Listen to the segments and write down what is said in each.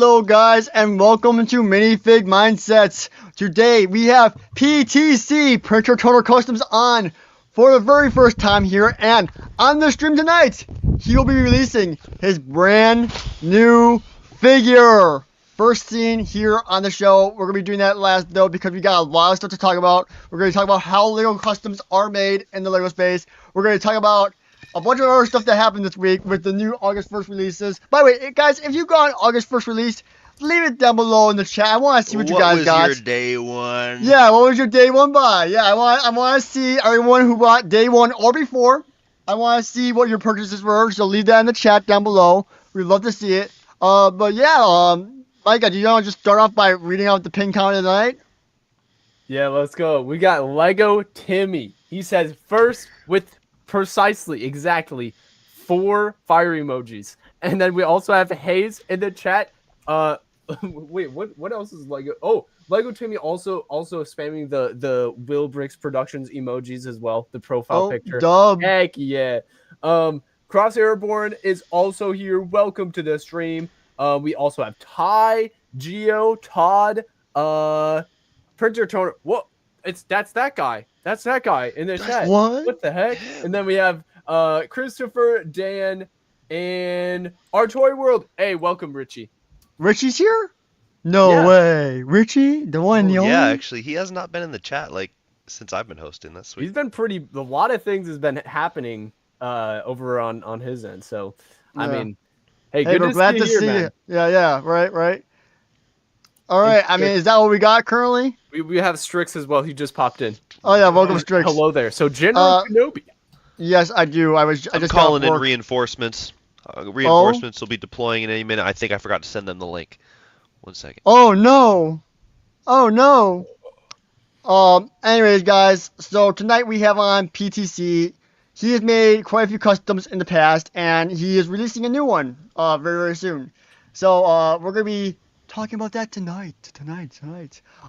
hello guys, and welcome to Minifig Mindsets. Today we have PTC, Printer Total Customs, on for the very first time here, and on the stream tonight, he will be releasing his brand new figure. First seen here on the show. We're going to be doing that last though because we got a lot of stuff to talk about. We're going to talk about how LEGO customs are made in the LEGO space. We're going to talk about a bunch of other stuff that happened this week with the new August 1st releases. By the way, guys, if you got an August 1st release, leave it down below in the chat. I want to see what you guys got. What was your day one? Yeah, what was your day one buy? Yeah, I want to see everyone who bought day one or before. I want to see what your purchases were, so leave that in the chat down below. We'd love to see it. But yeah, Micah, do you want to just start off by reading out the pin count of the night? Yeah, let's go. We got Lego Timmy. He says first with precisely, exactly 4 fire emojis. And then we also have Hayes in the chat. Wait, what else is Lego? Oh, Lego Timmy also spamming the Will Bricks Productions emojis as well, the profile picture. Dub. Heck yeah. Cross Airborne is also here. Welcome to the stream. We also have Ty, Geo, Todd, Printer Toner. What? That's that guy. That's that guy in the chat. What the heck? And then we have Christopher, Dan, and our Toy World. Hey, welcome, Richie. Richie's here? No way. Richie? The one, the only? Yeah, actually, he has not been in the chat since I've been hosting. That's sweet. He's been a lot of things has been happening over on his end. So, I mean, hey, good we're glad to see you. Yeah, right. All right, I mean, is that what we got currently? We have Strix as well. He just popped in. Oh yeah, welcome Strix. Hello there. So General Kenobi. Yes, I do. I'm just calling in reinforcements. Reinforcements will be deploying in any minute. I think I forgot to send them the link. 1 second. Oh no. Anyways, guys. So tonight we have on PTC. He has made quite a few customs in the past, and he is releasing a new one very, very soon. So we're gonna be talking about that tonight.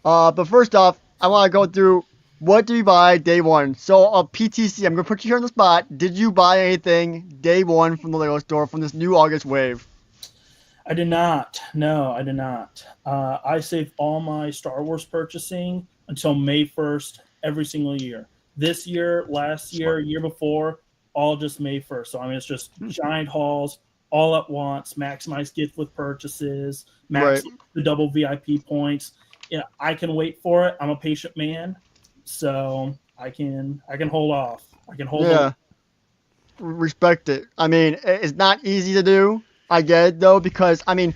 But first off, I want to go through what did we buy day one. So PTC, I'm gonna put you here on the spot. Did you buy anything day one from the LEGO store from this new August wave? I did not. No, I did not. I saved all my Star Wars purchasing until May 1st every single year. This year, last year, year before, all just May 1st. So I mean, it's just giant hauls all at once. Maximize gift with purchases. Max the double VIP points. Yeah, I can wait for it. I'm a patient man, so I can hold off. I can hold off. Respect it. I mean, it's not easy to do. I get it though, because I mean,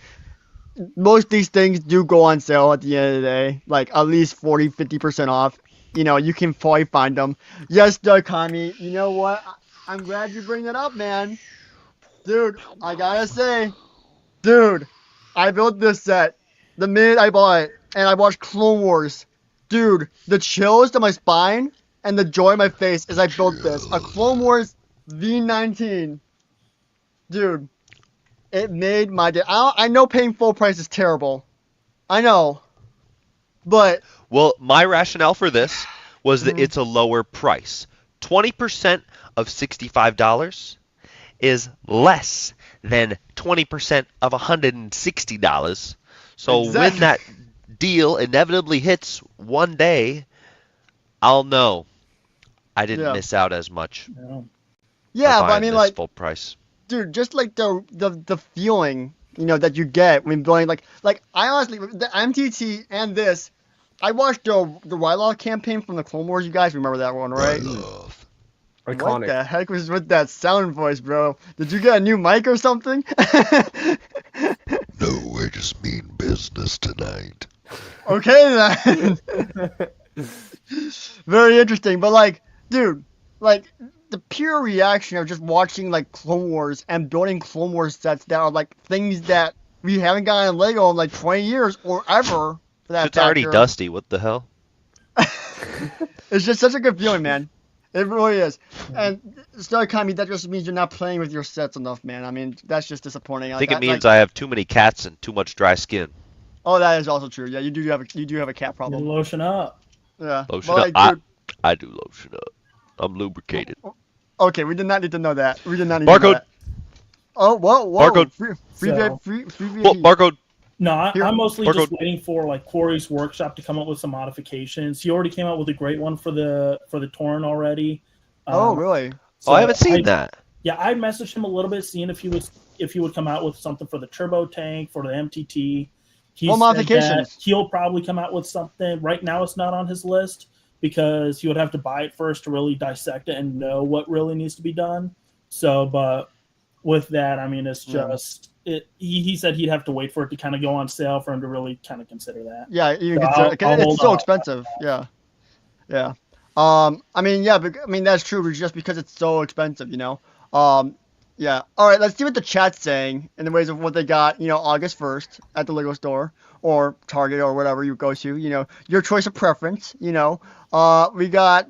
most of these things do go on sale at the end of the day, like at least 40-50% off. You know, you can probably find them. Yes, Doug Kami, you know what? I'm glad you bring that up, man. Dude, I gotta say, I built this set the minute I bought it, and I watched Clone Wars. Dude, the chills to my spine and the joy in my face as I built this. A Clone Wars V19. Dude, it made my day. I know paying full price is terrible. I know. But... Well, my rationale for this was that it's a lower price. 20% of $65 is less than 20% of $160. So when that deal inevitably hits one day, I'll know I didn't miss out as much. Yeah, but I mean, like, full price. Dude, just like the feeling, you know, that you get when building, like I honestly, the MTT and this, I watched the Ryloth campaign from the Clone Wars. You guys remember that one, right? Iconic. What the heck was with that sound voice, bro? Did you get a new mic or something? No, we're just mean business tonight. Okay then. Very interesting, but like, dude, like the pure reaction of just watching like Clone Wars and building Clone Wars sets that are like things that we haven't gotten in LEGO in like 20 years or ever. For that it's already dusty. What the hell? It's just such a good feeling, man. It really is. And Kami, that just means you're not playing with your sets enough, man. I mean, that's just disappointing. I think it means I have too many cats and too much dry skin. Oh, that is also true. Yeah, you do have a cat problem. You lotion up. Yeah. Lotion up. Like, I do lotion up. I'm lubricated. Okay, we did not need to know that. We did not need to know that. Oh, whoa. Barcode. Free Well, barcode. No, Here- I'm mostly Or just go- waiting for like Corey's workshop to come up with some modifications. He already came out with a great one for the Torrent already. Oh, Um, really? Oh, I so haven't seen that. Yeah, I messaged him a little bit, seeing if he would come out with something for the turbo tank for the MTT. He What said that modifications? he'll probably come out with something. Right now, it's not on his list because he would have to buy it first to really dissect it and know what really needs to be done. So, but with that, I mean, it's just it. He said he'd have to wait for it to kind of go on sale for him to really kind of consider that. Yeah, even So consider I'll it's hold so off. expensive. Yeah, yeah. I mean, yeah, but, I mean that's true, just because it's so expensive, you know. Yeah. All right, let's see what the chat's saying in the ways of what they got, you know, August 1st at the Lego store or Target or whatever you go to, you know, your choice of preference, you know. We got.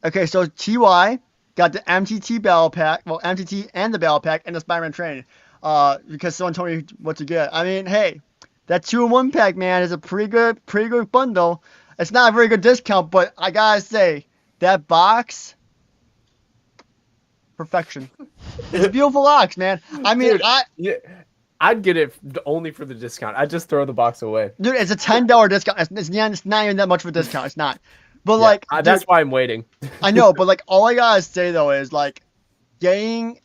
Okay, so TY got the MTT battle pack, well, MTT and the battle pack and the Spider-Man train. Because someone told me what to get. I mean, hey, that 2-in-1 pack, man, is a pretty good bundle. It's not a very good discount, but I gotta say, that box, perfection. It's a beautiful box, man. I mean, Dude, yeah, I'd get it only for the discount. I'd just throw the box away. dude, it's a $10 discount. It's not even that much of a discount. It's not. But Yeah, like, that's dude, why I'm waiting. I know, but like, all I gotta say though is like, getting,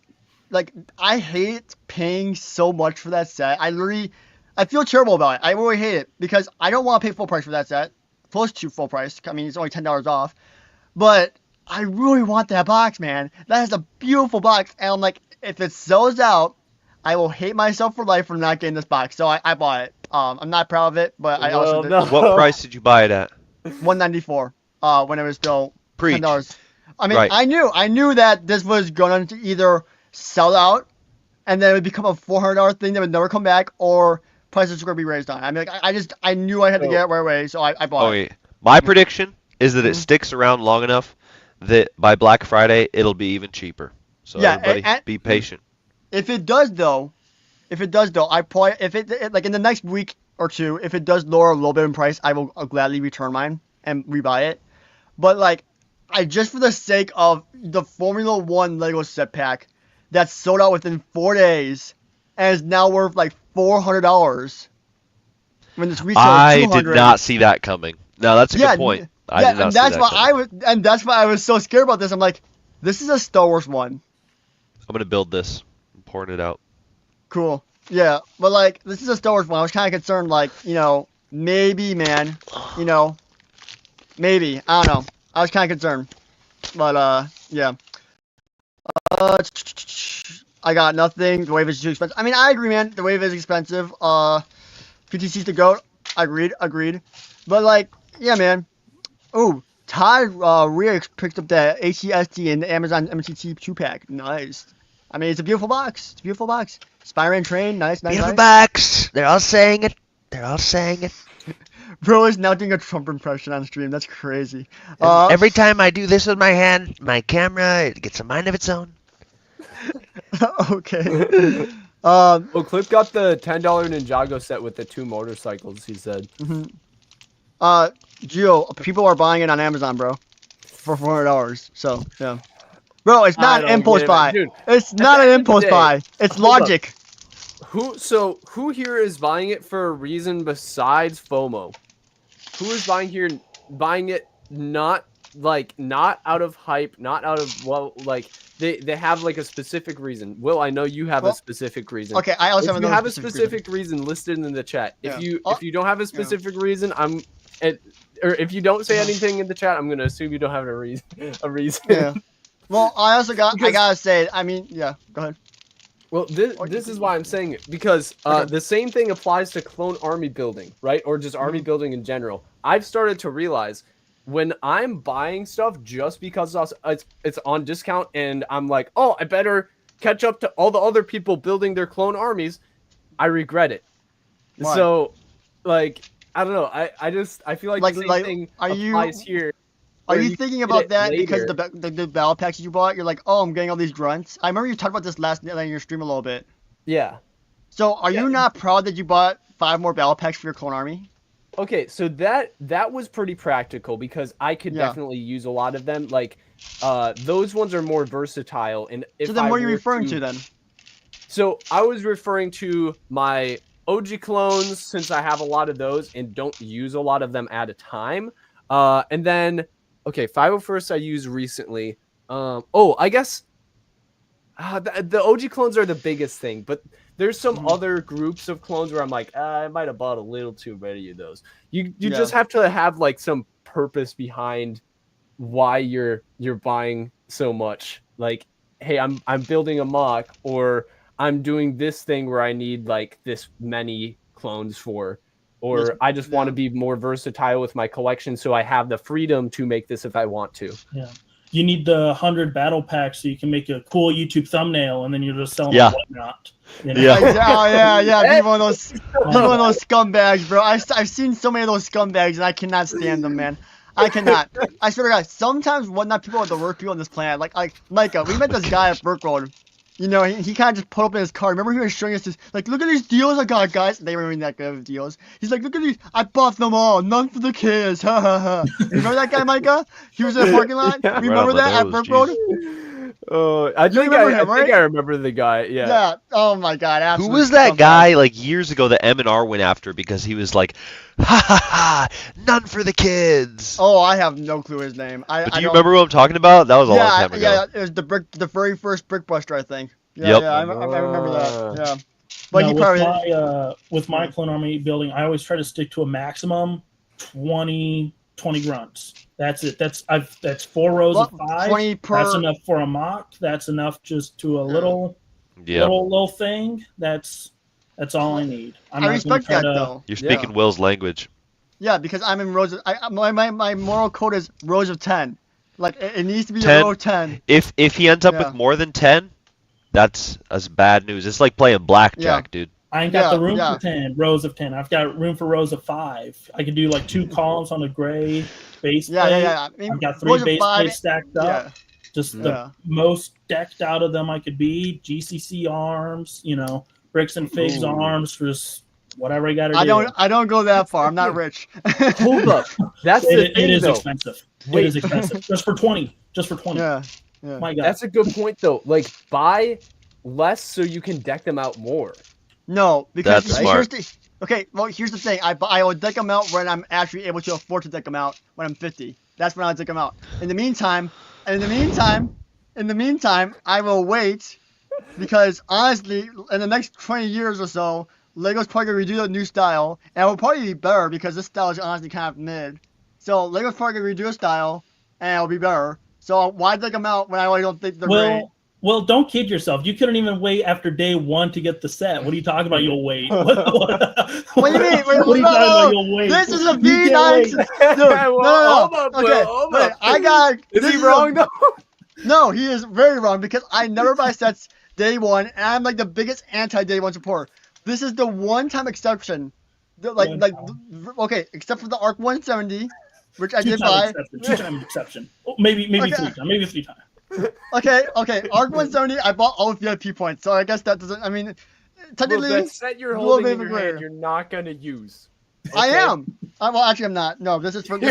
like, I hate paying so much for that set. I feel terrible about it. I really hate it because I don't want to pay full price for that set, close to full price. I mean, it's only $10 off, but I really want that box, man. That is a beautiful box, and I'm like, if it sells out, I will hate myself for life for not getting this box. So I bought it. I'm not proud of it, but I also Well, did. no. What price did you buy it at? $194. When it was still Preach. $10. I mean, Right. I knew that this was going to either sell out and then it would become a $400 thing that would never come back, or prices were going to be raised on. I mean, like, I knew I had to get it right away, so I bought it. Okay. My prediction is that it Mhm. sticks around long enough that by Black Friday it'll be even cheaper. So Yeah, everybody and- be patient. If it does though, I probably, if it like in the next week or two, if it does lower a little bit in price, I'll gladly return mine and rebuy it. But like, I just for the sake of the Formula One Lego set pack that sold out within 4 days and is now worth like $400 when it's retail at I did 200. not see that coming. No, that's a Yeah, good point. I yeah, did not and see that's that why coming. that's why I was so scared about this. I'm like, this is a Star Wars one. I'm gonna build this. I'm pouring it out. Cool. Yeah, but like, this is a Star Wars one. I was kind of concerned, like, you know, maybe, man, you know, maybe. I don't know. I was kind of concerned, but yeah. I got nothing. The wave is too expensive. I mean, I agree, man. The wave is expensive. PTC's the goat. Agreed. But like, yeah, man. Ooh, Todd Rex picked up that HESD and the Amazon MTT 2-pack. Nice. I mean, it's a beautiful box. It's a beautiful box. Spider-Man train, nice. box. They're all saying it. Bro is now doing a Trump impression on stream. That's crazy. Every time I do this with my hand, my camera, it gets a mind of its own. Okay. Oh, Clip got the $10 Ninjago set with the 2 motorcycles, he said. Gio, people are buying it on Amazon, bro, for $400. So yeah, bro, it's not I an don't impulse get it, buy. dude. It's At not the an end of the impulse day- buy. It's Hold up. logic. Who here is buying it for a reason besides FOMO? Who is buying it not out of hype, not out of, well, like they have like a specific reason. Will, I know you have Well, a specific reason. Okay, I also If have you another have a specific reason listed in the chat. Yeah. If you don't have a specific reason, or if you don't say anything in the chat, I'm gonna assume you don't have a reason. Yeah. Well, I Because- gotta say, I mean, yeah. Go ahead. Well, this is why I'm saying it, because the same thing applies to clone army building, right? Or just army building in general. I've started to realize when I'm buying stuff just because it's on discount and I'm like, oh, I better catch up to all the other people building their clone armies, I regret it. Why? So, like, I don't know. I feel like the same Like, thing are you- applies here. Are where you you thinking get about it that because later. the battle packs you bought? You're like, oh, I'm getting all these grunts. I remember you talked about this last night on your stream a little bit. Yeah. So, are you not proud that you bought 5 more battle packs for your clone army? Okay, so that was pretty practical because I could Yeah. definitely use a lot of them. Like, those ones are more versatile. And if So then, what are you were referring to then? So I was referring to my OG clones, since I have a lot of those and don't use a lot of them at a time. And then, okay, 501st I used recently. I guess the OG clones are the biggest thing, but there's some other groups of clones where I'm like, I might have bought a little too many of those. You just have to have like some purpose behind why you're buying so much. Like, hey, I'm building a mock, or I'm doing this thing where I need like this many clones for, or I just want to be more versatile with my collection, so I have the freedom to make this if I want to. Yeah. You need the 100 battle packs so you can make a cool YouTube thumbnail, and then you're just selling Yeah. whatnot. You know? Yeah. Be one of those scumbags, bro. I've seen so many of those scumbags, and I cannot stand them, man. I cannot. I swear to God, sometimes whatnot people are the worst people on this planet. Like Micah, we met this guy at Burke Road. You know, he kind of just put up in his card. Remember he was showing us this, like, look at these deals I got, guys. They weren't even that good of deals. He's like, look at these. I bought them all. None for the kids. Ha ha ha. You remember that guy, Micah? He was in the parking lot. Yeah. Remember Right that on at my Burke nose, Road? I think I right? remember the guy. Yeah. Yeah. Oh my God. Who Absolute was that scumbag. guy like years ago that M&R went after because he was like, ha ha ha, none for the kids? Oh, I have no clue his name. But do you remember who I'm talking about? That was a long time ago. Yeah. It was the very first Brickbuster, I think. Yeah, Yep. yeah. I remember that. Yeah. But No, he with probably. with my clone army building, I always try to stick to a maximum 20 grunts. That's it. That's 4 rows of 5. 20 per. That's enough for a mock. That's enough just to a little thing. That's all I need. I respect that though. You're speaking Will's language. Yeah, because I'm in rows. My moral code is rows of 10. Like it needs to be 10? a row of 10. If he ends up with more than 10, that's bad news. It's like playing blackjack, dude. I ain't got the room for 10 rows of 10. I've got room for rows of 5. I can do like 2 columns on a gray base plate. Yeah. I mean, I've got 3 base plates stacked up. Yeah. Just the most decked out of them I could be. GCC arms, bricks and figs arms, just whatever I got to do. I don't go that far. I'm not rich. Hold up. That's the thing, it is though. expensive. It is expensive. Just for 20. Yeah. My God. That's a good point, though. Like, buy less so you can deck them out more. No, because That's smart. Here's the thing. I will deck them out when I'm actually able to afford to deck them out when I'm 50. That's when I'll deck them out. In the meantime, I will wait because honestly, in the next 20 years or so, Lego's probably gonna redo the new style, and it will probably be better because this style is honestly kind of mid. So Lego's probably gonna redo a style, and it'll be better. So why deck them out when I already don't think they're great? Well, don't kid yourself. You couldn't even wait after day 1 to get the set. What are you talking about? You'll wait. What do you mean? What are you talking about? You'll wait. This is a V9. Dude, Hold up, okay, hold wait, up. Is he wrong though? No, he is very wrong because I never buy sets day 1, and I'm like the biggest anti-day 1 supporter. This is the one-time exception. Okay, except for the Arc 170, which I did buy. 2-time exception. Maybe 3 times. Maybe 3 times. Okay. Arc 170, I bought all VIP points, so I guess that doesn't. I mean, technically, that set you're a holding little in bit your hand, greater. you're not gonna use. I am. Well, actually, I'm not. No, this is for me.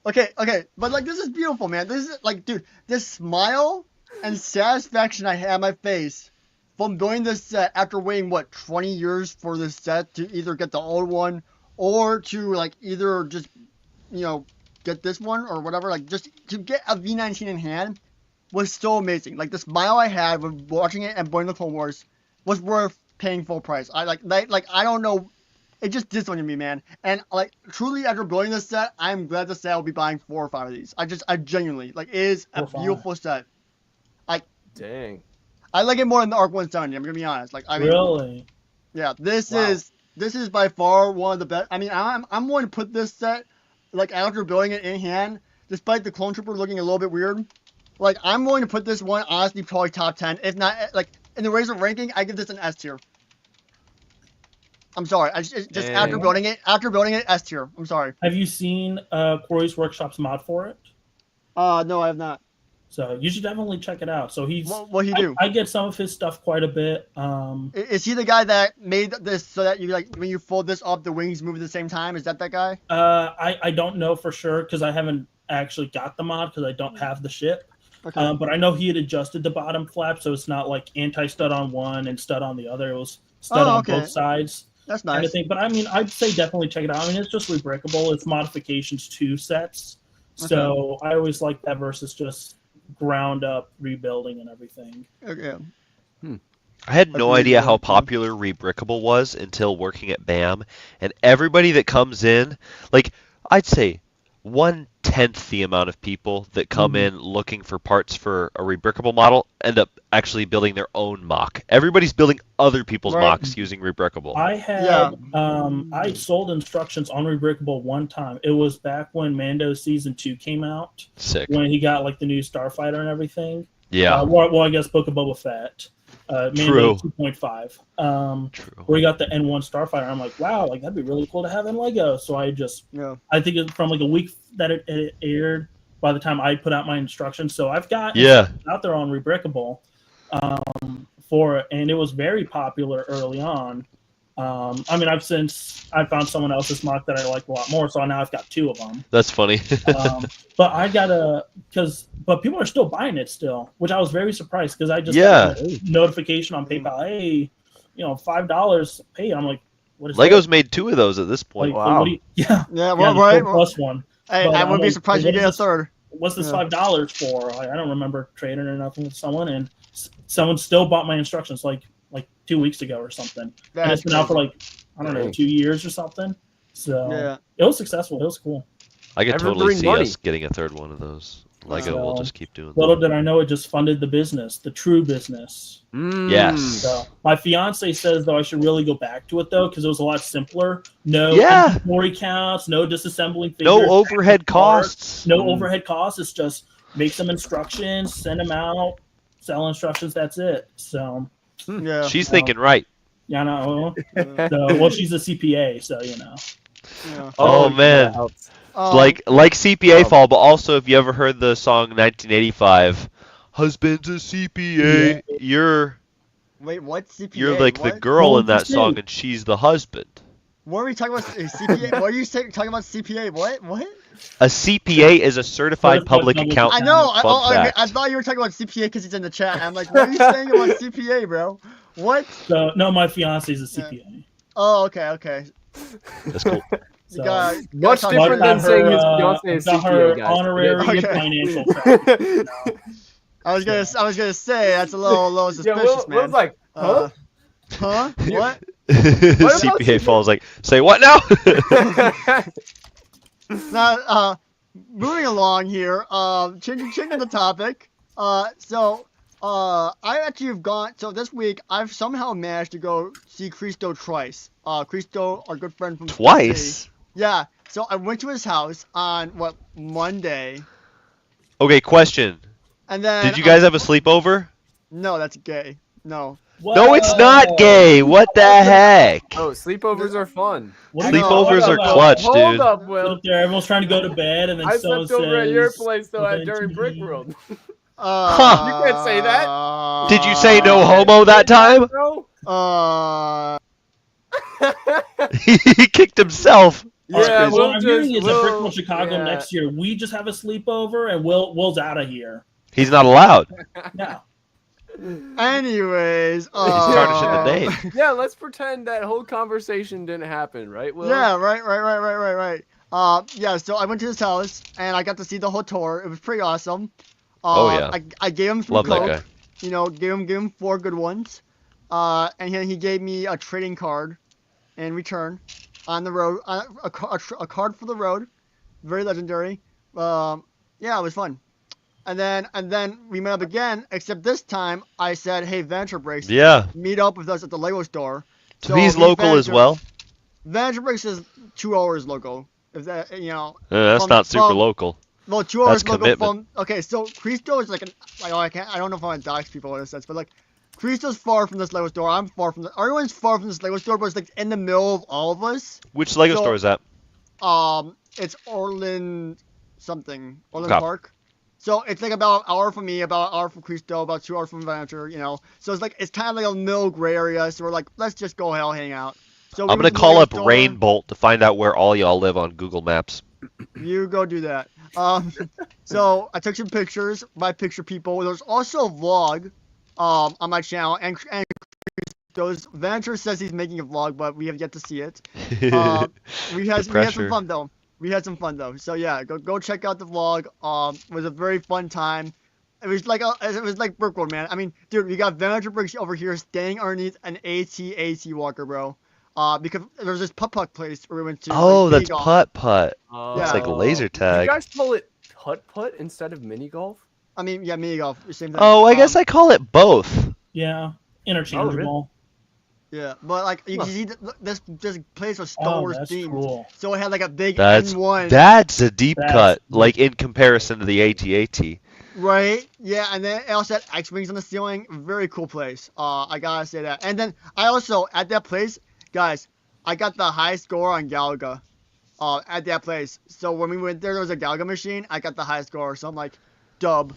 Okay, but like this is beautiful, man. This is like, dude, this smile and satisfaction I have on my face from doing this set after waiting 20 years for this set to either get the old one or to like either just get this one or whatever, like just to get a V19 in hand was so amazing. Like the smile I had when watching it and playing the Clone Wars was worth paying full price. I don't know, it just did something to me, man. And like truly after building this set, I'm glad the set will be buying 4 or 5 of these. I genuinely like it is a beautiful set. Like dang, I like it more than the Arc 170. I'm gonna be honest. Like I mean, really, yeah, this is by far one of the best. I mean, I'm going to put this set. Like after building it in hand, despite the Clone Trooper looking a little bit weird, like I'm going to put this one honestly probably top 10, if not like in the Razor ranking, I give this an S tier. I'm sorry, just after building it S tier. I'm sorry. Have you seen Corey's Workshop's mod for it? No, I have not. So you should definitely check it out. So what he do? I get some of his stuff quite a bit. Is he the guy that made this so that you like when you fold this up, the wings move at the same time? Is that guy? I don't know for sure because I haven't actually got the mod because I don't have the ship. Okay. But I know he had adjusted the bottom flap so it's not like anti-stud on one and stud on the other. It was stud Oh, on okay. both sides. That's Kind of nice. thing. But I mean, I'd say definitely check it out. I mean, it's just rebrickable. It's modifications to sets. So I always like that versus just ground up rebuilding and everything. Okay. I had no Agreed, idea bro. how popular rebrickable was until working at BAM, and everybody that comes in, like I'd say 1/10 the amount of people that come in looking for parts for a rebrickable model end up actually building their own mock. Everybody's building other people's Right. mocks using rebrickable. I had Yeah. I sold instructions on rebrickable one time. It was back when Mando season 2 came out, Sick. when he got like the new Starfighter and everything. Yeah. Well, I guess Book of Boba Fett. Mando 2.5. True. Where he got the N1 Starfighter. I'm like, wow, like that'd be really cool to have in Lego. So I think it, from like a week that it aired, by the time I put out my instructions, so I've got out there on rebrickable for it, and it was very popular early on. I mean, I found someone else's mock that I like a lot more, so now I've got 2 of them. That's funny. But I gotta, but people are still buying it still, which I was very surprised because I just got a notification on PayPal, hey, $5 pay. I'm like, what is Lego's that? made 2 of those at this point. Like, what do you, Yeah, well, the right. 4 plus one. Hey, But I I'm wouldn't be like, surprised what you get is a this? third. What's this $5 for? Like, I don't remember trading or nothing with someone, and someone still bought my instructions like 2 weeks ago or something. And That's it's been out for crazy. like, I don't know, 2 years or something. So Yeah. it was successful. It was cool. I could Never totally bring see money. us getting a third one of those. Lego will just keep doing Little that. did I know it just funded the business, the true business. Yes. So my fiance says though I should really go back to it though because it was a lot simpler. No Yeah. inventory counts, no disassembling figures, No overhead costs. no overhead costs. It's just make some instructions, send them out, sell instructions. That's it. So Yeah. She's thinking right. yeah, no. So, well, she's a CPA, so you know. Yeah. Oh, man. Like CPA fall, but also if you ever heard the song 1985, husband's a CPA, Wait, what? CPA? you're like the What? girl What in that did you song say? and she's the husband. What are we talking about? CPA? What are you talking about? CPA? What? What? A CPA is a certified public accountant. I know. Fun Okay, fact. I thought you were talking about CPA because he's in the chat. I'm like, what are you saying about CPA, bro? What? So no, my fiance is a CPA. Oh, okay. That's cool. You So, Much talk different about than saying his I've fiance is got CPA, her guys. honorary Okay. financial tracking. I was gonna say that's a little Yeah, suspicious, Will's man. like, huh? Huh? What? CPA falls like, say what now? Now, moving along here, changing the topic. I actually have gone. So this week, I've somehow managed to go see Cristo twice. Cristo, our good friend from Twice? Tennessee. Yeah. So I went to his house on Monday, Okay, question. and then Did you guys have a sleepover? No, that's gay. No. No, it's not gay. What the heck? Oh, sleepovers are fun. Sleepovers are Hold clutch, Hold dude. up, Sit Will. up there, everyone's trying to go to bed, and then I someone slept over at your says, place though "Well, during then Brick he-" World. Huh. You can't say that. Did you say no homo that time? No. He kicked himself. Yeah, What we'll I'm just hearing is at Brick we'll- World Chicago yeah. next year, we just have a sleepover, and Will's out of here. He's not allowed. No. Anyways, He's tarnishing the name. Yeah, let's pretend that whole conversation didn't happen, right, Will? Yeah, right. Yeah, so I went to his house and I got to see the whole tour. It was pretty awesome. Oh, yeah. I gave him some Love that Coke. guy. You know, gave him 4 good ones. And he gave me a trading card in return on the road. A card for the road. Very legendary. Yeah, it was fun. And then we met up again, except this time I said, hey, Venture Breaks, Yeah. meet up with us at the Lego store. So he's me, local as Venture- well? Venture Breaks is 2 hours local. If that, you know. That's from- not super from- local. Well, 2 hours That's local commitment. from. Okay, so Cristo is like I don't know if I want to dox people in a sense, but like Cristo's far from this Lego store. I'm far from everyone's far from this Lego store, but it's like in the middle of all of us. Which Lego So- store is that? It's Orland something. Orland Okay. Park. So it's like about an hour from me, about an hour from Cristo, about 2 hours from Venture, you know. So it's kind of like a middle gray area. So we're like, let's just go hell hang out. So we I'm went going to to the call Lego up store. Rainbolt to find out where all y'all live on Google Maps. You go do that. So I took some pictures, my picture people. There's also a vlog, on my channel, and goes. Venture says he's making a vlog, but we have yet to see it. We had some pressure. fun though. So yeah, go check out the vlog. It was a very fun time. It was like Brookwood, man. I mean, dude, we got Venture Bricks over here staying underneath an AT walker, bro. Because there's this putt place where we went to. Oh, like, that's mini golf. putt. Oh. It's like laser You tag. guys call it putt instead of mini golf? I mean, yeah, mini golf, same thing. Oh, I guess I call it both. Yeah, interchangeable. Yeah, but like you can see this place was Star Wars that's themed, cool. so it had like a big That's N1. that's a deep That's cut, deep. like in comparison to the AT-AT. Right? Yeah, and then it also had X-wings on the ceiling. Very cool place. I gotta say that. And then I also at that place, guys, I got the highest score on Galaga. At that place. So when we went there was a Galaga machine. I got the highest score. So I'm like, dub.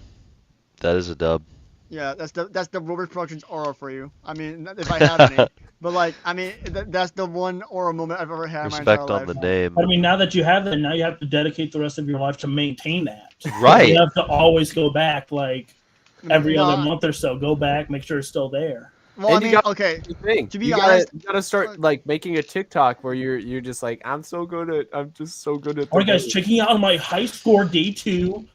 That is a dub. Yeah, that's the Robert Productions aura for you. I mean, if I have any. But like, I mean, that's the one aura moment I've ever had in my Respect entire on the life. name. I mean, now that you have that, now you have to dedicate the rest of your life to maintain that. Right. You have to always go back, like every No, other month or so. Go back, make sure it's still there. Well, And I you mean, got- okay. The thing. To be you honest- gotta start like making a TikTok where you're just like, I'm just so good at. All right, guys, checking out my high score day 2.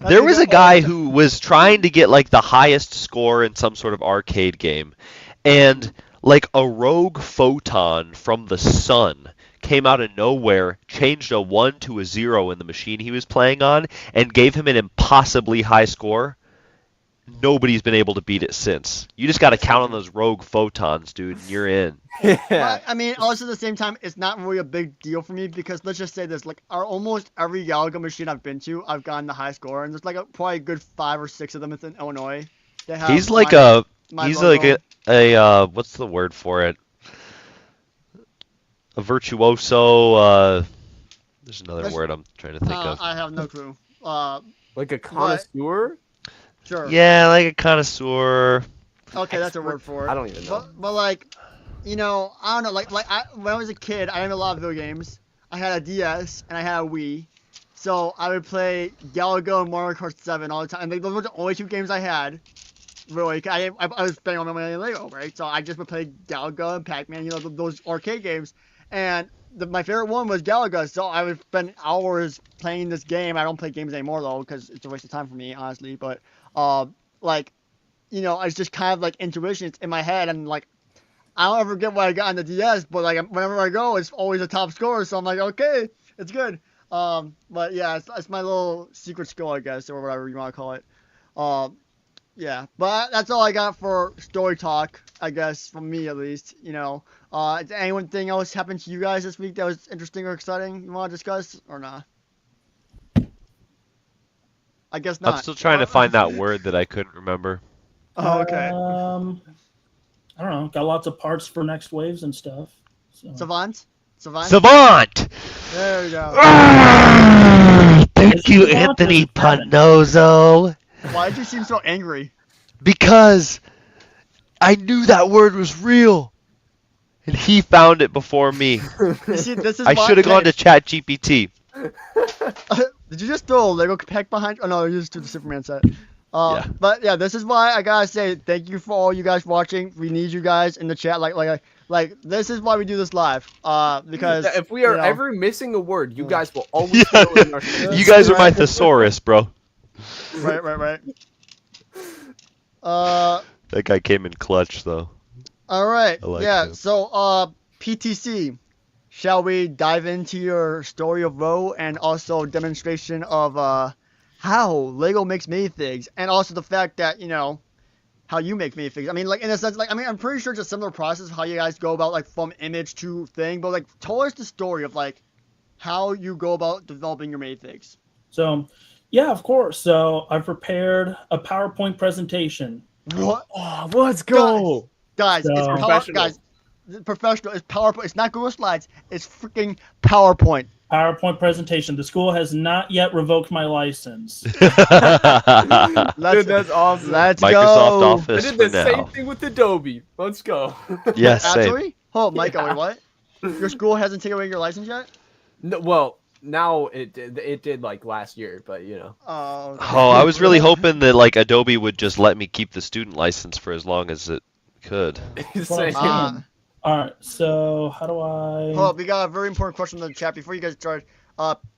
There was a guy who was trying to get like the highest score in some sort of arcade game, and like a rogue photon from the sun came out of nowhere, changed a 1 to a 0 in the machine he was playing on, and gave him an impossibly high score. Nobody's been able to beat it since. You just got to count on those rogue photons, dude, and you're in. Yeah. But, I mean, also at the same time, it's not really a big deal for me because let's just say this: like, almost every Galaga machine I've been to, I've gotten the high score, and there's like probably a good 5 or 6 of them within Illinois. That have He's like my he's logo. like a what's the word for it? A virtuoso. There's another That's- word I'm trying to think of. I have no clue. Like a connoisseur. Sure. Yeah, like a connoisseur. Okay, that's a word for it. I don't even know. But like, you know, I don't know. Like when I was a kid, I had a lot of video games. I had a DS and I had a Wii, so I would play Galaga and Mario Kart 7 all the time. And those were the only 2 games I had. Really, I was spending all my money on Lego, right? So I just would play Galaga and Pac-Man, you know, those arcade games. And my favorite one was Galaga, so I would spend hours playing this game. I don't play games anymore though, because it's a waste of time for me, honestly. But like, you know, it's just kind of like intuition. It's in my head, and like, I don't ever get what I got on the DS, but like whenever I go, it's always a top score. So I'm like, okay, it's good. But yeah, it's my little secret skill, I guess, or whatever you want to call it. Yeah, but that's all I got for story talk, I guess, from me at least. You know, did anything else happen to you guys this week that was interesting or exciting you want to discuss or not? I guess not. I'm still trying to find that word that I couldn't remember. Oh, okay. I don't know. Got lots of parts for next waves and stuff. So. Savant? Savant! There we go. Thank you, Anthony Panozzo. Why did you seem so angry? Because I knew that word was real. And he found it before me. You see, this is I why- should have gone to ChatGPT. Did you just throw a Lego pack behind? Oh no, you just threw the Superman set. Yeah. But yeah, this is why I gotta say thank you for all you guys watching. We need you guys in the chat. Like this is why we do this live. Because If we are you know, ever missing a word, you guys will always know in our You guys are my thesaurus, bro. right. That guy came in clutch, though. All right. I like Yeah. him. So PTC. Shall we dive into your story of Roe and also demonstration of how Lego makes minifigs and also the fact that, you know, how you make minifigs. I mean, like, in a sense, like, I mean, I'm pretty sure it's a similar process of how you guys go about, like, from image to thing, but, like, tell us the story of, like, how you go about developing your minifigs. So, yeah, of course. So I prepared a PowerPoint presentation. What? Oh, let's go. Guys, So- it's Professional. guys, professional. It's PowerPoint. It's not Google Slides. It's freaking PowerPoint. PowerPoint presentation. The school has not yet revoked my license. Let's, Dude, that's awesome. let's Microsoft go. I Office did for the same now. thing with Adobe. Let's go. Yes, same. Actually? Oh, Micah, Yeah. wait, what? Your school hasn't taken away your license yet? No, well, now it did like last year, but you know. Oh, okay. Oh, I was really hoping that like Adobe would just let me keep the student license for as long as it could. He's Well, saying, All right, so how do I? Hold up, we got a very important question in the chat before you guys start.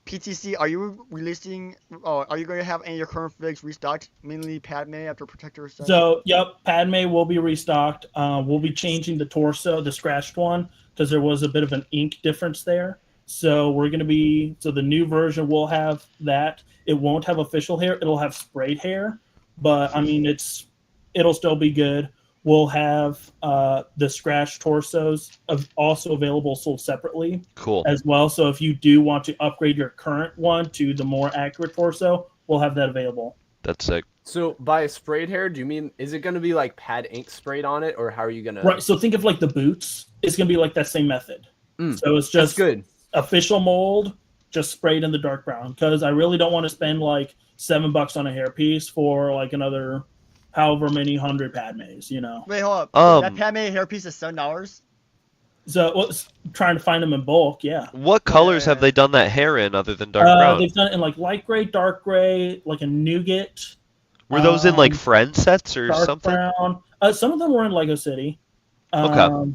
PTC, are you releasing? Oh, are you going to have any of your current figs restocked? Mainly Padme after Protector Ascension? So, yep, Padme will be restocked. We'll be changing the torso, the scratched one, because there was a bit of an ink difference there. So we're going to be, so the new version will have that. It won't have official hair. It'll have sprayed hair, but I mean, it'll still be good. We'll have the scratched torsos also available, sold separately Cool. as well. So if you do want to upgrade your current one to the more accurate torso, we'll have that available. That's sick. so by sprayed hair, do you mean, is it going to be like pad ink sprayed on it, or how are you going to? Right. So think of like the boots. It's going to be like that same method. So it's That's just good. official mold, just sprayed in the dark brown, because I really don't want to spend like $7 on a hairpiece for like another however many 100 Padmes, you know. Wait, hold up. That Padme hairpiece is $7. So trying to find them in bulk, yeah. What colors have they done that hair in other than dark brown? They've done it in like light gray, dark gray, like a nougat. Were those in like friend sets or Dark something? brown. Some of them were in Lego City. Okay.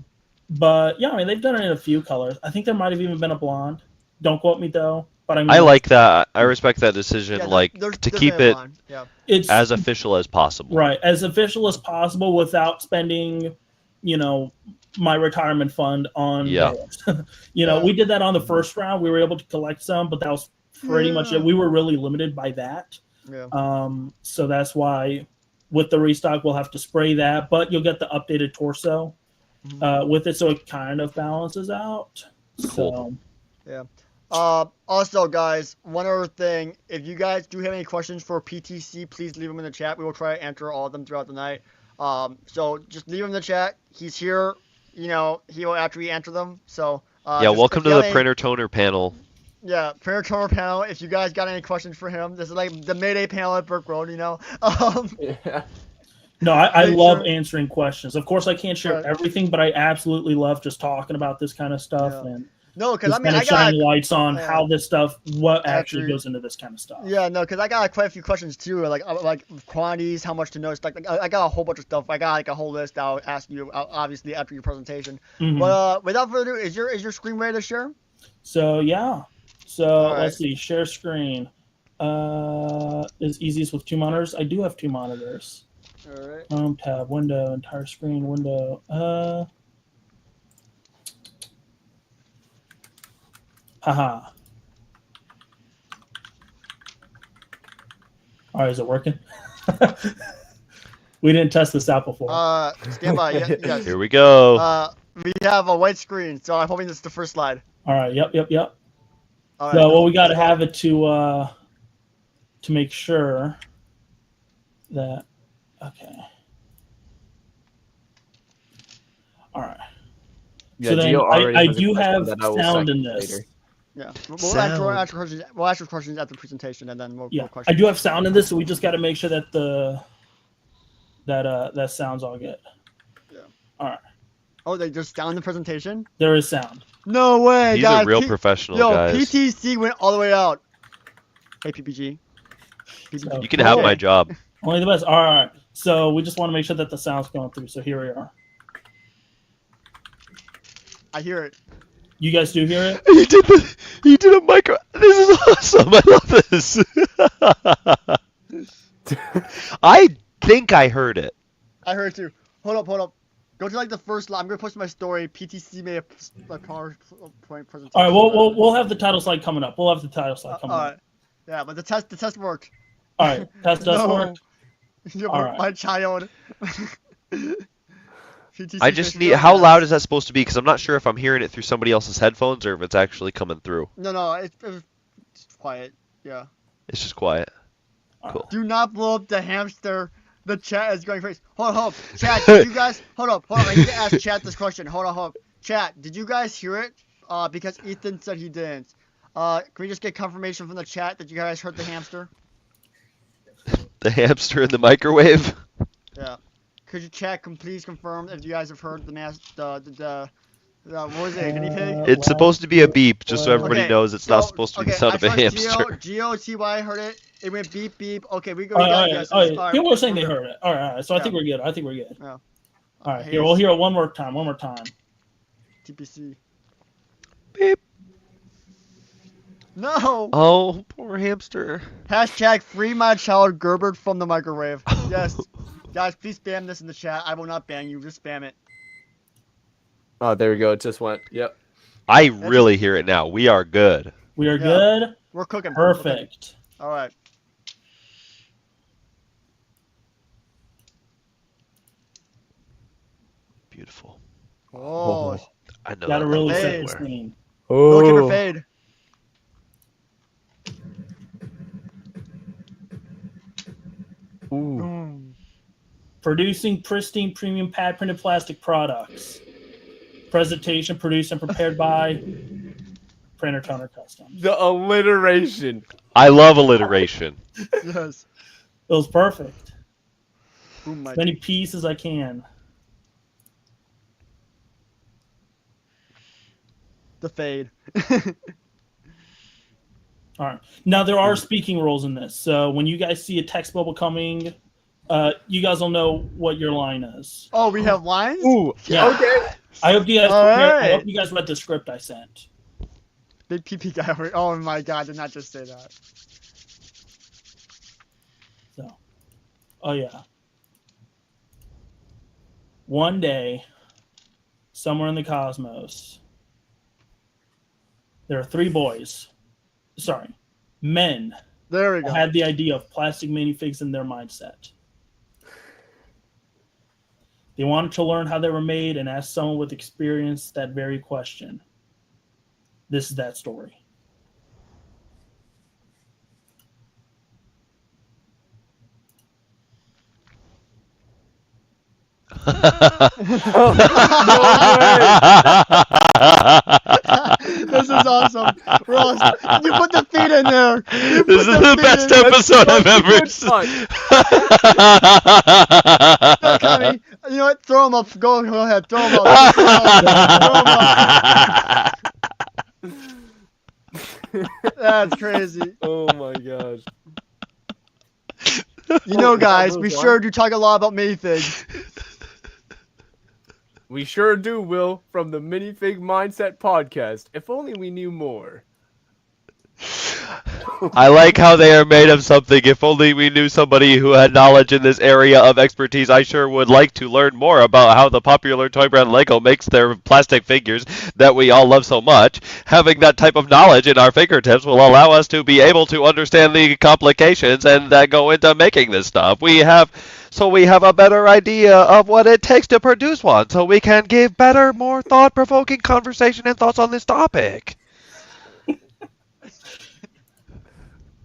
But yeah, I mean they've done it in a few colors. I think there might have even been a blonde. Don't quote me though. But I mean, I like that. I respect that decision. Yeah, like there's to keep it Yeah. it's as official as possible. right, as official as possible without spending, you know, my retirement fund on Yeah. those. We did that on the first round. We were able to collect some, but that was pretty much it. We were really limited by that. Yeah. So that's why with the restock we'll have to spray that, but you'll get the updated torso with it, so it kind of balances out. Cool. Yeah. Also, guys, one other thing. If you guys do have any questions for PTC, please leave them in the chat. We will try to answer all of them throughout the night. So just leave them in the chat. He's here. He will after we answer them. So Welcome to the printer toner panel. Yeah, printer toner panel. If you guys got any questions for him, this is like the Mayday panel at Brook Road. Yeah. No, I Make love sure- answering questions. Of course, I can't share Right. everything, but I absolutely love just talking about this kind of stuff and No, because just I mean, kind of I got shining lights on yeah. how this stuff, what actually Actually- goes into this kind of stuff. Yeah, no, because I got quite a few questions too, like quantities, how much to know. Like I got a whole bunch of stuff. I got like a whole list. I'll ask you obviously after your presentation. Mhm. But without further ado, is your screen ready to share? So yeah. So All right. let's see. Share screen. Is easiest with 2 monitors. I do have 2 monitors. All right. Home tab, window, entire screen, window. Haha. All right, is it working? We didn't test this out before. Stand by. Yes. Here we go. We have a white screen, so I'm hoping this is the first slide. All right. Yep. All So right. well, we got to have it to make sure that okay. All right. Yeah, So then Gio already I has a do question have that I will sound in second this. later. Yeah. We'll Sound. answer questions at the presentation, and then we'll Yeah, questions. I do have sound in this, so we just got to make sure that that sounds all good. Oh, they just down the presentation? There is sound. No way, He's guys. a real professional, Yo, guys. PTC went all the way out. Hey, PPG. So- You can have my Okay. job. Only the best. All right. So we just want to make sure that the sound's going through. So here we are. I hear it. You guys do hear it? He did a micro. This is awesome. I love this. I think I heard it. I heard it too. Hold up. Go to like the first line. I'm gonna post my story. PTC made a PowerPoint presentation. All right. We'll have the title slide coming up. We'll have the title slide coming all up. right. Yeah, but the test worked. All right. Test does No. work. You All right. my child. PTC I just says need. no. How loud is that supposed to be? Because I'm not sure if I'm hearing it through somebody else's headphones or if it's actually coming through. No, it's quiet. Yeah. It's just quiet. Cool. Do not blow up the hamster. The chat is going crazy. Hold up. Chat, did you guys... Hold up. I need to ask chat this question. Hold up. Chat, did you guys hear it? Because Ethan said he didn't. Can we just get confirmation from the chat that you guys heard the hamster? The hamster in the microwave. Yeah. Could you chat, please confirm if you guys have heard the what was it, guinea pig? It's supposed to be a beep, just so everybody Okay, knows it's not supposed to be the sound I of a trust hamster. G-O-T-Y heard it. It went beep, beep. Okay, we All right. got All right. guesses. All right. All right, People are saying they we're good. heard it. All right. So I Yeah. think we're good. All right, here we'll hear it one more time. One more time. TPC. Beep. No. Oh, poor hamster. Hashtag free my child Gerbert from the microwave. Yes. Guys, please spam this in the chat. I will not ban you. Just spam it. Oh, there we go. It just went. Yep. I really hear it now. We are good. We are good. We're cooking. Perfect. All right. Beautiful. Oh. I know. Gotta really set fade. the scene. Goalkeeper fade. Ooh. Boom. Producing pristine premium pad printed plastic products. Presentation produced and prepared by Printer Toner Customs. The alliteration. I love alliteration. Yes. It was perfect. Boom, As many P's as I can. The fade. All right. Now there are speaking rules in this, so when you guys see a text bubble coming, you guys will know what your line is. Oh, we have lines? Ooh. Yeah. Okay. I hope you guys. All right. I hope you guys read the script I sent. Big PP guy over. Oh my god, did not just say that. So, oh yeah. One day, somewhere in the cosmos, there are three boys. Sorry, men There we go. had the idea of plastic minifigs in their mindset. They wanted to learn how they were made and asked someone with experience that very question. This is that story. This is awesome. Ross, you put the feet in there. This is the best episode I've ever seen. Connie, you know what? Throw him up. Go ahead. Throw him up. Throw him up. That's crazy. Oh my gosh. You know, guys, we sure do talk a lot about minifigs. We sure do, Will, from the Minifig Mindset podcast. If only we knew more. I like how they are made of something. If only we knew somebody who had knowledge in this area of expertise, I sure would like to learn more about how the popular toy brand Lego makes their plastic figures that we all love so much. Having that type of knowledge in our fingertips will allow us to be able to understand the complications and that go into making this stuff. We have a better idea of what it takes to produce one, so we can give better, more thought-provoking conversation and thoughts on this topic.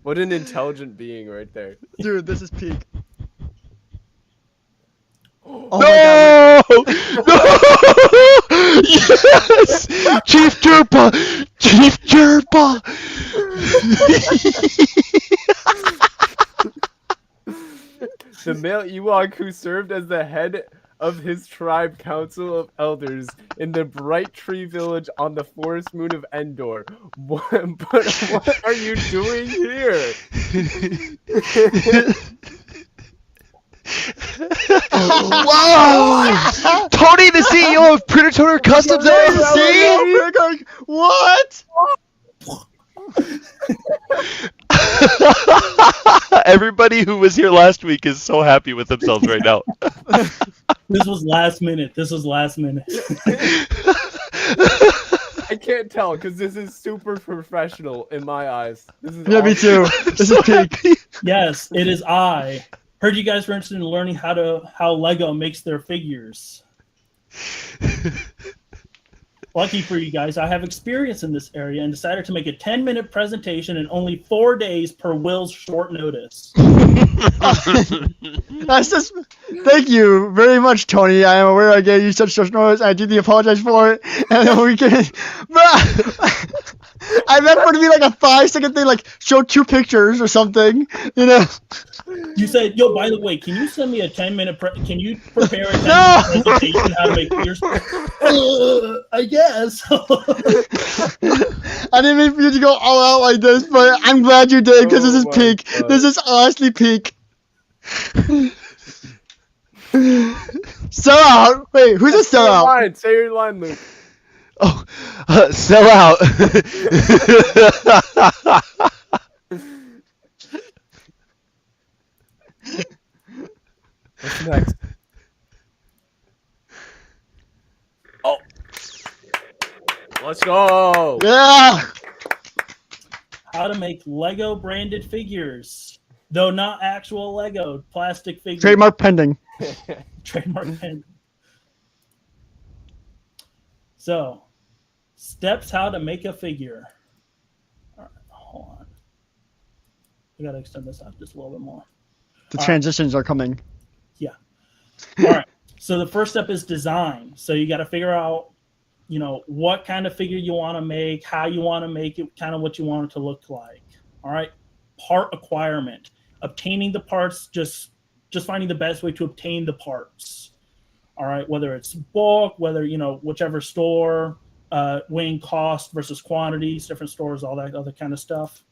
What an intelligent being right there. Dude, this is peak. Oh No! No! Yes! Chief Jerpa! Chief Jerpa! The male Ewok who served as the head of his tribe council of elders in the Bright Tree Village on the forest moon of Endor. But what are you doing here? Wow! Tony, the CEO of Printer Toner Customs LLC? What? Everybody who was here last week is so happy with themselves right now. This was last minute. I can't tell because this is super professional in my eyes. This is Yeah, me too. This is peak. Yes, it is I. Heard you guys were interested in learning how Lego makes their figures. Lucky for you guys, I have experience in this area and decided to make a 10-minute presentation in only 4 days per Will's short notice. That's just. Thank you very much, Tony. I am aware I gave you such short notice. I deeply apologize for it. And then we can. I meant for it to be like a 5-second thing, like show 2 pictures or something. You know. You said, yo, by the way, can you send me a 10-minute can you prepare a 10-minute presentation how to make figures? I guess. I didn't mean for you to go all out like this, but I'm glad you did because this is Oh my peak. God. This is honestly peak. Sell out. Wait, who's a Say your sellout? line. Say your line, Luke. Oh, sell out. What's next? Oh. Let's go. Yeah. How to make Lego branded figures, though not actual Lego, plastic figures. Trademark pending. Trademark pen. So, steps how to make a figure. All right, hold on. We gotta extend this out just a little bit more. The All right. transitions are coming. All right. So the first step is design. So you got to figure out, what kind of figure you want to make, how you want to make it, kind of what you want it to look like. All right. Part acquirement, obtaining the parts, just finding the best way to obtain the parts. All right. Whether it's bulk, whether, whichever store, weighing cost versus quantities, different stores, all that other kind of stuff.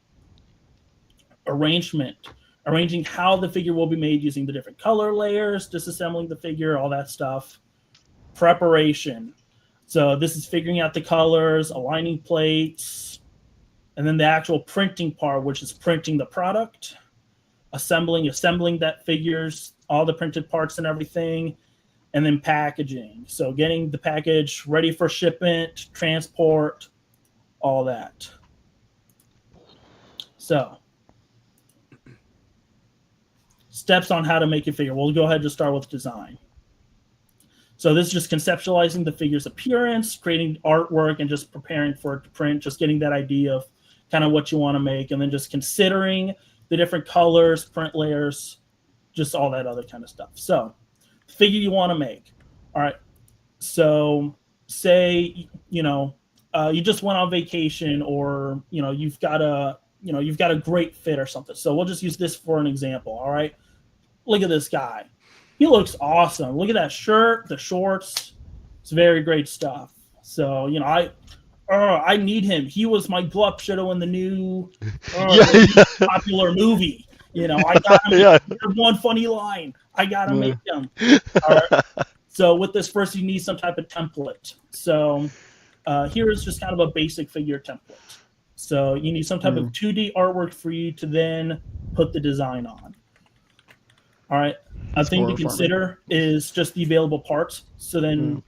Arranging how the figure will be made using the different color layers, disassembling the figure, all that stuff. Preparation. So this is figuring out the colors, aligning plates, and then the actual printing part, which is printing the product, assembling that figures, all the printed parts and everything, and then packaging. So getting the package ready for shipment, transport, all that. So steps on how to make a figure. We'll go ahead and just start with design. So this is just conceptualizing the figure's appearance, creating artwork, and just preparing for it to print, just getting that idea of kind of what you want to make, and then just considering the different colors, print layers, just all that other kind of stuff. So the figure you want to make. All right. So say, you just went on vacation, or, you've got a great fit or something. So we'll just use this for an example. All right. Look at this guy. He looks awesome. Look at that shirt, the shorts. It's very great stuff. So, I need him. He was my blup shadow in the new popular movie. I got him. Yeah. One funny line. I got to make him. All right. So with this first, you need some type of template. So here is just kind of a basic figure template. So you need some type of 2D artwork for you to then put the design on. All right. A thing to consider is just the available parts. So then,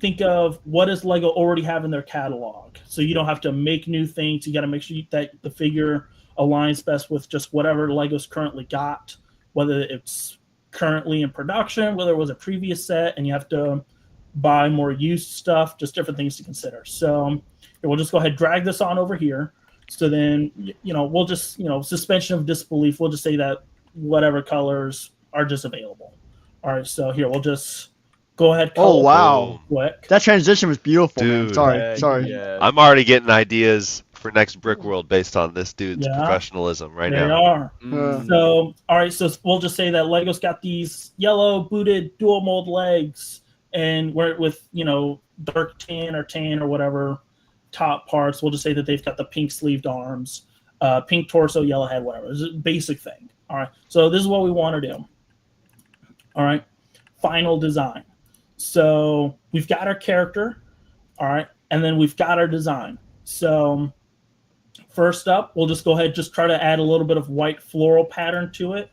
think of what does Lego already have in their catalog. So you don't have to make new things. You got to make sure that the figure aligns best with just whatever Lego's currently got, whether it's currently in production, whether it was a previous set, and you have to buy more used stuff, just different things to consider. So we'll just go ahead and drag this on over here. So then, we'll just, suspension of disbelief. We'll just say that whatever colors are just available. All right, so here we'll just go ahead. Oh wow, quick. That transition was beautiful, Dude. man. Sorry. Yeah. I'm already getting ideas for next Brick World based on this dude's professionalism right There now. they are. Mm. So, all right, so we'll just say that Lego's got these yellow booted dual mold legs, and we're with dark tan or whatever top parts. We'll just say that they've got the pink sleeved arms, pink torso, yellow head, whatever. It's a basic thing. All right, so this is what we want to do. All right, final design. So we've got our character, all right, and then we've got our design. So first up, we'll just go ahead, just try to add a little bit of white floral pattern to it.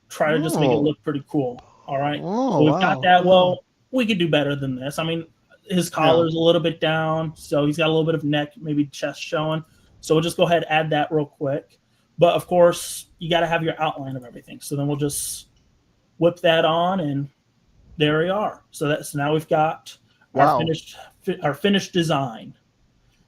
Try to just make it look pretty cool. All right, so we've got that. Well, we could do better than this. I mean, his collar's a little bit down, so he's got a little bit of neck, maybe chest showing. So we'll just go ahead and add that real quick. But of course, you got to have your outline of everything. So then we'll our whip that on, and there we are. So now we've got our finished design.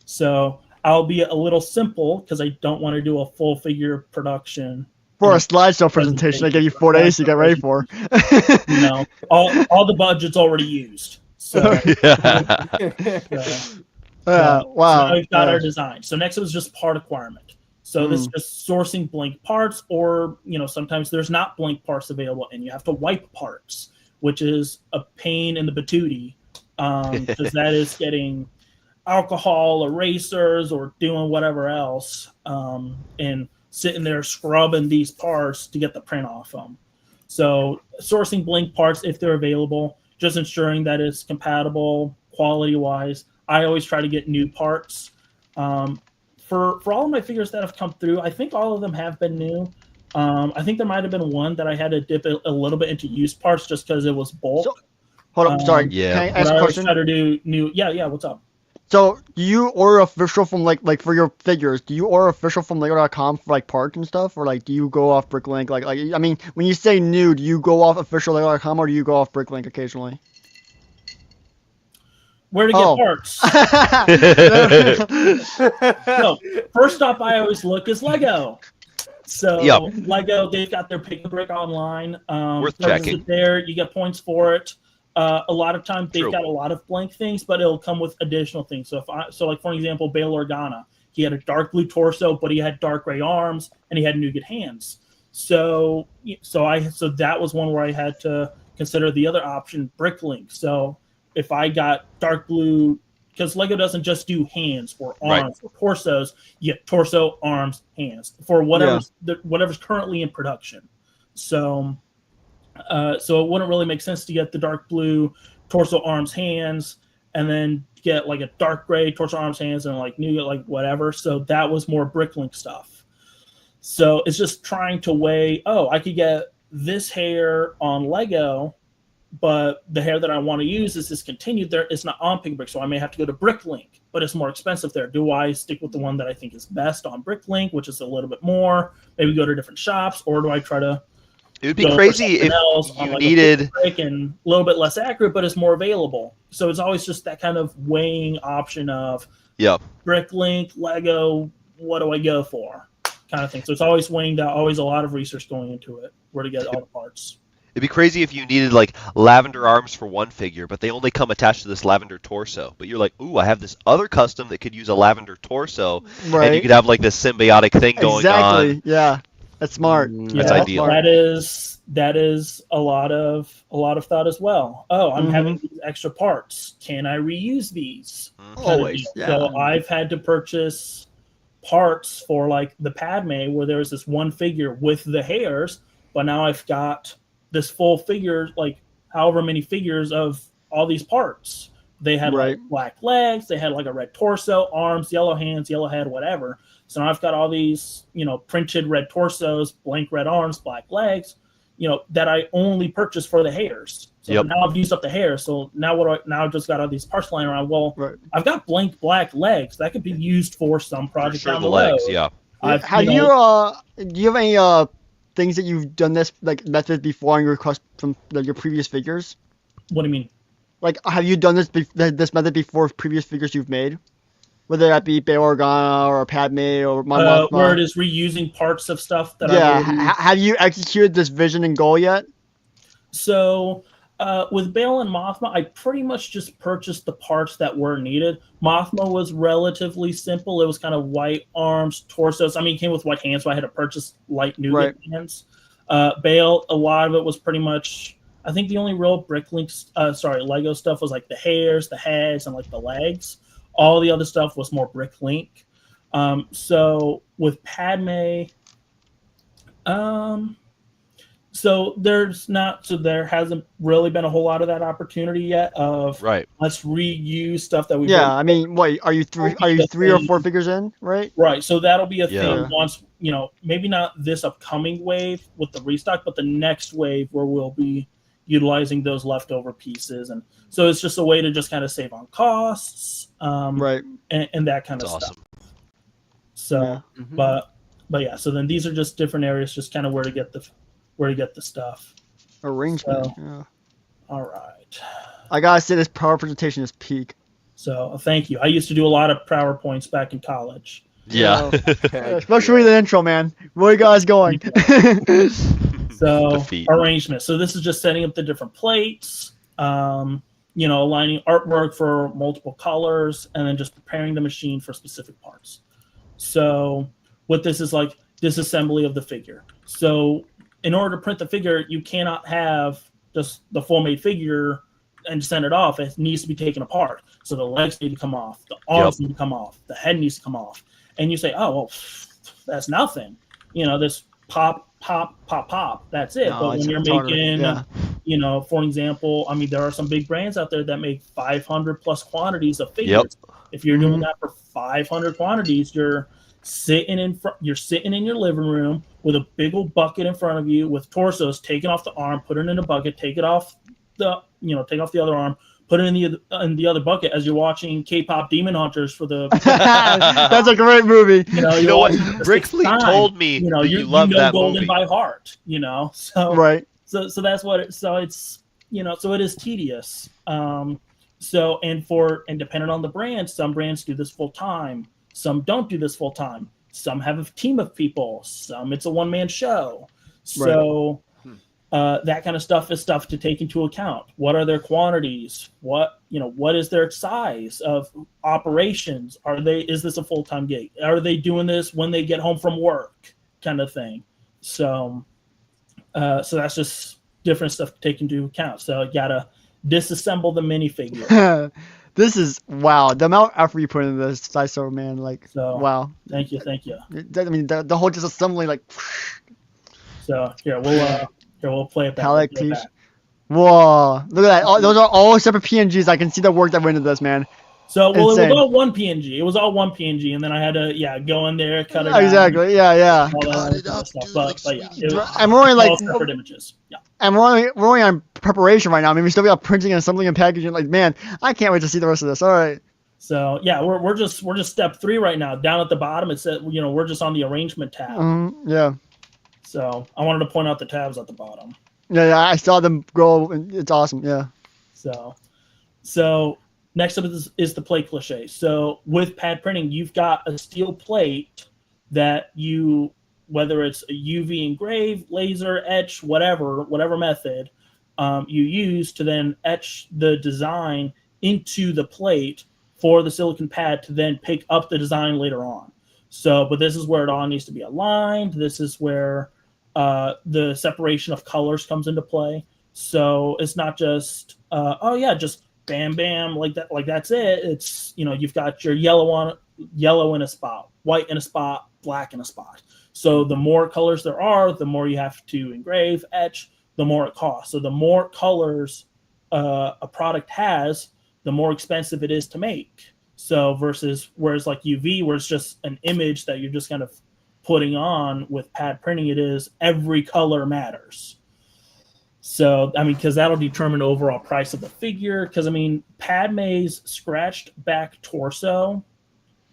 So I'll be a little simple because I don't want to do a full figure production. For a slideshow presentation, I gave you 4 days to get ready for. All the budget's already used. So, wow. So we've got our design. So next it was just part acquirement. So this is just sourcing blank parts, or sometimes there's not blank parts available, and you have to wipe parts, which is a pain in the patootie, because that is getting alcohol, erasers, or doing whatever else, and sitting there scrubbing these parts to get the print off them. So sourcing blank parts if they're available, just ensuring that it's compatible quality-wise. I always try to get new parts. For all of my figures that have come through, I think all of them have been new. I think there might have been one that I had to dip a little bit into used parts just because it was bulk. So, hold up, sorry. Yeah. Can I But ask I a always question? try to do new. Yeah. What's up? So, do you order official from like for your figures? Do you order official from Lego.com for like parts and stuff, or like do you go off Bricklink? Like I mean, when you say new, do you go off official Lego.com or do you go off Bricklink occasionally? Where to get Oh. parts? No. No, first up I always look is Lego. So Yep. Lego, they've got their pick and brick online. Worth purchase checking. it there, you get points for it. A lot of times they've True. got a lot of blank things, but it'll come with additional things. So like for example, Bail Organa, he had a dark blue torso, but he had dark gray arms and he had nougat hands. So that was one where I had to consider the other option, Bricklink. So if I got dark blue, because Lego doesn't just do hands or arms or torsos, you get torso, arms, hands for whatever's currently in production. So it wouldn't really make sense to get the dark blue torso, arms, hands, and then get like a dark gray torso, arms, hands, and like new like whatever. So that was more Bricklink stuff. So it's just trying to weigh. Oh, I could get this hair on Lego, but the hair that I want to use is discontinued there. It's not on Pink Brick, so I may have to go to Bricklink, but it's more expensive there. Do I stick with the one that I think is best on Bricklink, which is a little bit more, maybe go to different shops, or do I try to It would be crazy if you needed and a little bit less accurate, but it's more available. So it's always just that kind of weighing option of Bricklink, Lego, what do I go for, kind of thing. So it's always weighing down, always a lot of research going into it, where to get all the parts. It'd be crazy if you needed like lavender arms for one figure, but they only come attached to this lavender torso. But you're like, ooh, I have this other custom that could use a lavender torso, and you could have like this symbiotic thing going on. Exactly. Yeah, that's smart. That's ideal. That is a lot of thought as well. Oh, I'm having these extra parts. Can I reuse these? Always. Yeah. So I've had to purchase parts for like the Padme, where there was this one figure with the hairs, but now I've got this full figure, like however many figures of all these parts. They had like black legs, they had like a red torso, arms, yellow hands, yellow head, whatever. So now I've got all these, printed red torsos, blank red arms, black legs, that I only purchased for the hairs. So now I've used up the hairs. So now I've just got all these parts lying around. Well, I've got blank black legs that could be used for some project down the road. Legs, yeah. Do you have any things that you've done this like method before on your from your previous figures? What do you mean? Like, have you done this method before with previous figures you've made? Whether that be Bail Organa or Padme or Mon Mothma? Where it is reusing parts of stuff that have you executed this vision and goal yet? So with Bail and Mothma, I pretty much just purchased the parts that were needed. Mothma was relatively simple. It was kind of white arms, torsos. I mean, it came with white hands, so I had to purchase light nougat hands. Bail, a lot of it was pretty much, I think the only real Lego stuff was like the hairs, the heads, and like the legs. All the other stuff was more Bricklink. So with Padme, there hasn't really been a whole lot of that opportunity yet of let's reuse stuff that we I mean, wait, are you three or four figures in, right? Right. So that'll be a thing once, maybe not this upcoming wave with the restock, but the next wave where we'll be utilizing those leftover pieces. And so it's just a way to just kind of save on costs, and that kind of stuff. So, but yeah, so then these are just different areas, just kind of where to get the stuff. Arrangement. All right. I gotta say, this power presentation is peak. So thank you. I used to do a lot of PowerPoints back in college. Yeah. Especially the intro, man. Where you guys going? So arrangement. So this is just setting up the different plates, aligning artwork for multiple colors, and then just preparing the machine for specific parts. So what this is like, disassembly of the figure. So in order to print the figure, you cannot have just the full made figure and send it off. It needs to be taken apart. So the legs need to come off, the arms need to come off, the head needs to come off. And you say, oh, well, that's nothing. This pop pop. That's it. No, But when it's you're totally, making, yeah. For example, I mean, there are some big brands out there that make 500 plus quantities of Yep. figures. If you're doing Mhm. that for 500 quantities, you're sitting in your living room with a big old bucket in front of you with torsos, taking off the arm, put it in a bucket, take off the other arm, put it in the other bucket as you're watching K-pop Demon Hunters for the That's a great movie. You know you're what? watching it the Rick sixth Fleet time. told me that you love that Golden movie. by heart, so Right. so that's what it, so it's so it is tedious. And depending on the brand, some brands do this full time, some don't do this full time, some have a team of people, some it's a one-man show. So that kind of stuff is stuff to take into account. What are their quantities? What is their size of operations? Is this a full-time gig? Are they doing this when they get home from work, kind of thing? So that's just different stuff to take into account. So you gotta disassemble the minifigure. This is wow. The amount of effort you put into this, Daiso, man. Like, So wow. thank you. I mean, the whole disassembly, like, So we'll play it back. palette We'll play it cleaves. back. Whoa, look at that. Those are all separate PNGs. I can see the work that went into this, man. So it was Insane. all one PNG. It was all one PNG, and then I had to go in there, cut it down, Exactly. Yeah. all that Cut other it kind of up, stuff. dude, But, like but yeah, Sweeney it Todd. was I'm only like, all separate images. Yeah. and we're only on preparation right now. I mean, we still got printing and assembling and packaging. Like, man, I can't wait to see the rest of this. All right. So yeah, we're just step 3 right now. Down at the bottom, it said we're just on the arrangement tab. Yeah. So I wanted to point out the tabs at the bottom. Yeah. I saw them grow. It's awesome. Yeah. So next up is the plate cliche. So with pad printing, you've got a steel plate that whether it's a UV engrave, laser etch, whatever method you use to then etch the design into the plate for the silicon pad to then pick up the design later on. But this is where it all needs to be aligned. This is where the separation of colors comes into play. So it's not just just bam bam like that, like that's it. It's you've got your yellow in a spot, white in a spot, black in a spot. So the more colors there are, the more you have to engrave, etch, the more it costs. So the more colors a product has, the more expensive it is to make. So whereas like UV, where it's just an image that you're just kind of putting on, with pad printing, it is every color matters. So, I mean, because that'll determine the overall price of the figure. Because, I mean, Padme's scratched back torso,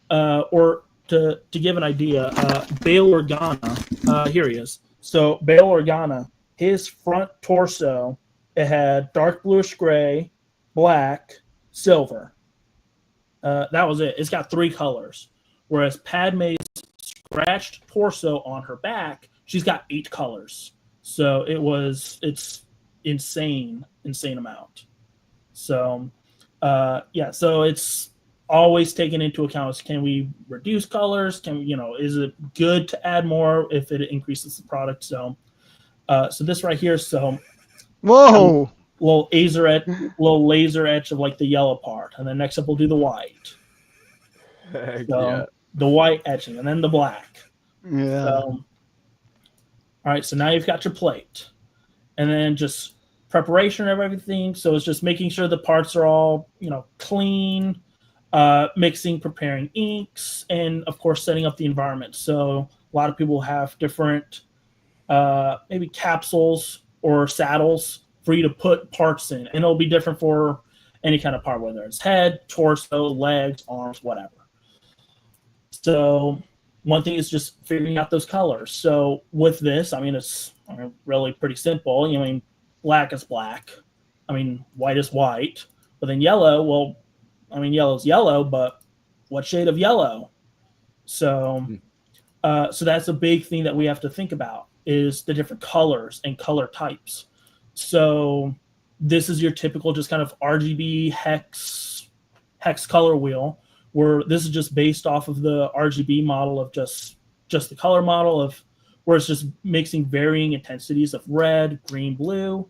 or to give an idea, Bail Organa, here he is. So, Bail Organa, his front torso, it had dark bluish gray, black, silver. That was it. It's got 3 colors. Whereas Padme's scratched torso on her back, she's got 8 colors. So it's insane amount. So so it's always taken into account. Can we reduce colors? Is it good to add more if it increases the product? So this right here, Whoa. little laser etch of like the yellow part, and then next up we'll do the white. So the white etching, and then the black. Yeah. All right, so now you've got your plate, and then just preparation of everything. So it's just making sure the parts are all clean, mixing, preparing inks, and of course setting up the environment. So a lot of people have different maybe capsules or saddles for you to put parts in, and it'll be different for any kind of part, whether it's head, torso, legs, arms, whatever. So one thing is just figuring out those colors. So with this, I mean, it's really pretty simple. Black is black. White is white. But then yellow, yellow's yellow, but what shade of yellow? So that's a big thing that we have to think about, is the different colors and color types. So this is your typical just kind of RGB hex color wheel, where this is just based off of the RGB model of just the color model of where it's just mixing varying intensities of red, green, blue,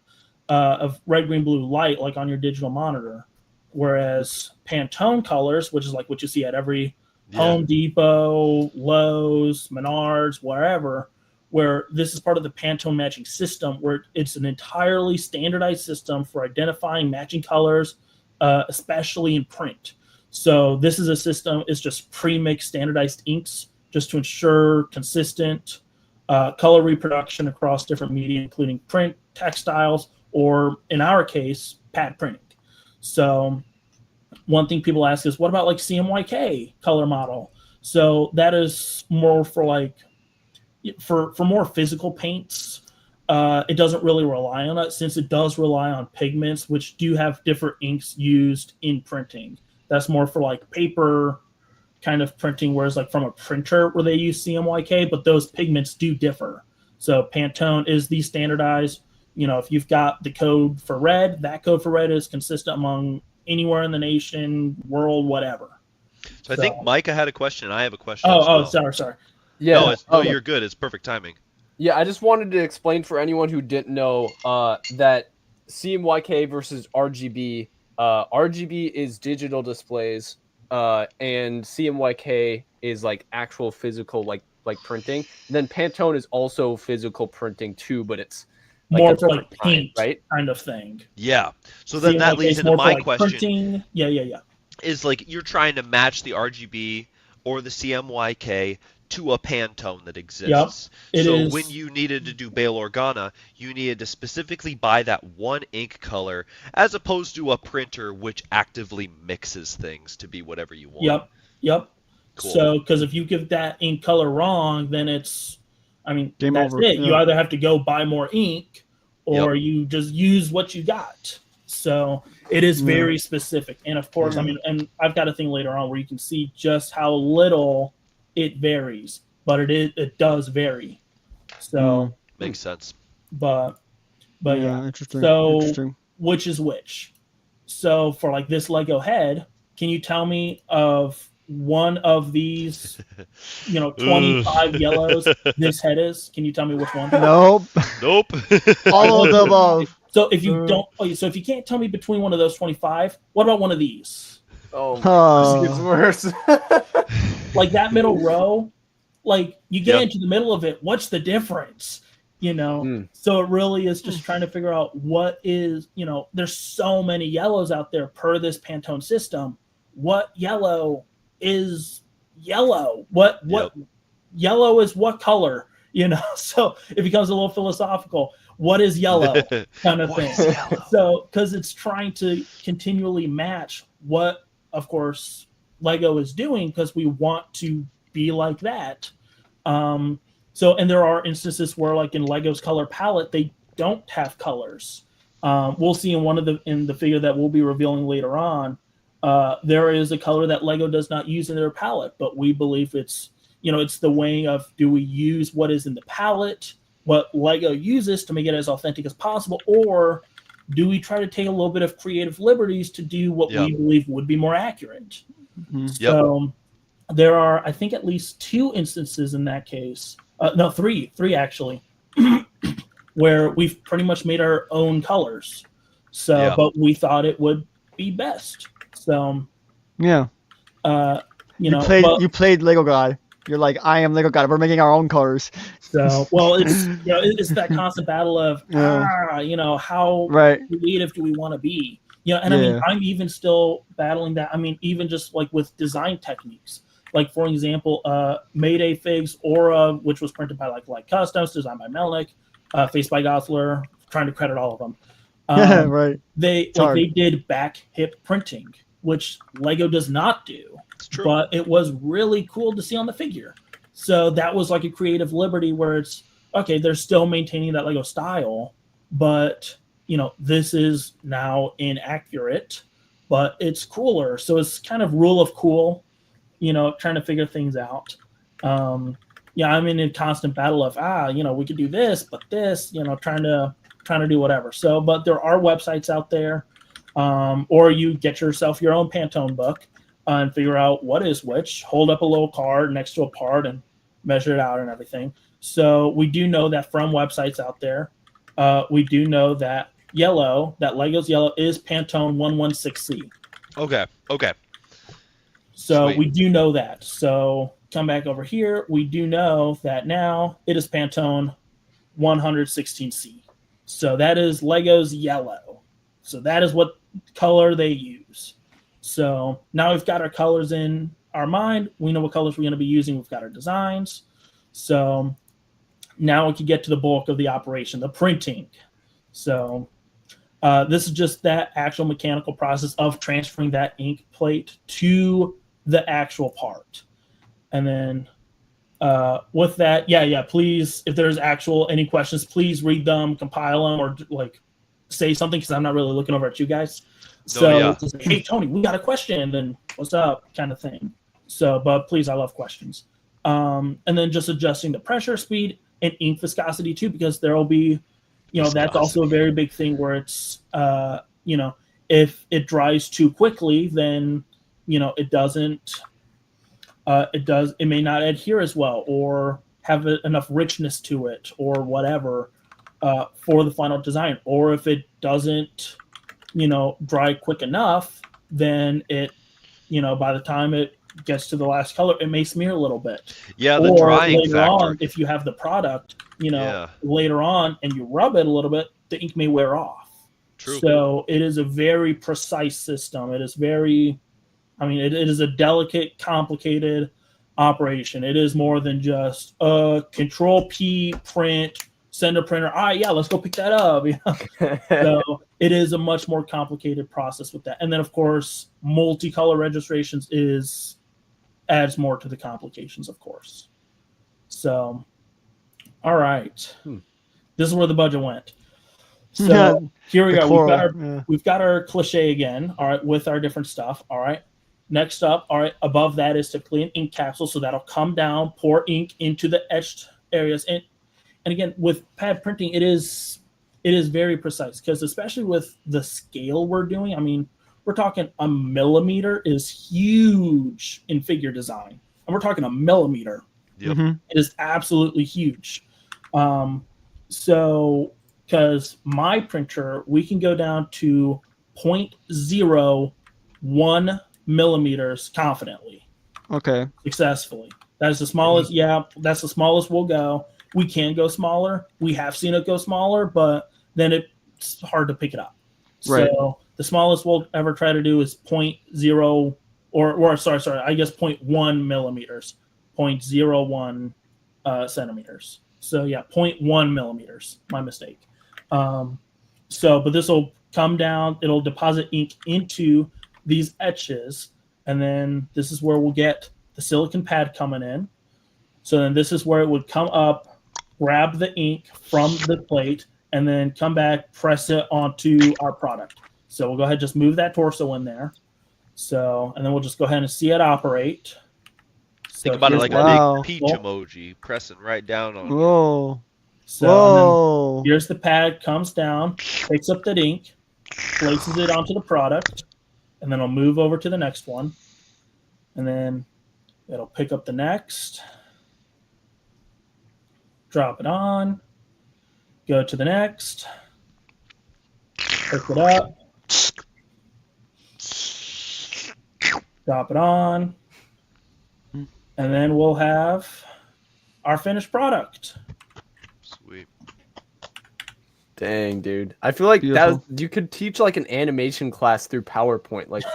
light, like on your digital monitor. Whereas Pantone colors, which is like what you see at every Home Depot, Lowe's, Menards, wherever, where this is part of the Pantone matching system, where it's an entirely standardized system for identifying matching colors, especially in print. So this is a system, it's just pre-mixed standardized inks just to ensure consistent color reproduction across different media, including print, textiles, or in our case, pad printing. So one thing people ask is, what about like CMYK color model? So that is more for like for more physical paints. It doesn't really rely on it, since it does rely on pigments, which do have different inks used in printing. That's more for like paper kind of printing, whereas like from a printer where they use CMYK, but those pigments do differ. So Pantone is the standardized, if you've got the code for red, that code for red is consistent among anywhere in the nation, world, whatever. So I think Micah had a question. I have a question as Oh, well. sorry. Yeah. No, you're good. It's perfect timing. Yeah, I just wanted to explain for anyone who didn't know that CMYK versus RGB. RGB is digital displays, and CMYK is like actual physical, like printing. And then Pantone is also physical printing too, but it's like more a for like different kind, paint right? kind of thing. Yeah. So then that CMYK leads is into more for, my like, question. Printing. Yeah. Is like you're trying to match the RGB or the CMYK to a Pantone that exists. It So is. when you needed to do Bail Organa, you needed to specifically buy that one ink color, as opposed to a printer which actively mixes things to be whatever you want. Yep. Cool. So, because if you give that ink color wrong, then it's, Game that's over. it. Yeah. You either have to go buy more ink, or Yep. you just use what you got. So it is very specific. And of course, and I've got a thing later on where you can see just how little it varies, but it does vary. So Makes sense. but yeah. Interesting. So Interesting. which is which? So for like this Lego head, can you tell me of one of these, 25 yellows this head is? Can you tell me which one? Nope. Nope. All of the above. So if you don't, so if you can't tell me between one of those 25, what about one of these? Oh, this gets worse. Like that middle row, like you get Yep. into the middle of it, what's the difference? So it really is just trying to figure out what is, there's so many yellows out there per this Pantone system. What yellow is yellow? What yellow is what color? So it becomes a little philosophical. What is yellow kind of thing? So because it's trying to continually match what, of course, Lego is doing, because we want to be like that. So, and there are instances where, like in Lego's color palette, they don't have colors. We'll see in the figure that we'll be revealing later on. There is a color that Lego does not use in their palette, but we believe it's the weighing of, do we use what is in the palette, what Lego uses to make it as authentic as possible, or do we try to take a little bit of creative liberties to do what we believe would be more accurate? So there are, I think, at least 2 instances in that case. No, three actually, where we've pretty much made our own colors. So, but we thought it would be best. So, Yeah. you played Lego God. You're like, I am Lego God. We're making our own colors. So, well, it's it's that constant battle of how creative do we want to be? And I mean, I'm even still battling that. I mean, even just like with design techniques. Like, for example, Mayday Figs Aura, which was printed by like Customs, designed by Melnick, Faced by Gossler, trying to credit all of them. Right. They did back hip printing, which Lego does not do. It's true. But it was really cool to see on the figure. So that was like a creative liberty where it's, okay, they're still maintaining that Lego style, but, this is now inaccurate, but it's cooler. So it's kind of rule of cool, trying to figure things out. I'm in a constant battle of, we could do this, but this, trying to do whatever. So, but there are websites out there, or you get yourself your own Pantone book and figure out what is which, hold up a little card next to a part and measure it out and everything. So we do know that from websites out there, we do know that Lego's yellow is Pantone 116C. Okay. So Sweet. we do know that. So come back over here. We do know that now it is Pantone 116C. So that is Lego's yellow. So that is what color they use. So now we've got our colors in our mind. We know what colors we're going to be using. We've got our designs. So now we can get to the bulk of the operation, the printing. So this is just that actual mechanical process of transferring that ink plate to the actual part. And then with that, please, if there's any questions, please read them, compile them, or like say something, because I'm not really looking over at you guys. So just say, hey, Tony, we got a question, and then what's up kind of thing. So, but please, I love questions. And then just adjusting the pressure, speed, and ink viscosity too, because there will be, that's also a very big thing where it's, if it dries too quickly, then, it doesn't, it may not adhere as well or have enough richness to it or whatever for the final design. Or if it doesn't, dry quick enough, then it, by the time it gets to the last color, it may smear a little bit. Yeah, or the drying later factor. on, if you have the product, later on and you rub it a little bit, the ink may wear off. True. So it is a very precise system. It is very, it is a delicate, complicated operation. It is more than just Control P, print, send a printer. All right, yeah, let's go pick that up. So it is a much more complicated process with that. And then, of course, multicolor registrations adds more to the complications, of course. So, all right. This is where the budget went. So here we go. We've got our cliche again, all right, with our different stuff. All right. Next up, all right, above that is typically an ink capsule. So that'll come down, pour ink into the etched areas. And again, with pad printing, it is very precise, because especially with the scale we're doing, we're talking a millimeter is huge in figure design. And we're talking a millimeter. Yep. It is absolutely huge. So, because my printer, we can go down to 0.01 millimeters confidently. Okay. Successfully. That is the smallest. Yeah, that's the smallest we'll go. We can go smaller. We have seen it go smaller, but then it's hard to pick it up. Right. So the smallest we'll ever try to do is 0.0 or sorry, I guess 0.1 millimeters, 0.01 centimeters. So yeah, 0.1 millimeters. My mistake. But this will come down. It'll deposit ink into these etches, and then this is where we'll get the silicon pad coming in. So then this is where it would come up, grab the ink from the plate, and then come back, press it onto our product. So we'll go ahead and just move that torso in there. So, and then we'll just go ahead and see it operate. Think about it like a big peach emoji pressing right down on Whoa. So here's the pad, comes down, picks up that ink, places it onto the product, and then I'll move over to the next one. And then it'll pick up the next, drop it on, go to the next, pick it up, drop it on, and then we'll have our finished product. Sweet. Dang, dude. I feel like you could teach like an animation class through PowerPoint. Like,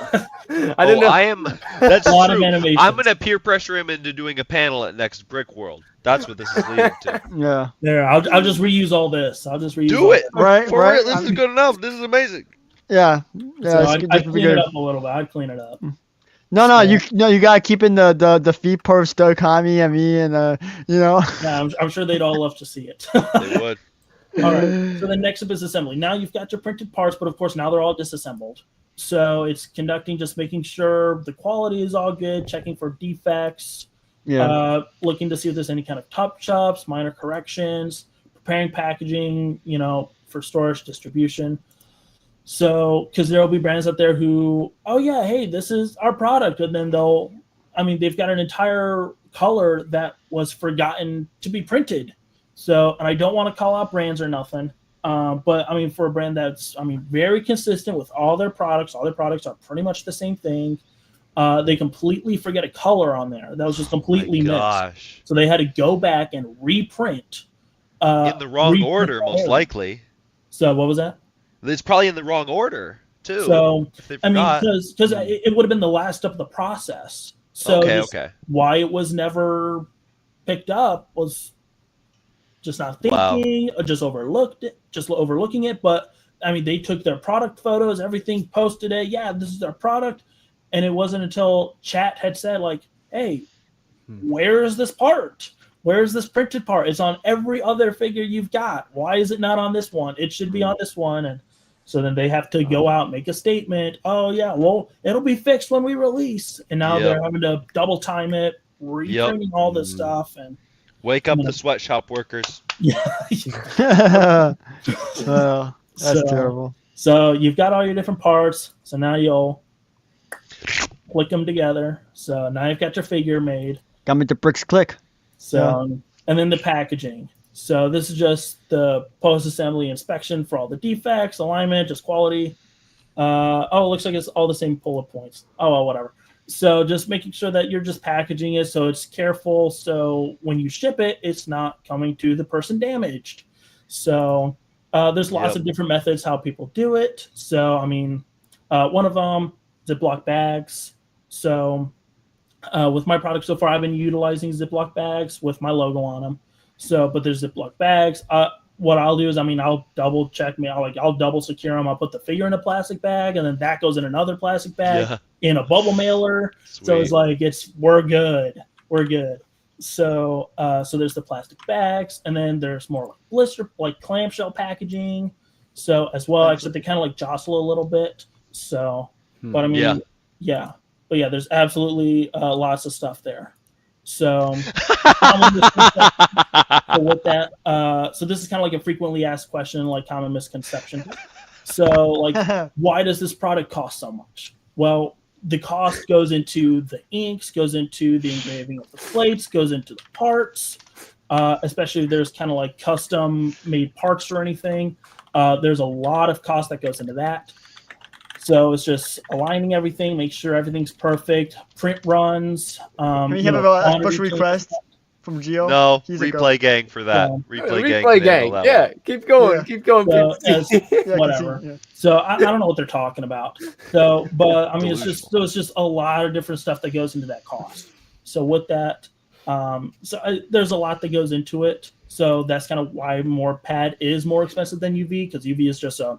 I didn't know. That's a lot true. of animation. I'm gonna peer pressure him into doing a panel at next Brick World. That's what this is leading to. Yeah. There, I'll just reuse all this. Do it. Right. For real, this is good enough. This is amazing. Yeah. So I'd clean it up a little bit. I'd clean it up. No, you gotta keep in the feet perf Stow Kami and me and Yeah, I'm sure they'd all love to see it. They would. All right. So the next up is assembly. Now you've got your printed parts, but of course now they're all disassembled. So it's conducting, just making sure the quality is all good, checking for defects, looking to see if there's any kind of touch-ups, minor corrections, preparing packaging, for storage, distribution. So, because there will be brands out there who, oh yeah, hey, this is our product, and then they've got an entire color that was forgotten to be printed. So, and I don't want to call out brands or nothing, but for a brand that's, very consistent with all their products are pretty much the same thing. They completely forget a color on there that was just completely missed. Gosh. So they had to go back and reprint. In the wrong order, the most area. likely. So what was that? It's probably in the wrong order too. So if they I mean, forgot. because it would have been the last step of the process. So Okay. why it was never picked up was just not thinking, or just overlooking it. But I mean, they took their product photos, everything, posted it. Yeah, this is our product, and it wasn't until chat had said like, "Hey, where is this part? Where is this printed part? It's on every other figure you've got. Why is it not on this one? It should be on this one." And so then they have to go out, make a statement. Oh yeah, well it'll be fixed when we release. And now they're having to double time it, reprinting all this stuff, and Wake up the sweatshop workers. Well, that's terrible. So you've got all your different parts. So now you'll click them together. So now you've got your figure made. Got me the bricks click. So and then the packaging. So this is just the post-assembly inspection for all the defects, alignment, just quality. It looks like it's all the same bullet points. Oh, well, whatever. So just making sure that you're just packaging it so it's careful. So when you ship it, it's not coming to the person damaged. So there's lots of different methods how people do it. So, I mean, one of them, Ziploc bags. So with my product so far, I've been utilizing Ziploc bags with my logo on them. So, but there's Ziploc bags. What I'll do is, I mean, I'll double check me. I'll double secure them. I'll put the figure in a plastic bag, and then that goes in another plastic bag in a bubble mailer. Sweet. So it's like we're good. So, so there's the plastic bags, and then there's more like blister, like clamshell packaging. So as well, except they kind of like jostle a little bit. So, but I mean, but yeah, there's absolutely lots of stuff there. So, with that, so this is kind of like a frequently asked question, like common misconception. So, like, why does this product cost so much? Well, the cost goes into the inks, goes into the engraving of the plates, goes into the parts, especially if there's kind of like custom made parts or anything. There's a lot of cost that goes into that. So it's just aligning everything, make sure everything's perfect. Print runs. Can we have a push request from Gio? No, replay gang for that. Replay gang. Yeah, keep going. So, whatever. So I don't know what they're talking about. So, but I mean, it's just a lot of different stuff that goes into that cost. So with that, there's a lot that goes into it. So that's kind of why pad is more expensive than UV, because UV is just a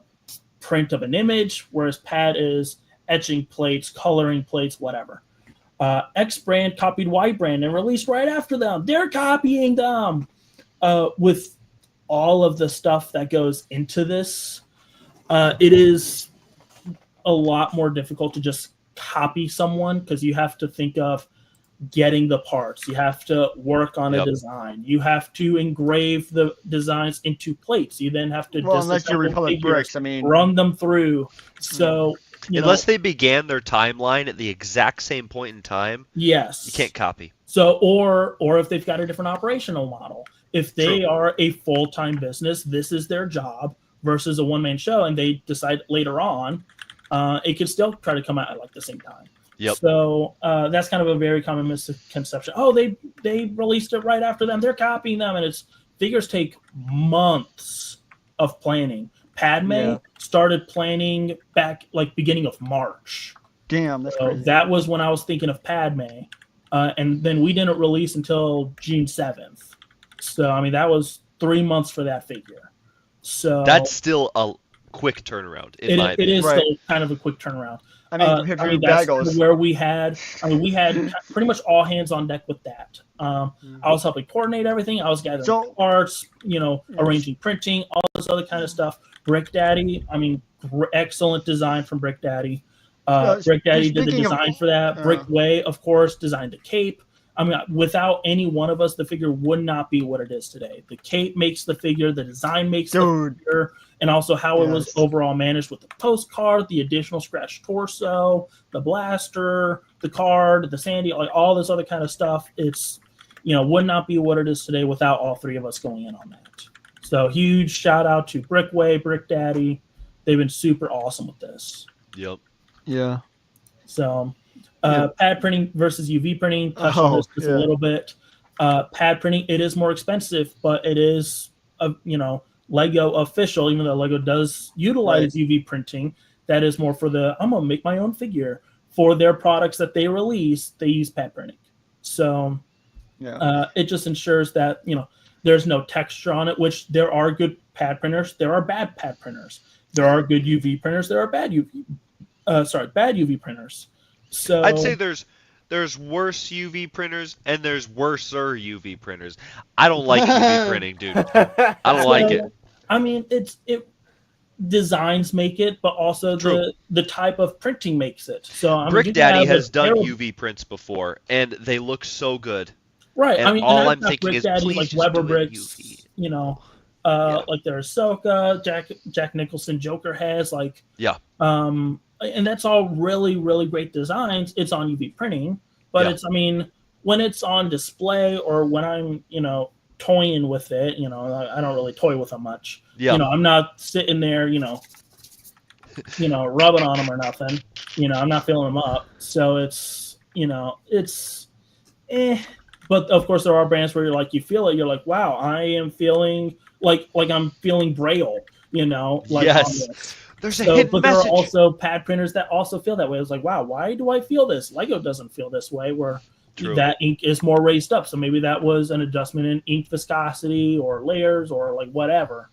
print of an image, whereas pad is etching plates, coloring plates, whatever. X brand copied Y brand and released right after them. They're copying them. With all of the stuff that goes into this, it is a lot more difficult to just copy someone, because you have to think of getting the parts. You have to work on a design. You have to engrave the designs into plates. You then have to unless you're Republic Bricks, I mean, run them through. So unless they began their timeline at the exact same point in time, yes, you can't copy. So or if they've got a different operational model. If they are a full-time business, this is their job versus a one-man show, and they decide later on, it could still try to come out at like the same time. Yep. So that's kind of a very common misconception. Oh, they released it right after them. They're copying them, and figures take months of planning. Padme started planning back like beginning of March. Damn, that's crazy. That was when I was thinking of Padme, and then we didn't release until June 7th. So I mean that was 3 months for that figure. So that's still a quick turnaround. It is still kind of a quick turnaround. I mean, that's where we had pretty much all hands on deck with that. I was helping coordinate everything. I was gathering parts, arranging printing, all this other kind of stuff. Brick Daddy, I mean, excellent design from Brick Daddy. Brick Daddy did the design for that. Brick Way, of course, designed the cape. I mean, without any one of us, the figure would not be what it is today. The cape makes the figure, the design makes the figure, and also how it was overall managed with the postcard, the additional scratch torso, the blaster, the card, the sandy, like all this other kind of stuff. It's, would not be what it is today without all three of us going in on that. So huge shout out to Brickway, Brick Daddy. They've been super awesome with this. Yep. Yeah. So, Pad printing versus UV printing. Touched on this just a little bit. Pad printing, it is more expensive, but it is Lego official. Even though Lego does utilize UV printing, that is more for the I'm gonna make my own figure. For their products that they release, they use pad printing. So it just ensures that there's no texture on it. Which there are good pad printers, there are bad pad printers. There are good UV printers, there are bad UV printers. So I'd say there's worse UV printers and there's worser UV printers. I don't like UV printing, dude. I don't like it. I mean, it designs make it, but also the type of printing makes it. So Brick Daddy has done UV prints before, and they look so good. Right. And all I'm thinking is, Daddy, please like just Weber do bricks, UV. like their Ahsoka, Jack Nicholson, Joker has and that's all really, really great designs. It's on UV printing, but when it's on display or when I'm, toying with it, I don't really toy with them much. Yeah. I'm not sitting there, rubbing on them or nothing. I'm not filling them up. So it's, But of course, there are brands where you're like, you feel it. You're like, wow, I am feeling like I'm feeling Braille, Yes. There's a hidden but message. there are also pad printers that also feel that way. It's like, wow, why do I feel this? Lego doesn't feel this way, where that ink is more raised up. So maybe that was an adjustment in ink viscosity or layers or like whatever.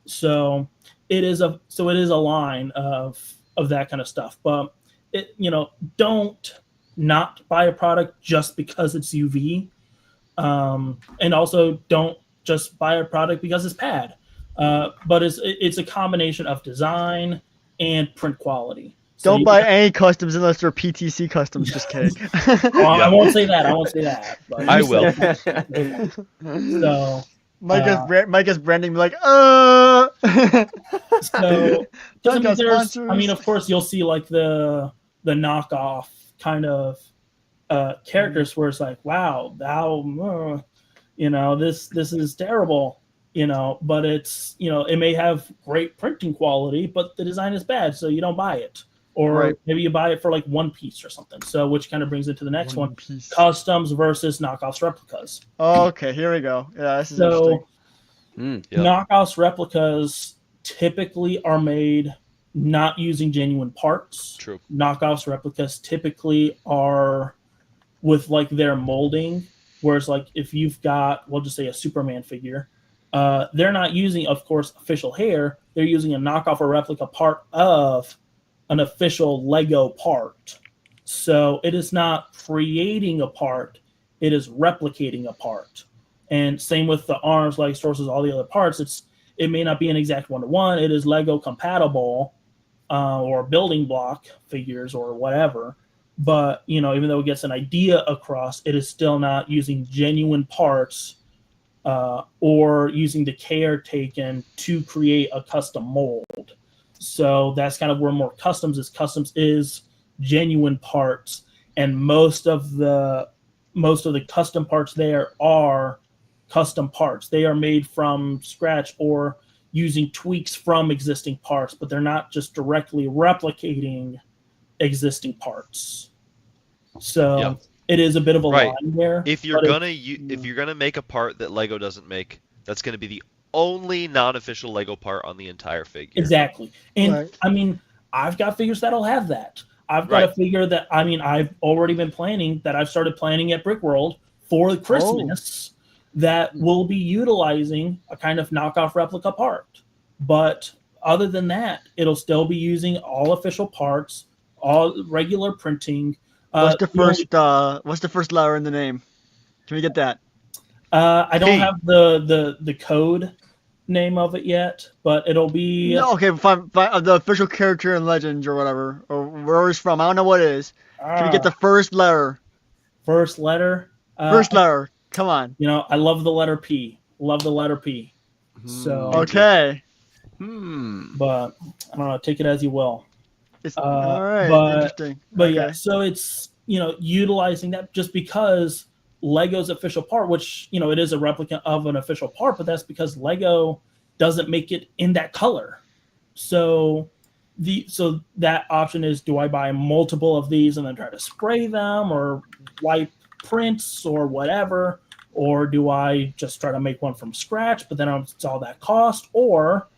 So it is a line of that kind of stuff. But don't not buy a product just because it's UV, and also don't just buy a product because it's pad. But it's a combination of design and print quality. So don't buy any customs unless they're PTC customs. Just kidding. I won't say that. But I will. So Mike is branding me like, So of course, you'll see like the knockoff kind of characters where it's like, wow, this is terrible. But it's it may have great printing quality, but the design is bad, so you don't buy it. Or maybe you buy it for like one piece or something. So which kind of brings it to the next one. Customs versus knockoffs replicas. Okay, here we go. Yeah, this is interesting. Knockoffs replicas typically are made not using genuine parts. True. Knockoffs replicas typically are with like their molding, whereas like if you've got, we'll just say a Superman figure, they're not using, of course, official hair. They're using a knockoff or replica part of an official Lego part. So it is not creating a part, it is replicating a part. And same with the arms, legs, torsos, all the other parts. It may not be an exact one-to-one. It is Lego compatible or building block figures or whatever. But, even though it gets an idea across, it is still not using genuine parts or using the care taken to create a custom mold. So that's kind of where more customs is genuine parts. And most of the custom parts there are custom parts. They are made from scratch or using tweaks from existing parts, but they're not just directly replicating existing parts. So it is a bit of a line there. If you're gonna make a part that Lego doesn't make, that's gonna be the only non-official Lego part on the entire figure. Exactly. And I've got figures that'll have that. I've got a figure that I've already been planning, that I've started planning at Brick World for Christmas. That will be utilizing a kind of knockoff replica part. But other than that, it'll still be using all official parts, all regular printing. What's the first letter in the name? Can we get that? I don't have the code name of it yet, but it'll be fine, the official character in Legends or whatever, or where it's from. I don't know what it is. Can we get the first letter? First letter. Come on. I love the letter P. So okay. But I don't know. Take it as you will. All right. Interesting. But yeah, so it's utilizing that just because Lego's official part, which it is a replica of an official part, but that's because Lego doesn't make it in that color. So so that option is, do I buy multiple of these and then try to spray them or wipe prints or whatever, or do I just try to make one from scratch, but then it's all that cost? Or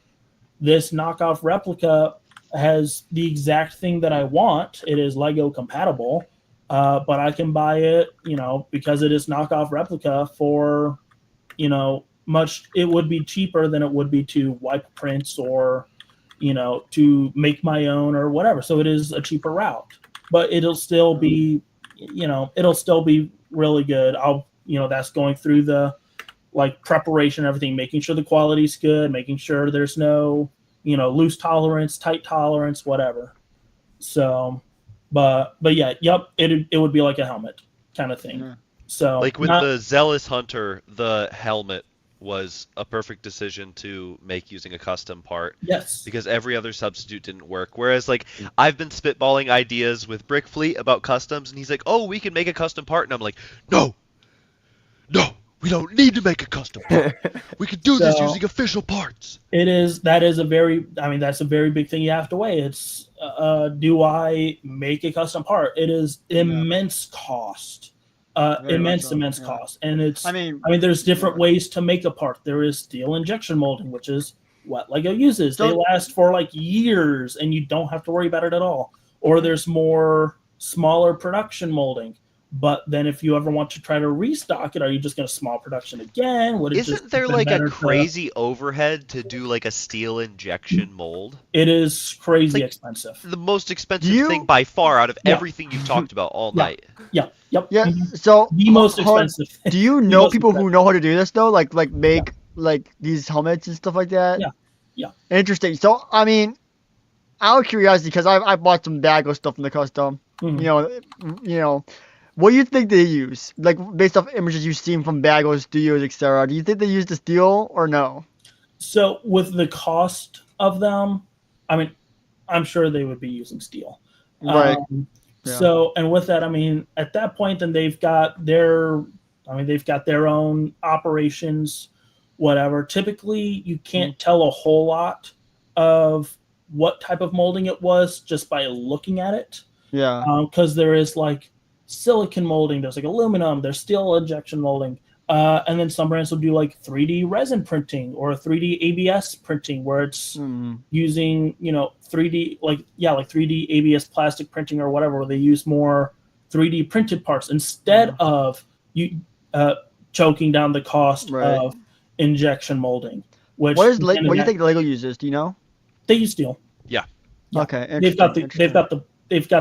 this knockoff replica has the exact thing that I want. It is Lego compatible, but I can buy it, because it is knockoff replica for, much. It would be cheaper than it would be to wipe prints or, to make my own or whatever. So it is a cheaper route, but it'll still be, really good. That's going through the preparation, everything, making sure the quality's good, making sure there's no, loose tolerance, tight tolerance, whatever. So, but yeah, yep, it would be like a helmet kind of thing. Yeah. So Like with the Zealous Hunter, the helmet was a perfect decision to make using a custom part. Yes. Because every other substitute didn't work. Whereas, I've been spitballing ideas with Brick Fleet about customs, and he's like, oh, we can make a custom part. And I'm like, no, we don't need to make a custom part. We can do this using official parts. That's a very big thing you have to weigh. It's, do I make a custom part? It is immense cost. Immense cost, and it's. There's different ways to make a part. There is steel injection molding, which is what Lego uses. They last for years, and you don't have to worry about it at all. Or there's more smaller production molding. But then, if you ever want to try to restock it, are you just going to small production again? Isn't there a crazy overhead to do a steel injection mold? It is crazy expensive. The most expensive thing by far out of everything you've talked about all night. Yeah. Yep. Yeah. Mm-hmm. So the most expensive. Do you know people who know how to do this though? Like make these helmets and stuff like that? Yeah. Interesting. So out of curiosity, because I bought some Baggo stuff from the custom. Mm-hmm. What do you think they use? Based off images you've seen from Baggo studios, etc. Do you think they use the steel or no? So with the cost of them, I'm sure they would be using steel. Right. Yeah. So, and with that, at that point, then they've got their own operations, whatever. Typically, you can't tell a whole lot of what type of molding it was just by looking at it. Yeah. Because there is silicon molding, there's aluminum, there's steel injection molding, and then some brands will do 3D resin printing or 3D ABS printing, where it's using 3D 3D ABS plastic printing or whatever, where they use more 3D printed parts instead of choking down the cost of injection molding. Which what do you think Lego uses? Do you know? They use steel. Yeah. Okay. They've got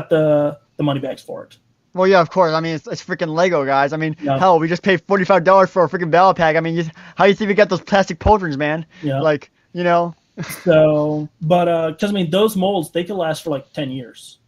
the money bags for it. Well, yeah, of course. It's freaking Lego, guys. Hell, we just paid $45 for a freaking battle pack. How do you think we got those plastic pauldrons, man? Yeah. So, but because those molds, they could last for 10 years.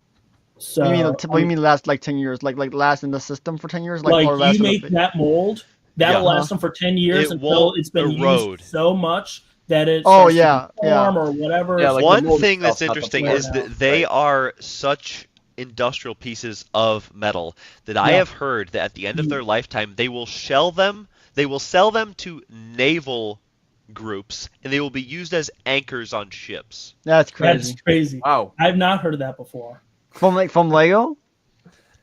So what do you mean last 10 years? Like last in the system for 10 years? You make that mold, that'll last them for 10 years until it's been used so much that it starts to deform or whatever. Yeah, one thing that's interesting is that they are such industrial pieces of metal that I have heard that at the end of their lifetime they will sell them to naval groups and they will be used as anchors on ships. That's crazy. Wow. I've not heard of that before. From Lego?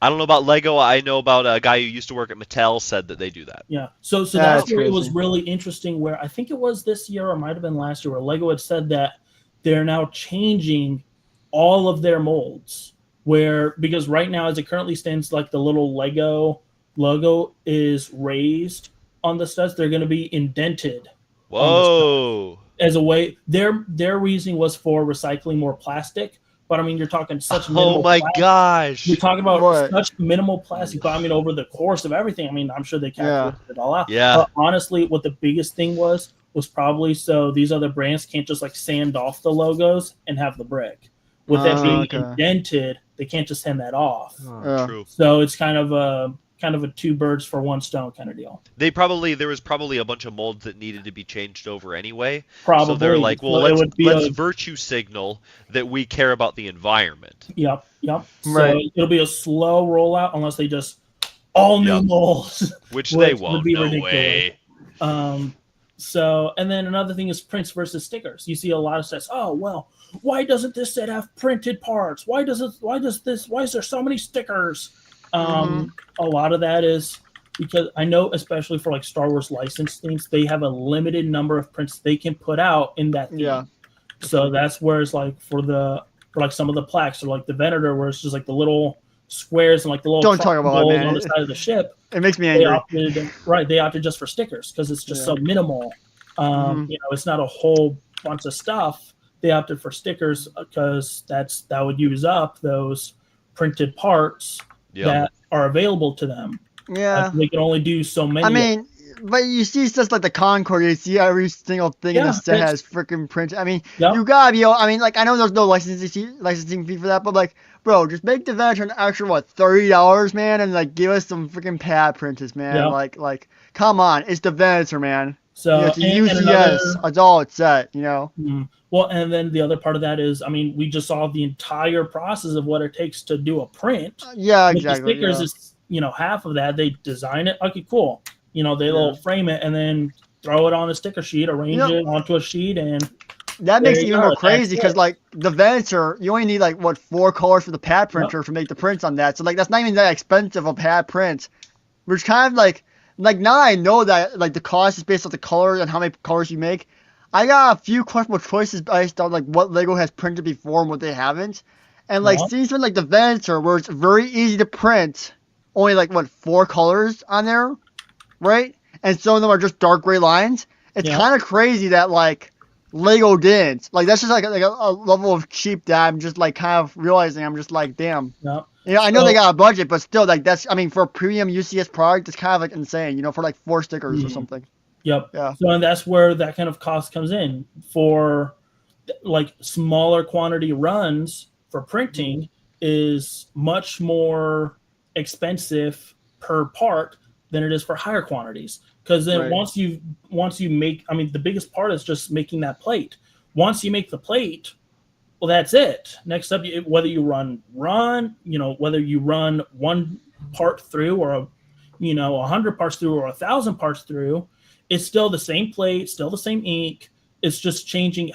I don't know about Lego. I know about a guy who used to work at Mattel said that they do that. Yeah. So that's where it was really interesting, where I think it was this year or it might have been last year, where Lego had said that they're now changing all of their molds. Because right now, as it currently stands, the little Lego logo is raised on the studs. They're going to be indented. Whoa! As a way, their reasoning was for recycling more plastic. But you're talking such minimal plastic. Gosh! You're talking about such minimal plastic. But over the course of everything, I'm sure they calculated it all out. Yeah. But honestly, what the biggest thing was probably so these other brands can't just sand off the logos and have the brick. With that being indented, they can't just send that off. True. So it's kind of a two birds for one stone kind of deal. There was probably a bunch of molds that needed to be changed over anyway. Probably. So they're like, well, let's virtue signal that we care about the environment. Yep. So it'll be a slow rollout unless they just all new molds, which they won't. Would be no ridiculous. way. So, and then another thing is prints versus stickers. You see a lot of sets. Oh well, why doesn't this set have printed parts? Why is there so many stickers? A lot of that is because I know, especially for like Star Wars licensed things, they have a limited number of prints they can put out in that theme. Yeah. So that's where it's like for like some of the plaques or like the Venator, where it's just like the little squares and like the little Don't talk about it, triangles man. on the side of the ship. It makes me They angry. opted just for stickers because it's just so minimal. It's not a whole bunch of stuff. They opted for stickers because that would use up those printed parts that are available to them. Yeah. They can only do so many. I mean, but you see stuff like the Concorde, you see every single thing in the set has freaking printed. I mean, you gotta be. I mean, like I know there's no licensing fee for that, but like, bro, just make the Venator an extra $30, man, and like give us some freaking pad printers, man. Like, come on, it's the Venator, man. So it's a UCS adult set, you know. Well, and then the other part of that is, I mean, we just saw the entire process of what it takes to do a print. Yeah, With exactly. The stickers is half of that. They design it. Okay, cool. They will frame it and then throw it on a sticker sheet, arrange it onto a sheet, and that makes it even more crazy because like the Venator, you only need like 4 colors for the pad printer to make the prints on that. So like that's not even that expensive a pad print, which kind of like now I know that like the cost is based on the colors and how many colors you make. I got a few questionable choices based on like what Lego has printed before and what they haven't, and like seeing something like the Venator where it's very easy to print, only like 4 colors on there. Right? And some of them are just dark gray lines. It's kind of crazy that, like, Lego didn't. Like, that's just, like a level of cheap that I'm just, like, kind of realizing. I'm just like, damn. Yeah. I know they got a budget, but still, like, that's, I mean, for a premium UCS product, it's kind of, like, insane, for, like, 4 stickers or something. Yep. Yeah. So, and that's where that kind of cost comes in. For, like, smaller quantity runs for printing is much more expensive per part than it is for higher quantities, because then once you make, I mean, the biggest part is just making that plate. Once you make the plate, well, that's it. Next up, whether you run, whether you run 1 part through or 100 parts through or 1,000 parts through, it's still the same plate, still the same ink. It's just changing,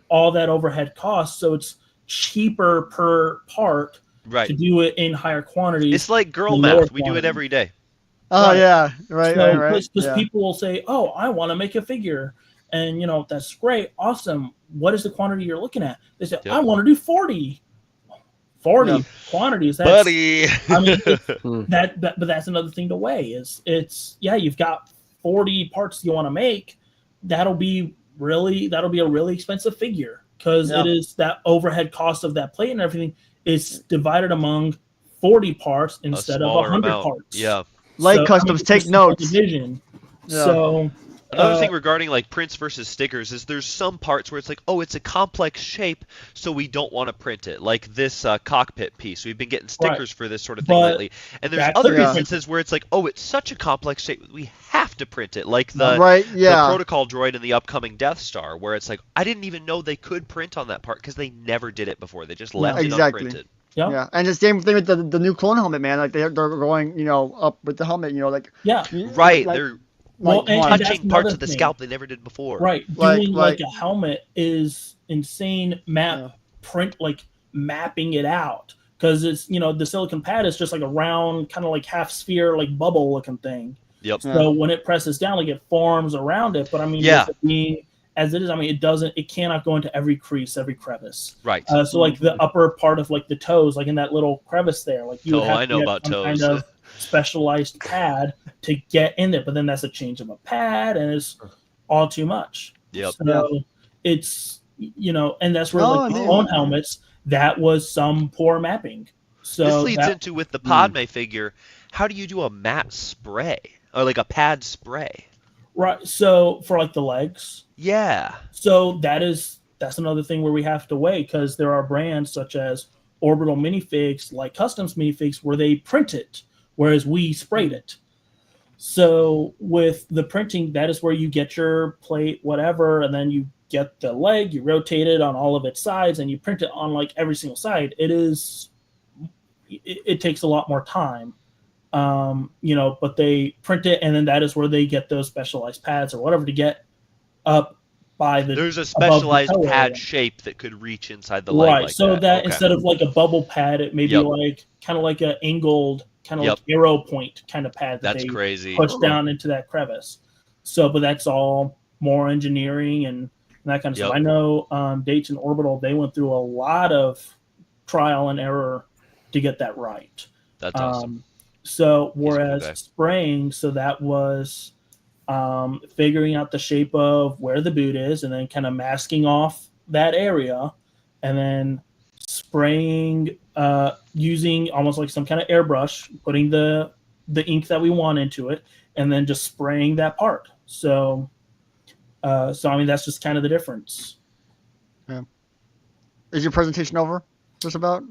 all that overhead cost, so it's cheaper per part to do it in higher quantities. It's like girl math. We do it every day. Oh, yeah. Right. Because people will say, oh, I want to make a figure. And, that's great. Awesome. What is the quantity you're looking at? They say, I want to do 40. 40 quantities. That's, buddy. I mean, but that's another thing to weigh you've got 40 parts you want to make. That'll be a really expensive figure because it is that overhead cost of that plate and everything is divided among 40 parts instead of 100 parts. Yeah. Like customs, take notes. Division. Yeah. So another thing regarding like prints versus stickers is there's some parts where it's like, oh, it's a complex shape, so we don't want to print it. Like this cockpit piece. We've been getting stickers for this sort of thing lately. And there's other instances where it's like, oh, it's such a complex shape, we have to print it. Like the protocol droid in the upcoming Death Star, where it's like, I didn't even know they could print on that part because they never did it before. They just left it unprinted. Yeah, and the same thing with the new clone helmet, man. Like they're going, up with the helmet, like right. Like, they're touching parts of the scalp they never did before. Right, doing like a helmet is insane. Print like mapping it out because it's the silicon pad is just like a round kind of like half sphere like bubble looking thing. Yep. So when it presses down, like it forms around it. But I mean, being as it is, I mean, it cannot go into every crease, every crevice. Right. So like the upper part of like the toes, like in that little crevice there, like you would have I know about toes. Kind of specialized pad to get in there, but then that's a change of a pad, and it's all too much. Yep. So it's and that's where the clone helmets, that was some poor mapping. So this leads into with the Padme figure. How do you do a matte spray or like a pad spray? Right. So for like the legs. Yeah. So that's another thing where we have to weigh because there are brands such as Orbital Minifigs, like Customs Minifigs, where they print it, whereas we sprayed it. So with the printing, that is where you get your plate, whatever, and then you get the leg, you rotate it on all of its sides, and you print it on like every single side. It takes a lot more time. But they print it, and then that is where they get those specialized pads or whatever to get up by the There's a above the specialized toe pad area. shape that could reach inside the leg Right. like So that Okay. instead of like a bubble pad, it may be Yep. like kind of like an angled, kind of Yep. like arrow point kind of pad that That's they crazy. push down into that crevice. So, but that's all more engineering and that kind of Yep. stuff. I know Dayton Orbital, they went through a lot of trial and error to get that right. That's awesome. So, He's a cool whereas guy. spraying, so that was figuring out the shape of where the boot is and then kind of masking off that area and then spraying using almost like some kind of airbrush, putting the ink that we want into it, and then just spraying that part. So I mean, that's just kind of the difference. Yeah. Is your presentation over? Just about?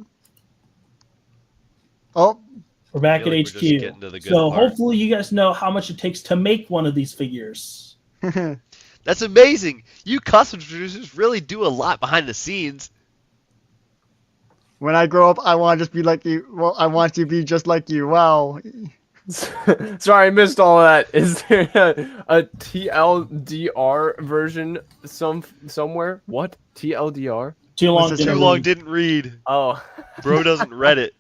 Oh, We're back feel at like we're just HQ. getting to the good So part. hopefully you guys know how much it takes to make one of these figures. That's amazing. You custom producers really do a lot behind the scenes. when I grow up, I want to just be like you. Well, I want to be just like you. Wow. Sorry, I missed all of that. Is there a TLDR version somewhere? What? TLDR? Too long. this Too didn't long read. didn't read. Oh. Bro doesn't Reddit.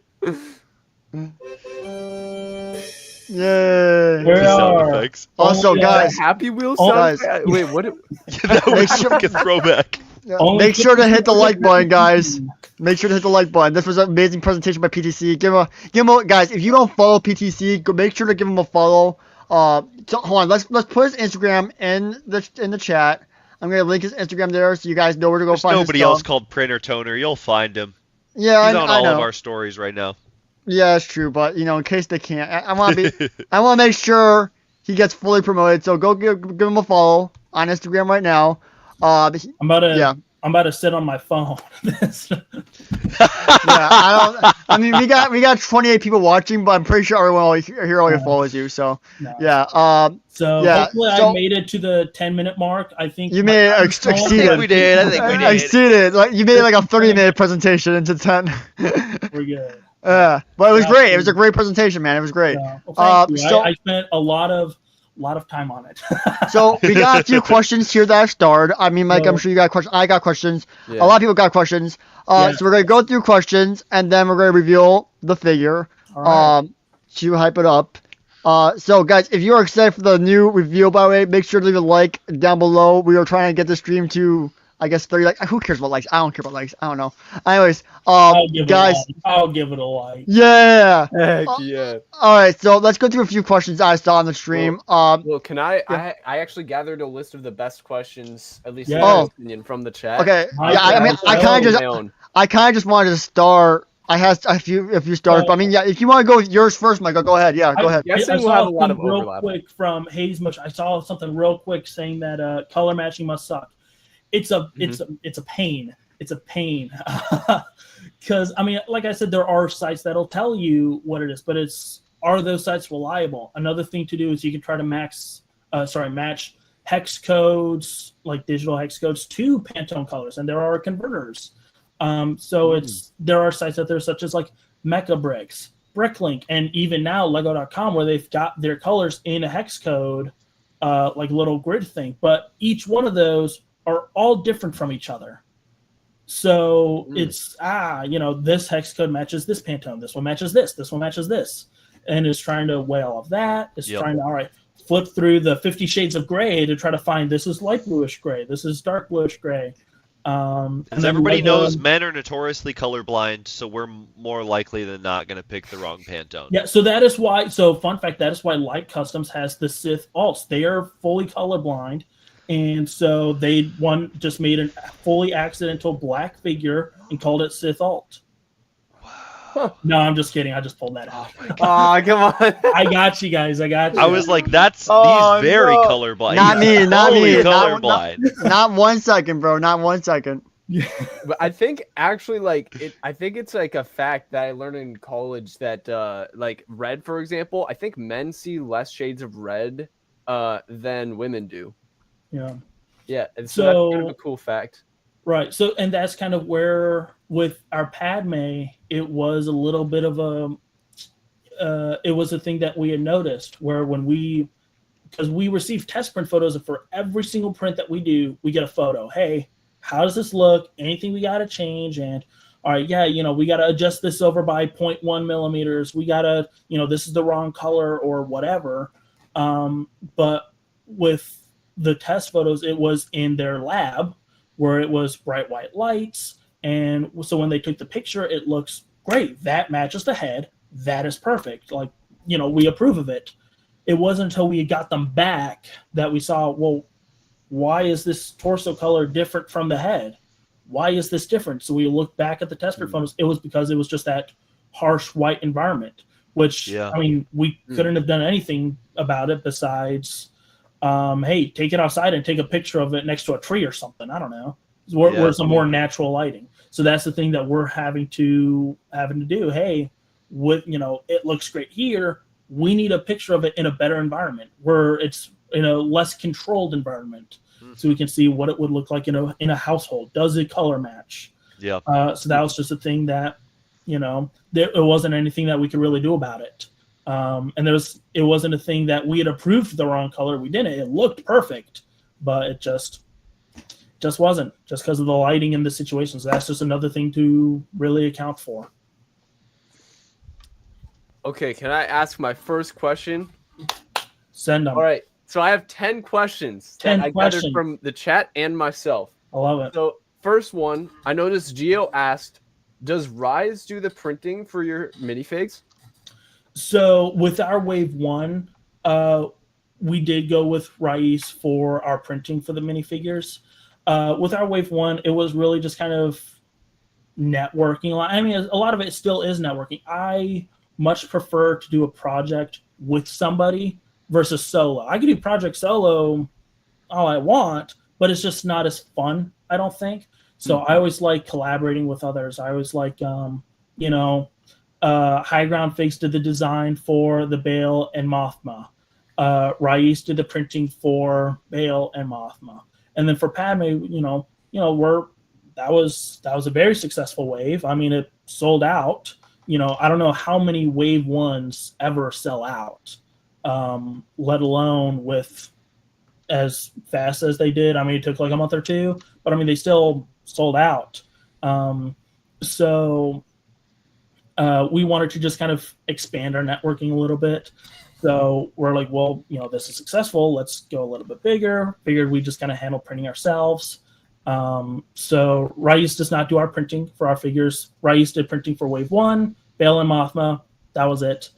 Yay. Here we The sound are. effects. Also, Only, guys, Happy Wheel Oh, sound? guys. Wait, what? That was Make sure- like a throwback. Only make sure to hit the 50% like button, guys. Make sure to hit the like button. This was an amazing presentation by PTC. Give him a guys. If you don't follow PTC, go make sure to give him a follow. So hold on. Let's put his Instagram in the chat. I'm gonna link his Instagram there so you guys know where to go There's find nobody his else stuff. called Printer Toner. You'll find him. Yeah, He's on I all know. of our stories right now. Yeah, it's true, but in case they can't, I want to be. I want to make sure he gets fully promoted. So go give him a follow on Instagram right now. I'm about to. Yeah. I'm about to sit on my phone. I mean, we got 28 people watching, but I'm pretty sure everyone here already follows you. So No. yeah. So Yeah, hopefully so- I made it to the 10-minute mark. I think You my made it time is exceeded. going. I think we did. I think we I did. seen it. Like you made like a 30-minute presentation into 10. We're good. But it was Yeah, great. It was a great presentation, man. It was great. Well, thank you. so- I spent a lot of time on it. So we got a few questions here that I've starred. I mean, Mike, I'm sure you got questions. I got questions. Yeah. A lot of people got questions. Yeah. So we're gonna go through questions and then we're gonna reveal the figure. All right. To hype it up. So guys, if you're excited for the new reveal, by the way, make sure to leave a like down below. We are trying to get the stream to, I guess, 30 likes. Who cares about likes? I don't care about likes. I don't know. Anyways, I'll give guys, it a like. I'll give it a like. yeah. Heck yeah. All right, so let's go through a few questions I saw on the stream. Well, can I Yeah. I actually gathered a list of the best questions, at least Yeah. in my Oh. opinion, from the chat. Okay. My Yeah, I mean, bad. I kind of just wanted to start. I had a few stars, but I mean, yeah, if you want to go with yours first, Michael, go ahead. Yeah, go ahead. Guessing I we'll saw have a lot of something real overlap. quick from Hayes Mush. I saw something real quick saying that color matching must suck. It's a pain. It's a pain. Because I mean, like I said, there are sites that'll tell you what it is, but are those sites reliable? Another thing to do is you can try to match hex codes, like digital hex codes, to Pantone colors, and there are converters. There are sites out there such as like Mecha Bricks, Bricklink, and even now Lego.com, where they've got their colors in a hex code, like a little grid thing. But each one of those are all different from each other. So it's this hex code matches this Pantone, this one matches this one matches this, and it's trying to weigh all of that. It's trying to flip through the 50 shades of gray to try to find this is light bluish gray, this is dark bluish gray. As everybody knows, men are notoriously colorblind, so we're more likely than not going to pick the wrong Pantone. Yeah, so that is why. So fun fact, that is why Light Customs has the Sith alts. They are fully colorblind, and so they just made a fully accidental black figure and called it Sith alt. No, I'm just kidding. I just pulled that out. Oh, come on. I got you guys. I got you. I was like, he's very no. colorblind. Not me, not Totally me. colorblind. Not 1 second, bro. Not 1 second. But I think actually, I think it's like a fact that I learned in college that, like red, for example, I think men see less shades of red, than women do. Yeah. Yeah, and so that's kind of a cool fact. Right. So, and that's kind of where with our Padme, it was a little bit of it was a thing that we had noticed where because we receive test print photos, and for every single print that we do, we get a photo. Hey, how does this look? Anything we got to change? And all right, yeah, we got to adjust this over by 0.1 millimeters. We got to, this is the wrong color or whatever. But with the test photos, it was in their lab where it was bright white lights. And so when they took the picture, it looks great. That matches the head. That is perfect. Like, we approve of it. It wasn't until we got them back that we saw, well, why is this torso color different from the head? Why is this different? So we looked back at the test print photos. It was because it was just that harsh white environment, which, we couldn't have done anything about it besides, hey, take it outside and take a picture of it next to a tree or something. I don't know. Where some more natural lighting. So that's the thing that we're having to do. Hey, it looks great here. We need a picture of it in a better environment where it's in a less controlled environment, so we can see what it would look like in a household. Does it color match? Yeah. So that was just a thing that, it wasn't anything that we could really do about it. And it wasn't a thing that we had approved the wrong color. We didn't. It looked perfect, but it just wasn't, just because of the lighting and the situation. So that's just another thing to really account for. Okay, can I ask my first question? Send them. All right, so I have 10 questions that I gathered from the chat and myself. I love it. So first one, I noticed Gio asked, does Rise do the printing for your minifigs? So with our Wave 1, we did go with Rise for our printing for the minifigures. With our Wave 1, it was really just kind of networking. I mean, a lot of it still is networking. I much prefer to do a project with somebody versus solo. I can do project solo all I want, but it's just not as fun, I don't think. So I always like collaborating with others. I always like, High Ground Figs did the design for the Bale and Mothma. Rais did the printing for Bale and Mothma. And then for Padme, that was a very successful wave. I mean, it sold out. I don't know how many Wave 1s ever sell out, let alone with as fast as they did. I mean, it took like a month or two, but I mean, they still sold out. So we wanted to just kind of expand our networking a little bit. So we're like, well, this is successful. Let's go a little bit bigger. Figured we just kind of handle printing ourselves. So Rais does not do our printing for our figures. Rais did printing for Wave 1, Bale and Mothma. That was it.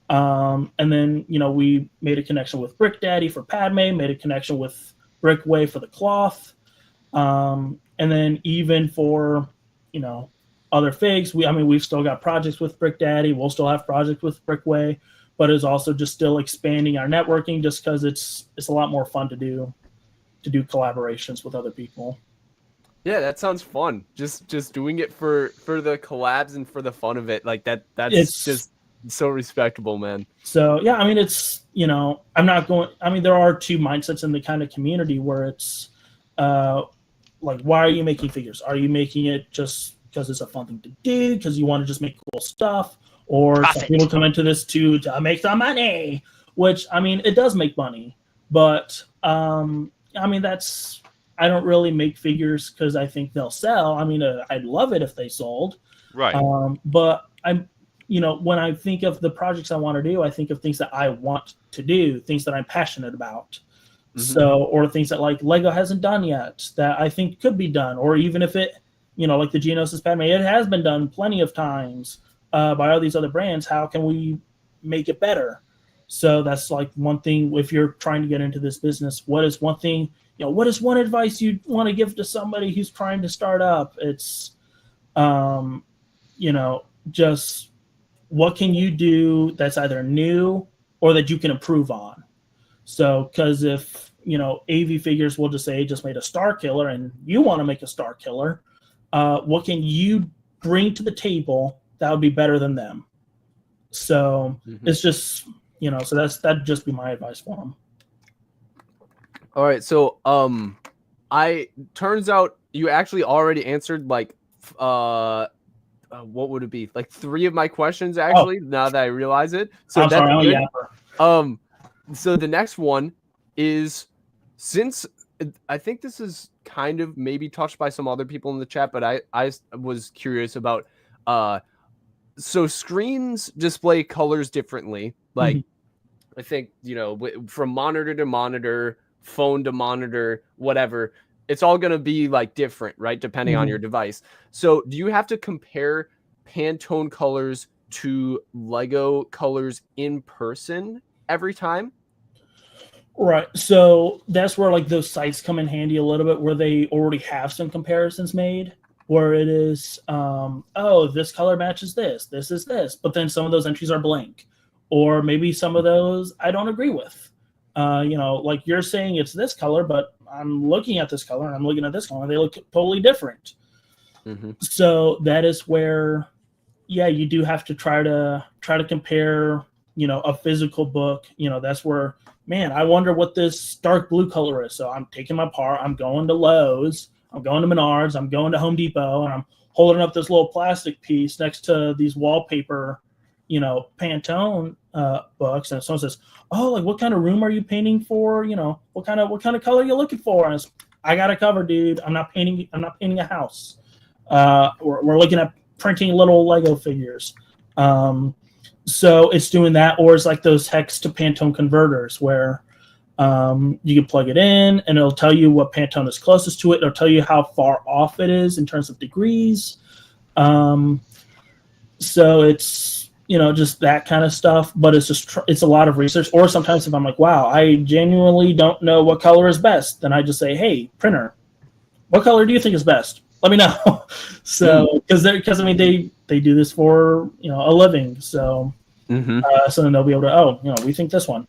And then, we made a connection with Brick Daddy for Padme, made a connection with Brickway for the cloth. And then even for, other figs, we've still got projects with Brick Daddy. We'll still have projects with Brickway, but it's also just still expanding our networking just because it's a lot more fun to do collaborations with other people. Yeah, that sounds fun. Just doing it for the collabs and for the fun of it. Like that's just so respectable, man. So yeah, I mean, it's, I'm not going, there are two mindsets in the kind of community where it's like, why are you making figures? Are you making it just because it's a fun thing to do, because you want to just make cool stuff, or some people come into this to make some money, which, it does make money, but I don't really make figures because I think they'll sell. I'd love it if they sold. Right. But when I think of the projects I want to do, I think of things that I want to do, things that I'm passionate about. Mm-hmm. So, or things that like Lego hasn't done yet that I think could be done, or even if it, like the Geonosis Padme, it has been done plenty of times by all these other brands. How can we make it better? So that's like one thing. If you're trying to get into this business, what is one thing? What is one advice you want to give to somebody who's trying to start up? It's, just what can you do that's either new or that you can improve on? So, because if, AV Figures will just say, just made a Star Killer and you want to make a Star Killer, what can you bring to the table that would be better than them? So it's just, so that'd just be my advice for them. All right, so turns out you actually already answered like what would it be? Like 3 of my questions actually. Now that I realize it, so I'm that's sorry, I'm a good. yapper. So the next one is, since I think this is kind of maybe touched by some other people in the chat, but I was curious about so screens display colors differently. Like I think, from monitor to monitor, phone to monitor, whatever, it's all going to be like different, right? Depending on your device. So do you have to compare Pantone colors to Lego colors in person every time? Right. So that's where like those sites come in handy a little bit, where they already have some comparisons made, where it is, oh, this color matches this is this, but then some of those entries are blank, or maybe some of those I don't agree with. Like you're saying it's this color, but I'm looking at this color and I'm looking at this color, and they look totally different. So that is where, yeah, you do have to try to compare, a physical book. That's where, man, I wonder what this dark blue color is. So I'm taking my part, I'm going to Lowe's, I'm going to Menards, I'm going to Home Depot, and I'm holding up this little plastic piece next to these wallpaper, Pantone books, and someone says, "Oh, like what kind of room are you painting for? What kind of color are you looking for?" And I got it covered, dude. I'm not painting a house. We're looking at printing little Lego figures. So it's doing that, or it's like those hex to Pantone converters where you can plug it in and it'll tell you what Pantone is closest to it. It'll tell you how far off it is in terms of degrees. So it's, just that kind of stuff, but it's just, it's a lot of research. Or sometimes if I'm like, wow, I genuinely don't know what color is best, then I just say, hey, printer, what color do you think is best? Let me know. So, because I mean, they do this for, a living. So, so then they'll be able to, we think this one.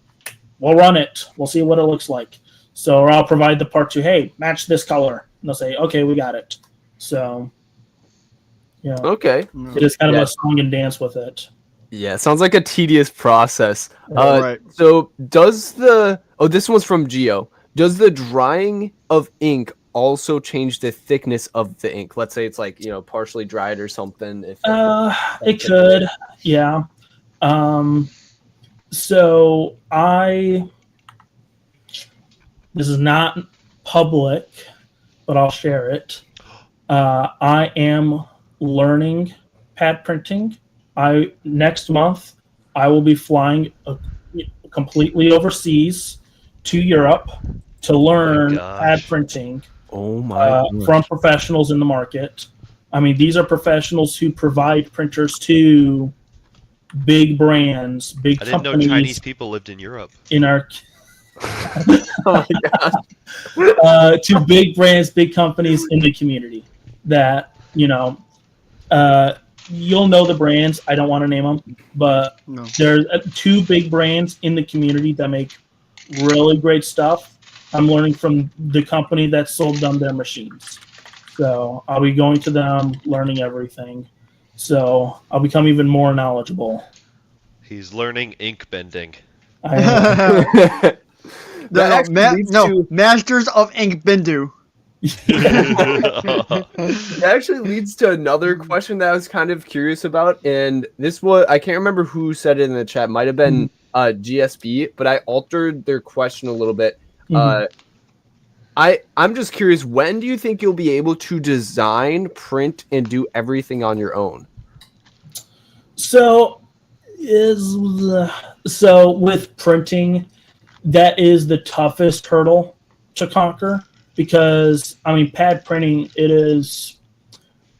We'll run it. We'll see what it looks like. So, or I'll provide the part to, hey, match this color. And they'll say, okay, we got it. So, okay. It is kind of a song and dance with it. Yeah, sounds like a tedious process. Right. So this one's from Geo. Does the drying of ink also change the thickness of the ink? Let's say it's like, partially dried or something. It could, yeah. So this is not public, but I'll share it. I am learning pad printing. Next month I will be flying completely overseas to Europe to learn pad printing. Oh my! From professionals in the market. I mean, these are professionals who provide printers to big brands, big companies. I didn't know Chinese people lived in Europe. In our oh my God. To big brands, big companies in the community that you'll know the brands. I don't want to name them, but there's 2 big brands in the community that make really great stuff. I'm learning from the company that sold them their machines. So I'll be going to them, learning everything. So I'll become even more knowledgeable. He's learning ink bending. Masters of Ink Bindu. That actually leads to another question that I was kind of curious about, and this was, I can't remember who said it in the chat. Might have been GSB, but I altered their question a little bit. I'm just curious, when do you think you'll be able to design, print, and do everything on your own? So with printing, that is the toughest hurdle to conquer, because I mean, pad printing, it is,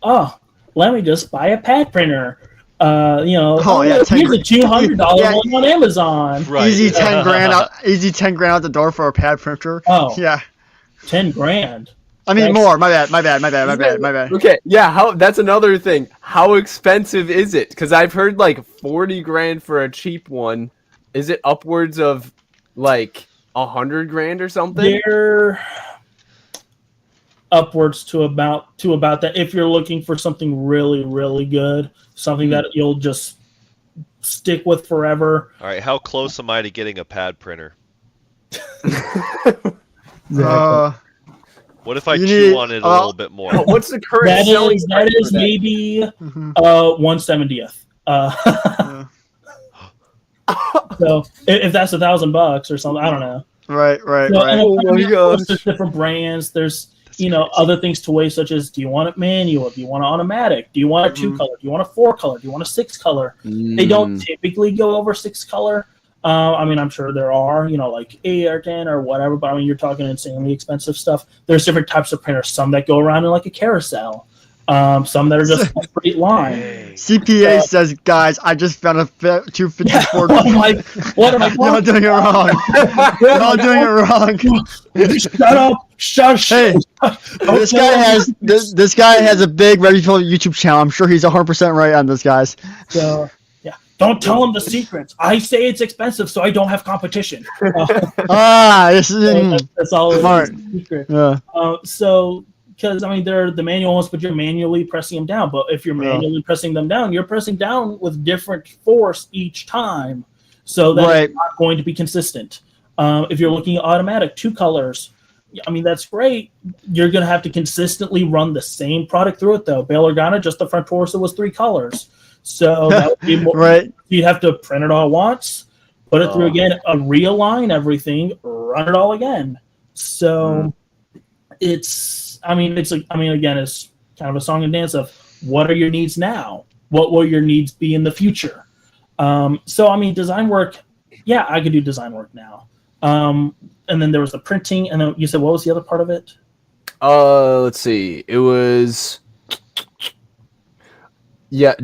let me just buy a pad printer. Here's a $200 one on Amazon. Right. Easy 10 grand out. Easy 10 grand out the door for a pad printer. Oh yeah, 10 grand. I mean, more. My bad. Okay, yeah. That's another thing. How expensive is it? Because I've heard like 40 grand for a cheap one. Is it upwards of like 100 grand or something? They're upwards to about that. If you're looking for something really, really good, something that you'll just stick with forever. All right, how close am I to getting a pad printer? What if I You chew need- on it a little bit more? What's the current That selling is price for that? maybe Mhm. 1/70th. Yeah. So if that's $1,000 or something, I don't know. Right. So, Right. and Oh of my course, gosh. there's different brands. There's That's other crazy. things to weigh, such as, do you want it manual? Do you want it automatic? Do you want a Mhm. 2-color? Do you want a 4-color? Do you want a 6-color? They don't typically go over 6-color. I mean, I'm sure there are, like 8 or 10 or whatever, but I mean, you're talking insanely expensive stuff. There's different types of printers. Some that go around in like a carousel. Some that are just a straight line. Dang. CPA says, guys, I just found a 254. What am I? What am I? Y'all doing it wrong. Y'all doing it wrong. Shut up! Hey, this guy has a big reputable YouTube channel. I'm sure he's 100% right on this, guys. So, yeah, don't tell him the secrets. I say it's expensive, so I don't have competition. This is That's all. Smart. It's a secret. yeah. So, because I mean, they're the manual ones, but you're manually pressing them down. But if you're Yeah. manually pressing them down, you're pressing down with different force each time, so that Right. it's not going to be consistent. If you're looking at automatic 2-colors, I mean, that's great. You're going to have to consistently run the same product through it, though. Bail Organa, just the front torso was 3 colors. So that would be more, Right. you'd have to print it all once, put it through again, realign everything, run it all again. So again, it's kind of a song and dance of what are your needs now? What will your needs be in the future? So, I mean, design work, yeah, I could do design work now. And then there was the printing, and then you said, what was the other part of it? Let's see. It was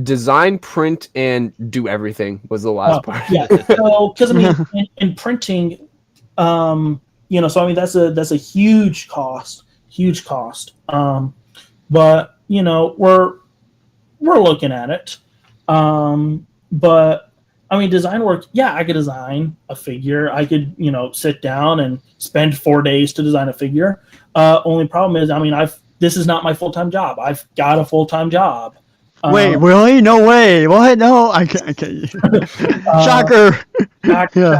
design, print, and do everything was the last part. Yeah. So, because I mean, in printing, so I mean that's a huge cost. But we're looking at it. But I mean, design work. Yeah, I could design a figure. I could sit down and spend 4 days to design a figure. Only problem is, I mean, this is not my full-time job. I've got a full-time job. Wait, really? No way. What? No, I can't. Shocker. Yeah.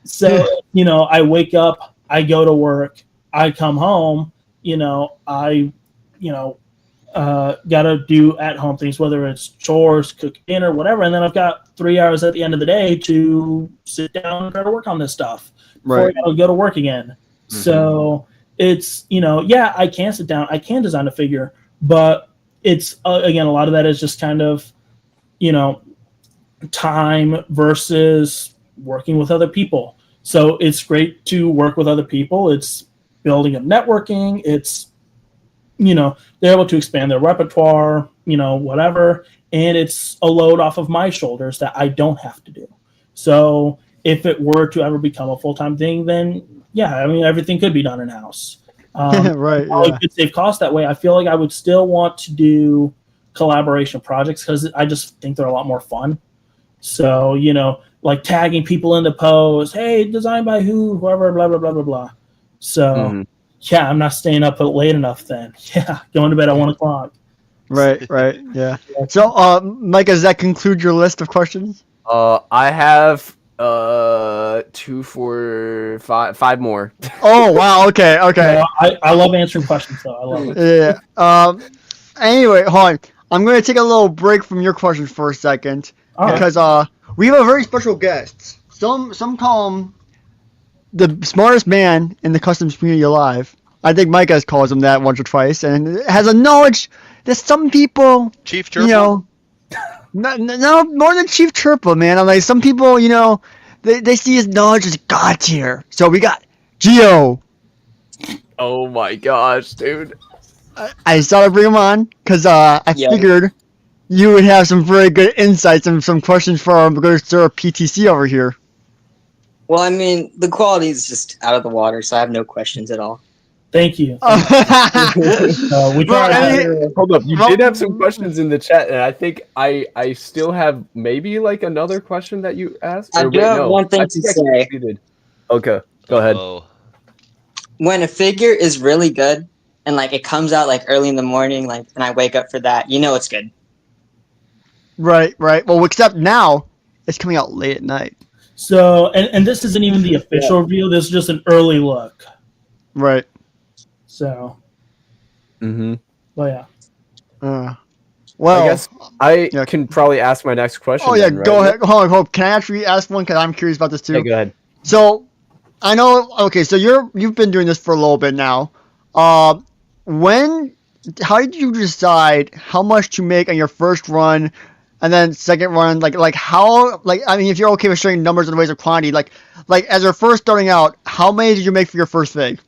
So, I wake up, I go to work, I come home, I, got to do at-home things, whether it's chores, cook dinner, whatever. And then I've got 3 hours at the end of the day to sit down and try to work on this stuff before Right. I gotta go to work again. So it's, I can sit down, I can design a figure, but it's, again, a lot of that is just kind of, time versus working with other people. So it's great to work with other people. It's building up networking. It's, they're able to expand their repertoire, whatever. And it's a load off of my shoulders that I don't have to do. So if it were to ever become a full-time thing, then yeah, I mean, everything could be done in-house. Right. I Yeah. could save costs that way. I feel like I would still want to do collaboration projects because I just think they're a lot more fun. So, like tagging people in the post, hey, designed by whoever, blah, blah, blah, blah, blah. So, yeah, I'm not staying up late enough then. Yeah, going to bed at 1 o'clock. Right. Yeah. So, Mike, does that conclude your list of questions? I have 2, 4, 5 more. Oh, wow. Okay. I love answering questions, though. I love it. Yeah. Anyway, hold on. I'm going to take a little break from your questions for a second All right. because we have a very special guest. Some call him the smartest man in the customs community alive. I think Mike has calls him that once or twice, and has a knowledge that some people, Chief Chirpa? no, more than Chief Chirpa, man. I'm like, some people, they see his knowledge as God tier. So we got Gio. Oh my gosh, dude. I decided to bring him on because I figured you would have some very good insights and some questions for our good sir PTC over here. Well, I mean, the quality is just out of the water, so I have no questions at all. Thank you. We Well, tried. Hold up, you Well- did have some questions in the chat, and I think I still have maybe like another question that you asked. I Or do wait, have no, one thing I to think I say. completed. Okay, go ahead. Oh, When a figure is really good and like it comes out like early in the morning, like, and I wake up for that, it's good. Right. Well, except now it's coming out late at night. So, and this isn't even the official review. This is just an early look. Right. So, Mm-hmm. But yeah. Well, I guess I yeah. can probably ask my next question. Oh yeah, then, right? go ahead. Hold on. Can I actually ask one? Because I'm curious about this Yeah, too. go ahead. So I know. Okay, so you've been doing this for a little bit now. Uh, when? How did you decide how much to make on your first run, and then second run? Like how? Like I mean, if you're okay with sharing numbers and ways of quantity, like as you're first starting out, how many did you make for your first fig?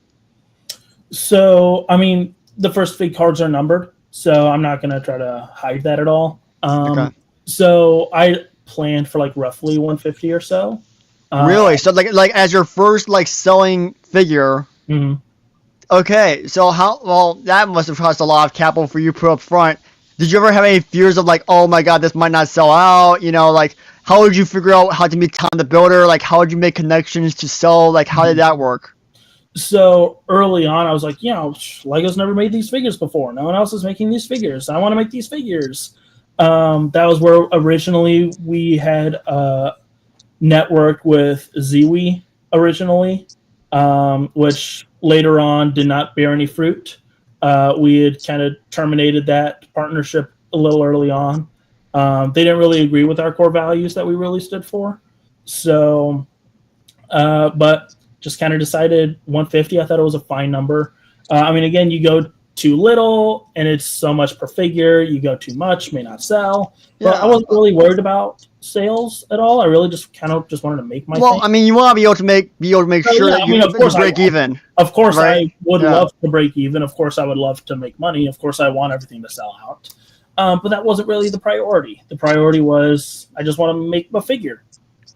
So, I mean, the first fig cards are numbered, so I'm not going to try to hide that at all. Okay. So I planned for like roughly 150 or so. Really? So like as your first like selling figure. Mhm. Okay, so how? Well, that must have cost a lot of capital for you to put up front. Did you ever have any fears of like, oh my god, this might not sell out? You know, like how would you figure out how to meet Tom the Builder? Like how would you make connections to sell? Like how did that work? So early on, I was like, Lego's never made these figures before. No one else is making these figures. I want to make these figures. That was where originally we had networked with Ziwi originally, which later on did not bear any fruit. We had kind of terminated that partnership a little early on. They didn't really agree with our core values that we really stood for. So, but just kind of decided 150. I thought it was a fine number. I mean, again, you go too little and it's so much per figure. You go too much, may not sell. But I wasn't really worried about sales at all. I really just wanted to make my Well, thing. I mean, you want to be able to make So, sure yeah, that I mean, of course you break even. Of course, Right? I would Yeah. love to break even. Of course, I would love to make money. Of course, I want everything to sell out. But that wasn't really the priority. The priority was I just want to make a figure.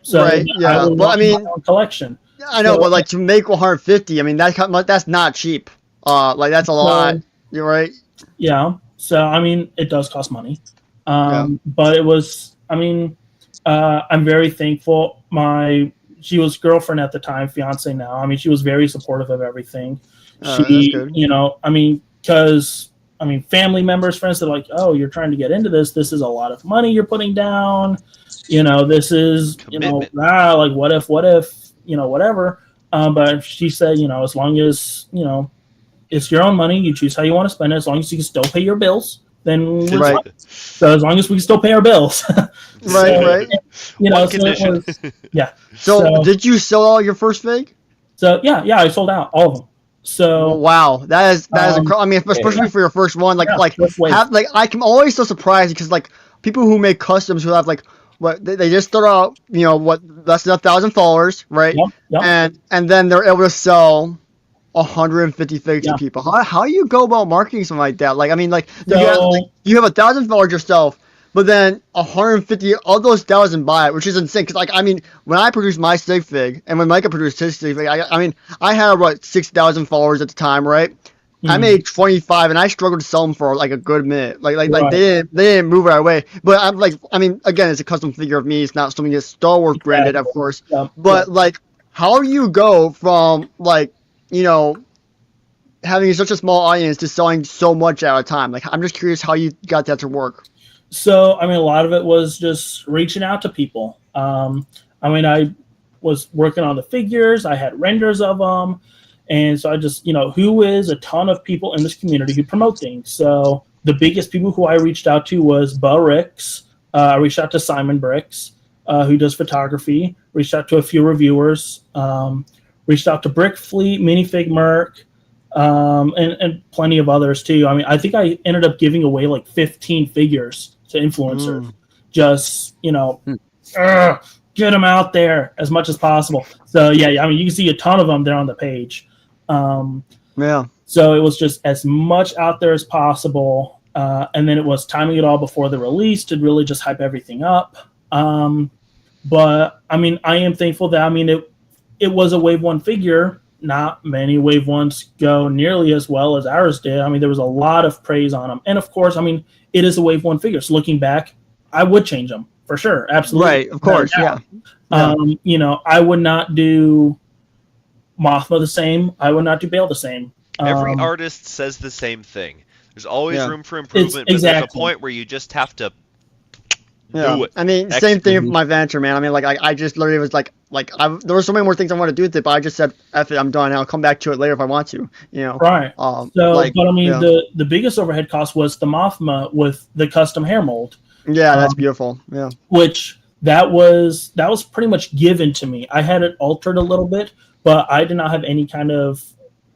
So Right, yeah. I would But I want mean, my own collection. I know, So- but like to make 150, I mean that's not cheap. Like that's a lot. You're right. Yeah. So I mean, it does cost money. Yeah. But it was. I mean, I'm very thankful. She was girlfriend at the time, fiance now. I mean, she was very supportive of everything. That's good. I mean, because family members, friends, they're like, "Oh, you're trying to get into this. This is a lot of money you're putting down. This is, Commitment. like what if, whatever." But she said, as long as it's your own money, you choose how you want to spend it. As long as you can still pay your bills, then we're Right. fine. So as long as we can still pay our bills, Right. One so condition. it was, yeah. So did you sell all your first fig? So yeah, I sold out all of them. So Well, wow, that is I mean, especially for your first one, first wave. I'm always so surprised because like people who make customs who have like what they just start out, less than 1,000 followers, right? Yep. And then they're able to sell 150 figs Yeah. to people. How do you go about marketing something like that? Like I mean, like So- you have 1,000 followers yourself, but then 150 of those 1,000 buy it, which is insane. Cause like I mean, when I produced my sig fig and when Micah produced his sig fig, I mean, I had what 6,000 followers at the time, right? I made 25, and I struggled to sell them for like a good minute. Like Right. they didn't move right away. But I'm like, I mean, again, it's a custom figure of me. It's not something that's Star Wars branded, of course. Yeah. But like, how do you go from like, having such a small audience to selling so much at a time? Like, I'm just curious how you got that to work. So, I mean, a lot of it was just reaching out to people. I mean, I was working on the figures. I had renders of them. And so I just, who is a ton of people in this community who promote things. So the biggest people who I reached out to was Bo Ricks. I reached out to Simon Bricks, who does photography. Reached out to a few reviewers. Reached out to Brick Fleet, Minifig Merc, and plenty of others too. I mean, I think I ended up giving away like 15 figures to influencers. Just, get them out there as much as possible. So yeah, I mean, you can see a ton of them there on the page. Yeah. So it was just as much out there as possible. And then it was timing it all before the release to really just hype everything up. But I mean, I am thankful that, I mean, it was a wave one figure. Not many wave ones go nearly as well as ours did. I mean, there was a lot of praise on them. And of course, I mean, it is a wave one figure. So looking back, I would change them for sure. Absolutely. Right. Of course. Yeah. I would not do Mothma the same. I would not do Bale the same. Every artist says the same thing. There's always room for improvement, but there's a point where you just have to Yeah. Do it. I mean, same Execute. thing with my venture, man. I mean, like I just literally was like there were so many more things I wanted to do with it, but I just said, F it, I'm done. I'll come back to it later if I want to. You know. Right. So, Like, but I mean, yeah. the biggest overhead cost was the Mothma with the custom hair mold. Yeah, that's beautiful. Yeah. Which that was pretty much given to me. I had it altered a little bit, but I did not have any kind of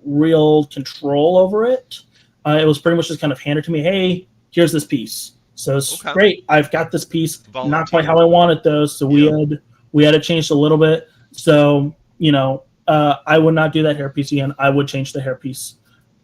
real control over it. It was pretty much just kind of handed to me. Hey, here's this piece. So it's Okay. great. I've got this piece. Not Volunteer. quite how I want it though. So we had it changed a little bit. So I would not do that hairpiece again. I would change the hairpiece.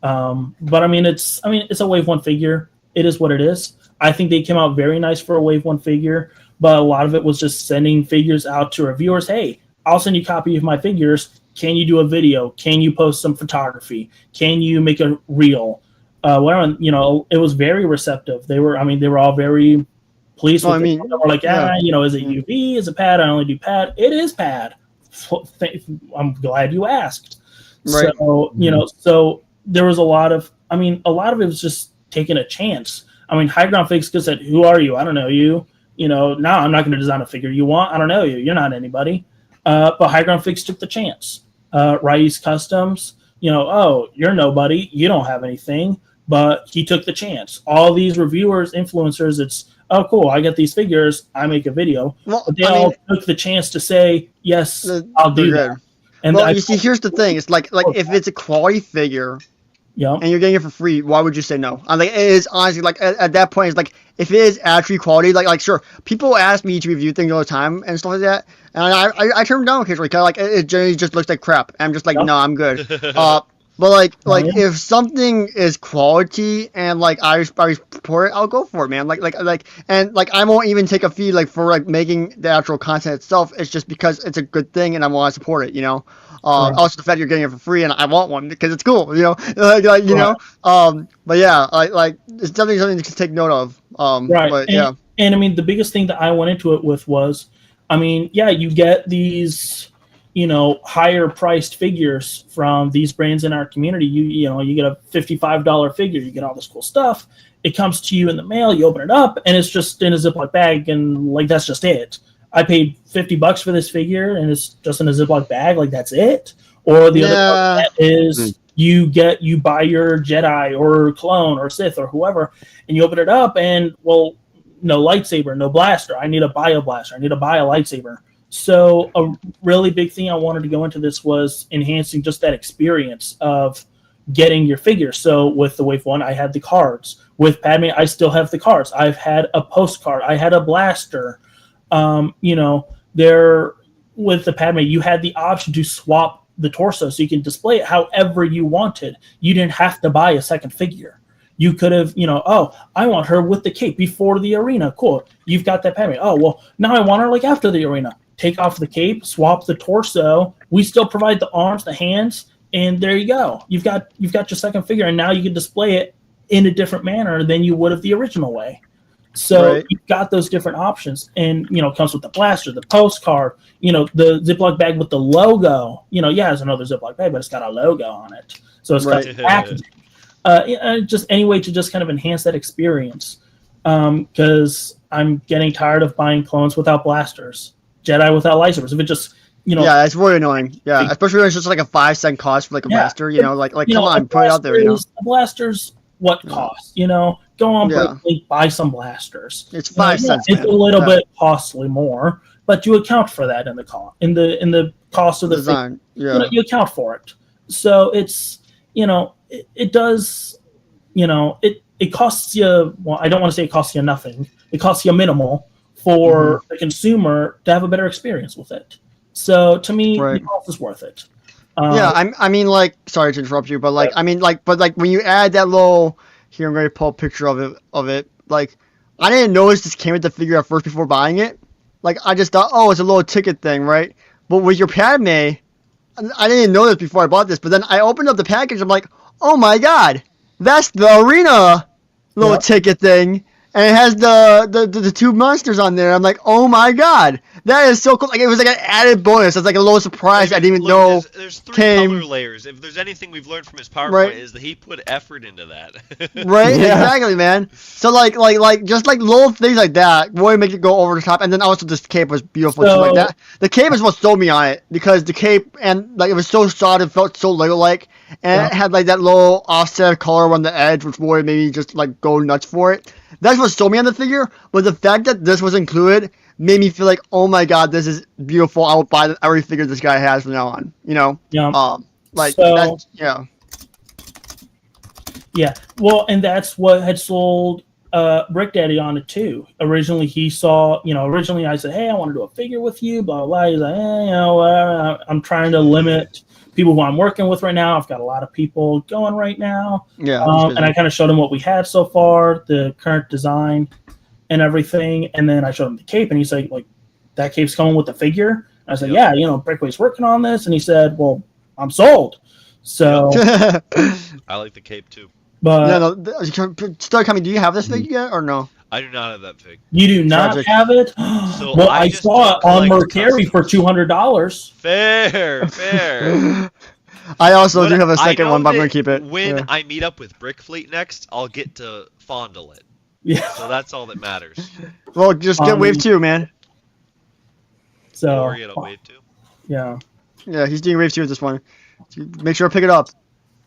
But I mean, it's a Wave 1 figure. It is what it is. I think they came out very nice for a Wave 1 figure, but a lot of it was just sending figures out to reviewers. Hey, I'll send you a copy of my figures. Can you do a video? Can you post some photography? Can you make a reel? Whatever, it was very receptive. They were all very pleased with it. They were like, is it UV? Is it pad? I only do pad. It is pad. I'm glad you asked. Right. So, so there was a lot of it was just taking a chance. I mean, High Ground Figs said, who are you? I don't know you. No, I'm not going to design a figure you want. I don't know you. You're not anybody. But High Ground Figs took the chance. Rai's Customs, oh, you're nobody. You don't have anything. But he took the chance. All these reviewers, influencers, it's, oh, cool, I get these figures. I make a video. Well, but they all took the chance to say, yes, I'll do that. And you see, here's the thing. It's like if it's a quality figure, and you're getting it for free, why would you say no? I'm like, it is honestly like at that point, it's like if it is actually quality, like sure, people ask me to review things all the time and stuff like that, and I turn them down occasionally because like it generally just looks like crap. And I'm just like, no, I'm good. But like if something is quality and like I support it, I'll go for it, man. And I won't even take a fee like for like making the actual content itself. It's just because it's a good thing and I want to support it, Also the fact you're getting it for free and I want one because it's cool, But yeah, like it's definitely something to take note of. Right. But and I mean the biggest thing that I went into it with was, you get these higher priced figures from these brands in our community. You get a $55 figure, you get all this cool stuff. It comes to you in the mail, you open it up, and it's just in a Ziploc bag, and like that's just it. I paid $50 for this figure, and it's just in a Ziploc bag, like that's it. Or the other part is you buy your Jedi or clone or Sith or whoever, and you open it up, and no lightsaber, no blaster. I need a bio blaster. I need to buy a lightsaber. So a really big thing I wanted to go into this was enhancing just that experience of getting your figure. So with the Wave 1, I had the cards. With Padme, I still have the cards. I've had a postcard. I had a blaster. There with the Padme, you had the option to swap the torso so you can display it however you wanted. You didn't have to buy a second figure. You could have, I want her with the cape before the arena. Cool. You've got that Padme. Oh, well, now I want her like after the arena. Take off the cape, swap the torso. We still provide the arms, the hands, and there you go. You've got your second figure, and now you can display it in a different manner than you would have the original way. So you've got those different options, and it comes with the blaster, the postcard, the Ziploc bag with the logo. It's another Ziploc bag, but it's got a logo on it, so it's got packaging. Just any way to just kind of enhance that experience, because I'm getting tired of buying clones without blasters. Jedi without lightsabers. If it just, yeah, it's really annoying. Yeah, especially when it's just like a 5-cent cost for like a blaster. Come on, put it out there. A blaster's what costs? Go on, buy some blasters. It's 5 cents. It's a little bit costly more, but you account for that in the cost in the cost of the design. You account for it. So it's it does it costs you. Well, I don't want to say it costs you nothing. It costs you minimal for the consumer to have a better experience with it. So to me, the cost is worth it. I mean, like, sorry to interrupt you, but like, I mean, like, but like when you add that little, here I'm going to pull a picture of it. Like, I didn't notice this came with the figure at first before buying it. Like, I just thought, oh, it's a little ticket thing, right? But with your Padme, I didn't know this before I bought this, but then I opened up the package. I'm like, oh my god, that's the arena little ticket thing. And it has the two monsters on there. I'm like, oh my god, That is so cool. Like it was like an added bonus. It's like a little surprise. I didn't even know. There's 3 came- color layers. If there's anything we've learned from his PowerPoint Right. is that he put effort into that. Right, Yeah. exactly, man. So like just like little things like that really make it go over the top. And then also this cape was beautiful too. Like So- that, the cape is what sold me on it because the cape and like it was so solid, it felt so Lego like, and it had like that little offset color on the edge, which really made me just like go nuts for it. That's what sold me on the figure. But the fact that this was included made me feel like, oh my god, this is beautiful. I will buy every figure this guy has from now on. You know. Yeah. Like So- that's, yeah. Yeah, well, and that's what had sold Brick Daddy on it too. Originally, he saw, originally I said, hey, I want to do a figure with you, blah, blah, blah. He's like, I'm trying to limit people who I'm working with right now. I've got a lot of people going right now. Yeah. And I kind of showed him what we had so far, the current design and everything. And then I showed him the cape, and he's like, that cape's coming with the figure? And I was like, yeah, Brickway's working on this. And he said, well, I'm sold. So, I like the cape too. but Yeah, no, start coming. Do you have this figure yet or no? I do not have that fig. you do not Tragic. have it? So Well, I I just saw it don't on collect Mercari for customs. $200. Fair. I also But do have a I second know one, but I'm that gonna keep it. When Yeah. I meet up with Brick Fleet next, I'll get to fondle it. Yeah. So that's all that matters. Well, just get wave 2, man. So, Or get a wave too. yeah. Yeah, he's doing wave 2 with this one. Make sure to pick it up.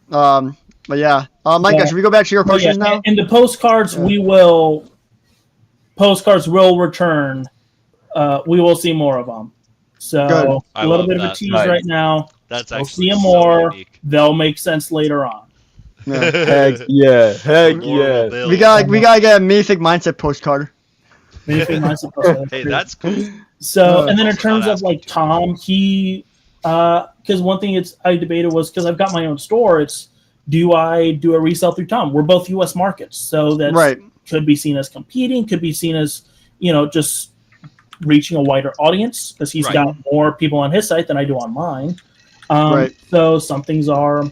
But yeah. Micah, Yeah. should we go back to your But yeah, questions now? and the postcards, Yeah. postcards will return. We will see more of them. So, Good. I a little love bit of a that. tease Nice. right now. That's We'll actually see them so more. unique. They'll make sense later on. Yeah. Heck yeah. Heck More yeah. will build. We gotta get a Minifig mindset postcard. Anything nice to post? Hey, that's cool. So, and then in Also terms not of like asking too Tom, he, because one thing I debated was because I've got my own store. It's do I do a resale through Tom? We're both U.S. markets, so that Right. could be seen as competing, could be seen as just reaching a wider audience because he's Right. got more people on his site than I do on mine. Right. So some things are.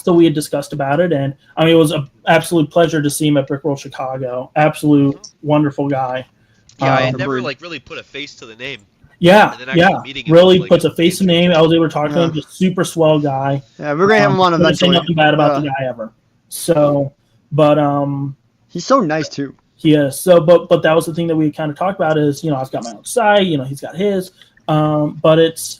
So we had discussed about it, and I mean it was an absolute pleasure to see him at Brick World Chicago. Absolute wonderful guy. Yeah, I had never Agreed. really put a face to the name. Yeah, And then actually yeah. meeting him Really was, like, puts a face and name. I was able to talk to him. Yeah. Just super swell guy. Yeah, we're gonna have him on Couldn't say eventually. nothing bad about the guy ever. So, but He's so nice too. yeah. So, but that was the thing that we kind of talked about is I've got my own site. He's got his. But it's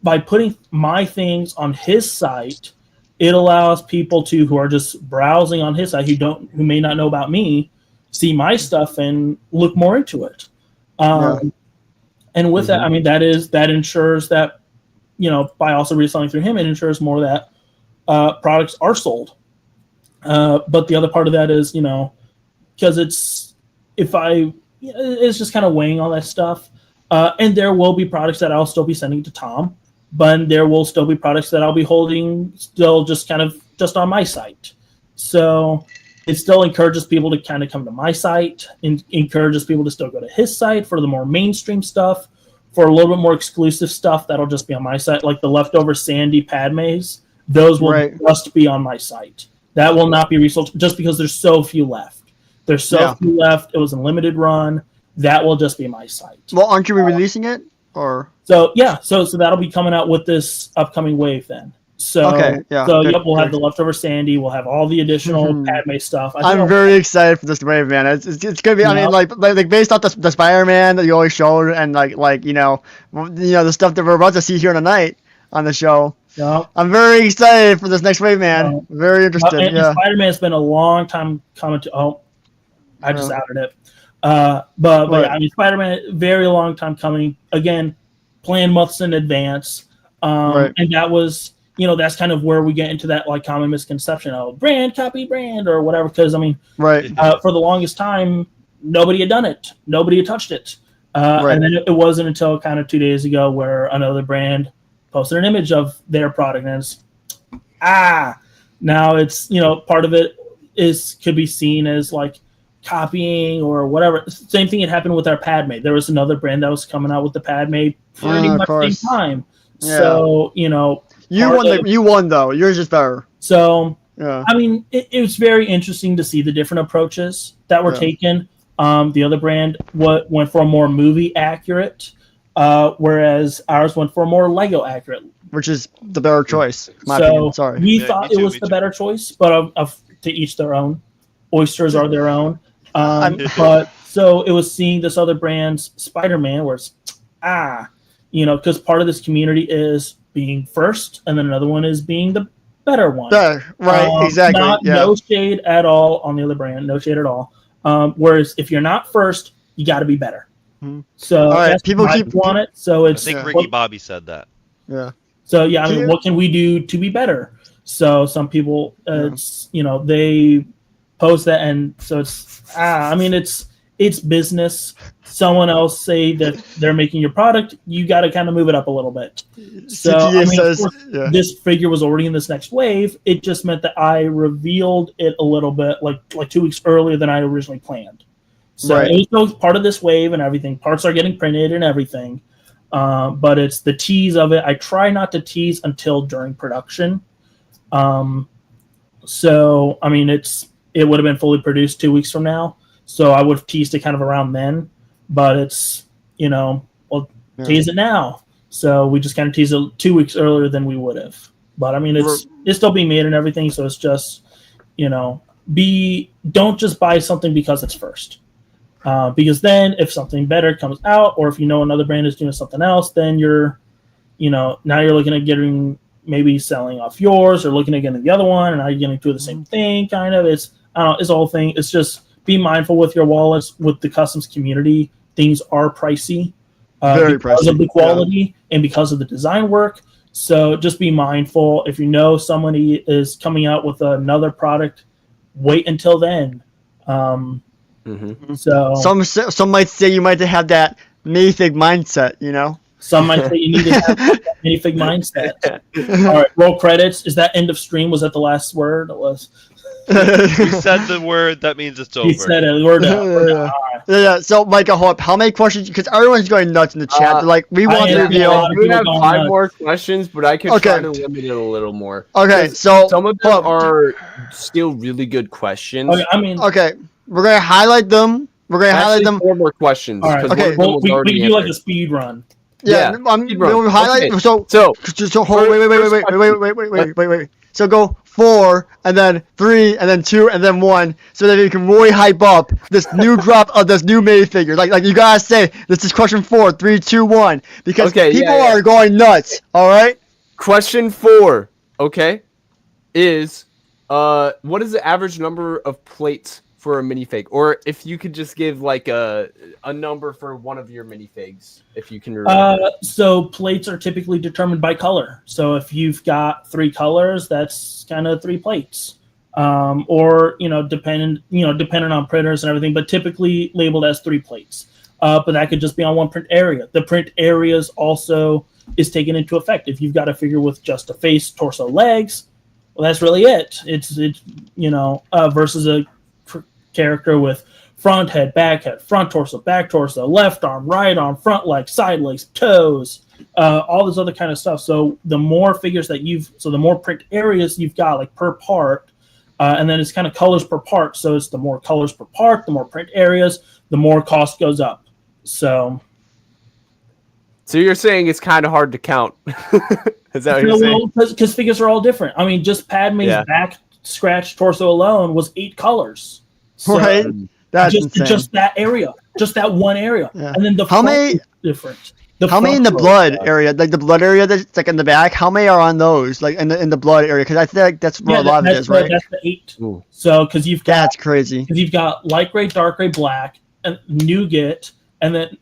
by putting my things on his site, it allows people who are just browsing on his site who may not know about me see my stuff and look more into it. And with that, I mean that ensures that by also reselling through him, it ensures more that products are sold. But the other part of that is because it's just kind of weighing all that stuff. And there will be products that I'll still be sending to Tom, but there will still be products that I'll be holding still just on my site. So it still encourages people to kind of come to my site and encourages people to still go to his site for the more mainstream stuff. For a little bit more exclusive stuff, that'll just be on my site, like the leftover Sandy Padmes. Those will Right. just be on my site. That will not be resold just because there's so few left. There's so few left. It was a limited run. That will just be my site. Well, aren't you re-releasing it? Or So yeah, so that'll be coming out with this upcoming wave then. So Okay, yeah, so good, yep, we'll have good. the leftover Sandy. We'll have all the additional Mhm. Padme stuff. I think I'm I'll- very excited for this wave, man. It's gonna be. I mean, like based off the Spider-Man that you always showed, and like the stuff that we're about to see here tonight on the show. yeah. I'm very excited for this next wave, man. Very interested. And Yeah. Spider-Man's been a long time coming to. Oh, I just Yeah. outed it. But Right. yeah, I mean, Spider-Man, very long time coming. Again, planned months in advance. Right. And that was, that's kind of where we get into that like common misconception of brand copy brand or whatever. Because I mean, Right. for the longest time, nobody had done it. Nobody had touched it. Right. And then it wasn't until kind of 2 days ago where another brand posted an image of their product and it's, now it's, part of it could be seen as like copying or whatever. Same thing had happened with our Padme. There was another brand that was coming out with the Padme pretty of much the course. same time. Yeah. So, You part won. of- You won though. Yours is better. so Yeah. I mean, it was very interesting to see the different approaches that were Yeah. taken. The other brand went for a more movie accurate whereas ours went for more Lego accurate. Which is the better choice, in my So opinion. Sorry. we Yeah, thought me it too, was me the too. better choice, but to each their own. Oysters are their own. I'm- But so it was seeing this other brand's Spider-Man where it's because part of this community is being first, and then another one is being the better one. There, right, exactly. Yeah. No shade at all on the other brand. No shade at all. Whereas if you're not first, you got to be better. Mhm. So All right, that's people my keep- view on it. So I it's think Yeah. Ricky Bobby said that. Yeah. so yeah. I mean, Here- what can we do to be better? So some people, Yeah. they post that, and so it's business. Someone else say that they're making your product. You got to kind of move it up a little bit. So CTA I mean, of says, course, yeah. this figure was already in this next wave. It just meant that I revealed it a little bit, like 2 weeks earlier than I originally planned. So Right. it was still part of this wave and everything. Parts are getting printed and everything, but it's the tease of it. I try not to tease until during production. So I mean, it would have been fully produced 2 weeks from now. So I would have teased it kind of around then, but it's Yeah. tease it now. So we just kind of teased it 2 weeks earlier than we would have. But I mean, it's still being made and everything. So it's just, don't just buy something because it's first. Because then if something better comes out, or if another brand is doing something else, then now you're looking at getting maybe selling off yours or looking at getting the other one, and now you're getting to the same thing. Kind of, it's a whole thing. It's just be mindful with your wallets, with the customs community. Things are pricey, Very because pricey, of the quality and because of the design work. So just be mindful. If somebody is coming out with another product, wait until then. So Some might say you might have that Minifig mindset, some might say you need to have that minifig mindset. All right, roll credits. Is that end of stream? Was that the last word? It was. We said the word. That means it's over. He said it. We're done. We're done. Yeah. All right. Yeah. So, Micah, hold up. How many questions? Because everyone's going nuts in the chat. They're like, we want I the am- reveal. yeah. I do have People 5 going more questions, but I can try Okay. to limit it a little more. Okay, 'Cause so some of hold them up. are still really good questions. Okay, I mean, Okay, we're gonna highlight them. We're gonna highlight Actually, them. 4 more questions. all right. 'cause Okay. one of them Well, was we already do like a answered. speed run. Yeah, Yeah, speed run. we'll highlight. Okay. So hold. Wait. So go 4, and then 3, and then 2, and then 1, so that you can really hype up this new drop of this new minifigure. Like you gotta say, this is question 4, 3, 2, 1, because Okay, people yeah. are going nuts. All right. Question 4, okay, is what is the average number of plates for a minifig? Or if you could just give like a number for one of your minifigs, if you can remember. So plates are typically determined by color. So if you've got 3 colors, that's kind of 3 plates. Or depending on printers and everything, but typically labeled as 3 plates. But that could just be on one print area. The print areas also is taken into effect. If you've got a figure with just a face, torso, legs, well, that's really it. It's versus a character with front head, front torso, back torso, left arm, right arm, front leg, side legs, toes, all this other kind of stuff. So the more figures that the more print areas you've got, like per part, and then it's kind of colors per part. So it's the more colors per part, the more print areas, the more cost goes up. So you're saying it's kind of hard to count. Is that what you're saying? Because figures are all different. I mean, just Padme's back scratch torso alone was 8 colors. So Right. That's insane. just that area, just that one area, Yeah. and then the How front many- is different. How many in the blood area? Like the blood area that's like in the back. How many are on those? Like in the blood area? Because I feel like that's where a lot of it is, right? That's the 8. Ooh. So because you've That's crazy. got light gray, dark gray, black, and nougat, and then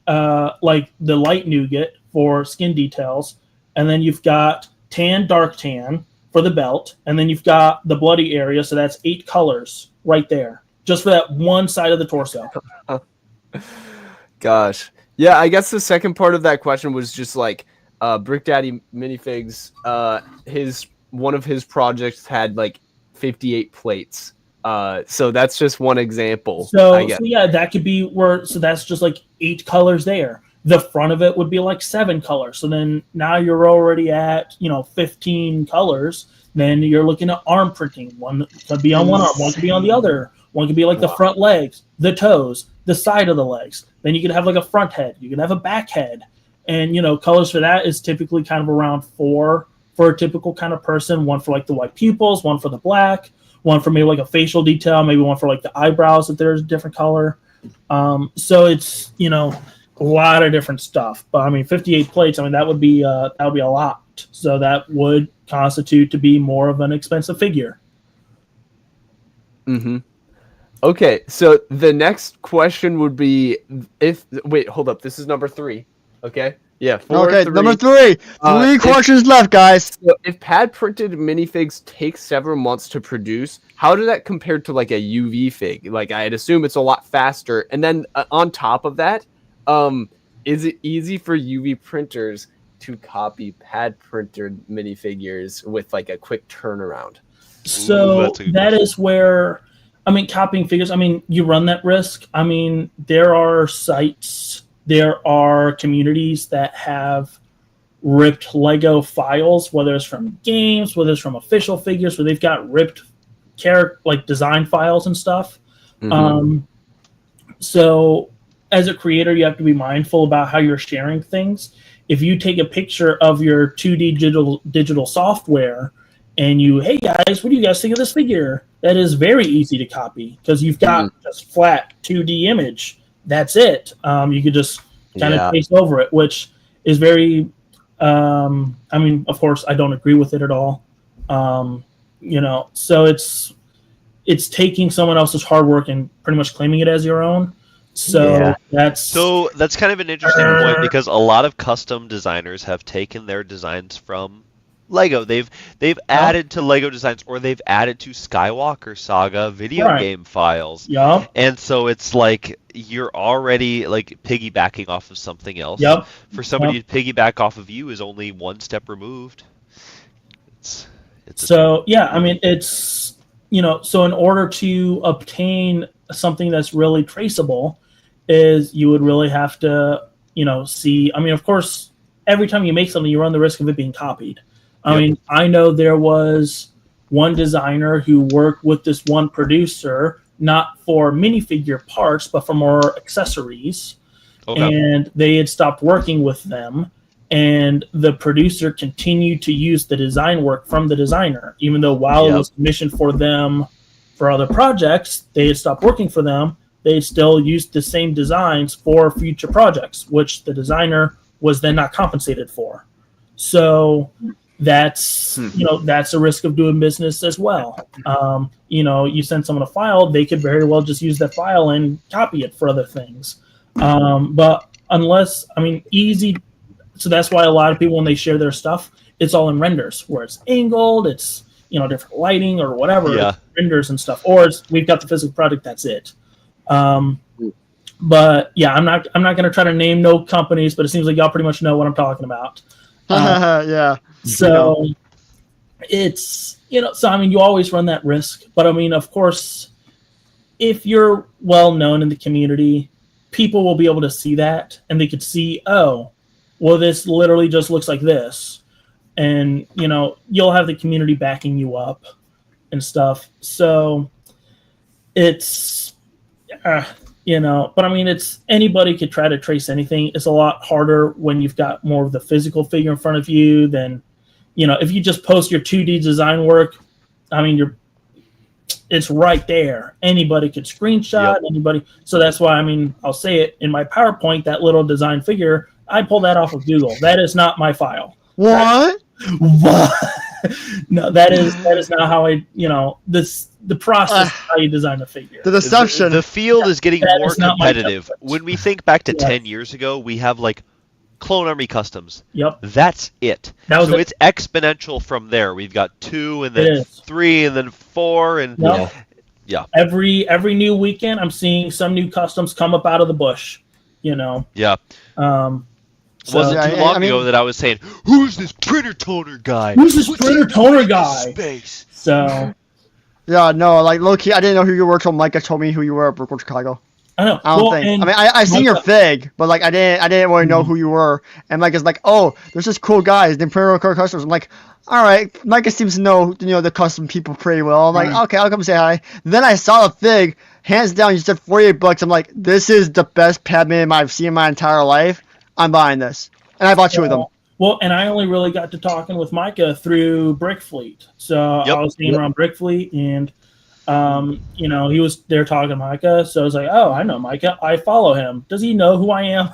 like the light nougat for skin details, and then you've got tan, dark tan for the belt, and then you've got the bloody area. So that's 8 colors right there, just for that one side of the torso. Gosh. Yeah, I guess the second part of that question was just like Brick Daddy Minifigs, one of his projects had like 58 plates. So that's just one example. So yeah, that could be so that's just like 8 colors there. The front of it would be like 7 colors. So then now you're already at 15 colors. Then you're looking at arm printing. One could be on one arm, one could be on the other. One could be like the front legs, the toes, the side of the legs. Then you could have like a front head. You could have a back head. And, you know, colors for that is typically kind of around 4 for a typical kind of person. One for like the white pupils, one for the black, one for maybe like a facial detail, maybe one for like the eyebrows if there's a different color. So it's, you know, a lot of different stuff. But I mean, 58 plates, I mean, that would be a lot. So that would constitute to be more of an expensive figure. Mm-hmm. Okay, so the next question would be wait, hold up. This is number 3. Okay. Yeah. 4, Okay, 3. number 3. Three questions left, guys. So if pad printed minifigs take several months to produce, how does that compare to like a UV fig? Like I'd assume it's a lot faster. And then on top of that, is it easy for UV printers to copy pad printed minifigures with like a quick turnaround? So that's a good that question. is where, I mean, copying figures, I mean, you run that risk. I mean, there are sites, there are communities that have ripped Lego files, whether it's from games, whether it's from official figures, where they've got ripped like design files and stuff. So as a creator, you have to be mindful about how you're sharing things. If you take a picture of your 2D digital software and hey guys, what do you guys think of this figure? That is very easy to copy because you've got just flat 2D image. That's it. You could just kind of paste over it, which is very, I mean, of course, I don't agree with it at all. You know, so it's taking someone else's hard work and pretty much claiming it as your own. So that's kind of an interesting point because a lot of custom designers have taken their designs from Lego. They've added to Lego designs, or they've added to Skywalker Saga video game files. Yep. And so it's like you're already like piggybacking off of something else. Yep. For somebody to piggyback off of you is only one step removed. I mean, it's, you know, so in order to obtain something that's really traceable, is you would really have to, you know, see. I mean, of course, every time you make something, you run the risk of it being copied. I mean, I know there was one designer who worked with this one producer, not for minifigure parts, but for more accessories. Okay. And they had stopped working with them. And the producer continued to use the design work from the designer, even though while it was commissioned for them for other projects, they had stopped working for them. They still used the same designs for future projects, which the designer was then not compensated for. So that's, you know, that's a risk of doing business as well. You know, you send someone a file, they could very well just use that file and copy it for other things. But unless, I mean, so that's why a lot of people, when they share their stuff, it's all in renders, where it's angled, it's, you know, different lighting or whatever, renders and stuff, or we've got the physical product, that's it. But yeah, I'm not going to try to name no companies, but it seems like y'all pretty much know what I'm talking about. So it's, you know, so I mean, you always run that risk, but I mean, of course, if you're well known in the community, people will be able to see that, and they could see, oh, well, this literally just looks like this, and you know, you'll have the community backing you up and stuff. So it's, you know, but I mean, it's, anybody could try to trace anything. It's a lot harder when you've got more of the physical figure in front of you than, you know, if you just post your 2D design work. I mean, it's right there. Anybody could screenshot, anybody. So that's why, I mean, I'll say it in my PowerPoint, that little design figure, I pulled that off of Google. That is not my file. What? What? No, that is not how I, you know, the process of how you design a figure. The deception. The field is getting more competitive. template. When we think back to 10 years ago, we have like Clone Army Customs. Yep. That's it. So it's exponential from there. We've got 2 and then 3 and then 4 and Every new weekend, I'm seeing some new customs come up out of the bush. You know. Yeah. Wasn't too long ago that I was saying, "Who's this printer toner guy? Who's this printer toner guy?" Space. So. Yeah, no, like low key, I didn't know who you were until Micah told me who you were at Brookwood, Chicago. I know. I don't think. I mean, I seen your fig, but like I didn't really know who you were. And Micah's like, oh, there's this cool guy. His name Printer Customers. I'm like, all right. Micah seems to know, you know, the custom people pretty well. I'm like, okay, I'll come say hi. Then I saw the fig. Hands down, you said $48. I'm like, this is the best Padman I've seen in my entire life. I'm buying this. And I bought 2 of them. Well, and I only really got to talking with Micah through Brick Fleet. So Yep. I was hanging around Brick Fleet, and he was there talking to Micah. So I was like, "Oh, I know Micah. I follow him. Does he know who I am?"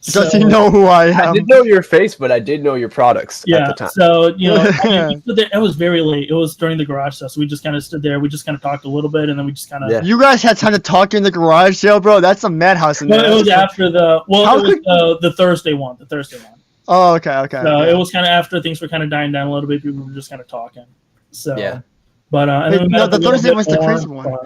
Does he know who I I am? didn't know your face, but I did know your products at the time. So it was very late. It was during the garage sale, so we just kind of stood there. We just kind of talked a little bit, and then we just kind of. Yeah. You guys had time to talk in the garage sale, bro. That's a madhouse in there. Well, it was after the. Well, How it was the Thursday one. The Thursday one. Oh, okay. So it was kind of after things were kind of dying down a little bit. People were just kind of talking. So Yeah. But and then we No, met up the a little Thursday bit was the more, crazy one.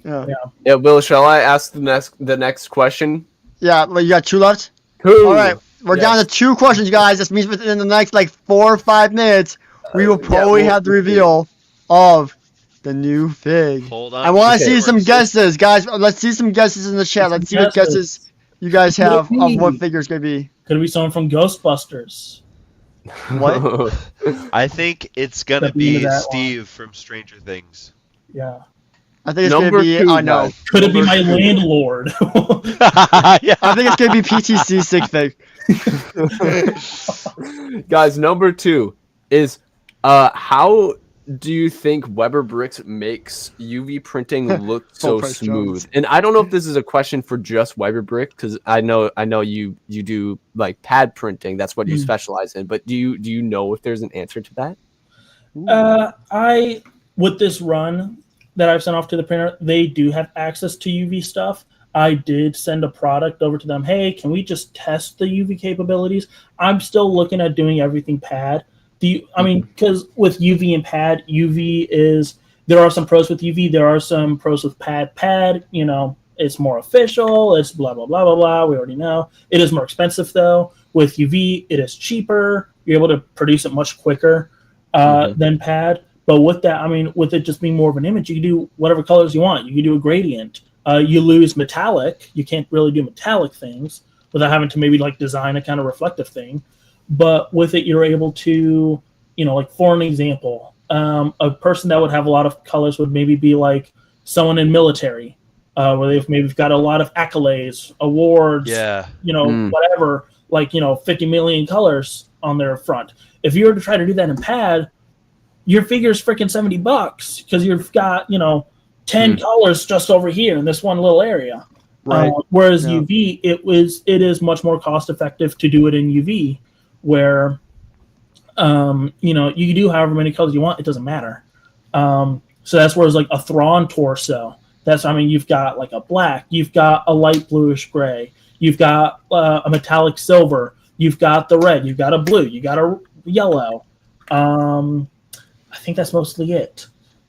but- Yeah. Will, shall I ask the next question? Yeah, well, you got 2 left? Cool. All right, we're down to Yes. 2 questions, guys. This means within the next 4 or 5 minutes, we will Yeah, probably we'll- have the reveal of the new fig. Hold on. I want to Okay. see some guesses, guys. Let's see some guesses in the chat. Let's see what guesses you guys have of what figure's gonna be. Could it be someone from Ghostbusters? What? I think it's gonna At the end of be that Steve from Stranger Things. Yeah. I think it's Number gonna be. 2, Oh no. guys. Could it be my Number 2. landlord? Yeah. I think it's gonna be PTC sig fig. Guys, number 2 is how do you think Weber Bricks makes UV printing look so Price smooth? Jones. And I don't know if this is a question for just Weber Brick, because I know you do like pad printing. That's what you specialize in. But do you know if there's an answer to that? I with this run that I've sent off to the printer, they do have access to UV stuff. I did send a product over to them. Hey, can we just test the UV capabilities? I'm still looking at doing everything pad. Because with UV and pad, there are some pros with UV, there are some pros with pad. Pad, it's more official, it's blah, blah, blah, blah, blah. We already know. It is more expensive, though. With UV, it is cheaper. You're able to produce it much quicker than pad. But with that, with it just being more of an image, you can do whatever colors you want. You can do a gradient. You lose metallic. You can't really do metallic things without having to maybe design a kind of reflective thing. But with it, you're able to, for an example, a person that would have a lot of colors would maybe be like someone in military, where they've maybe got a lot of accolades, awards, whatever, 50 million colors on their front. If you were to try to do that in pad, your figure's freaking $70 because you've got, 10 colors just over here in this one little area. Right. Whereas UV, it is much more cost effective to do it in UV, where you can do however many colors you want, it doesn't matter. So that's where it's like a Thrawn torso. You've got like a black, you've got a light bluish gray, you've got a metallic silver, you've got the red, you've got a blue, you got a yellow. I think that's mostly it.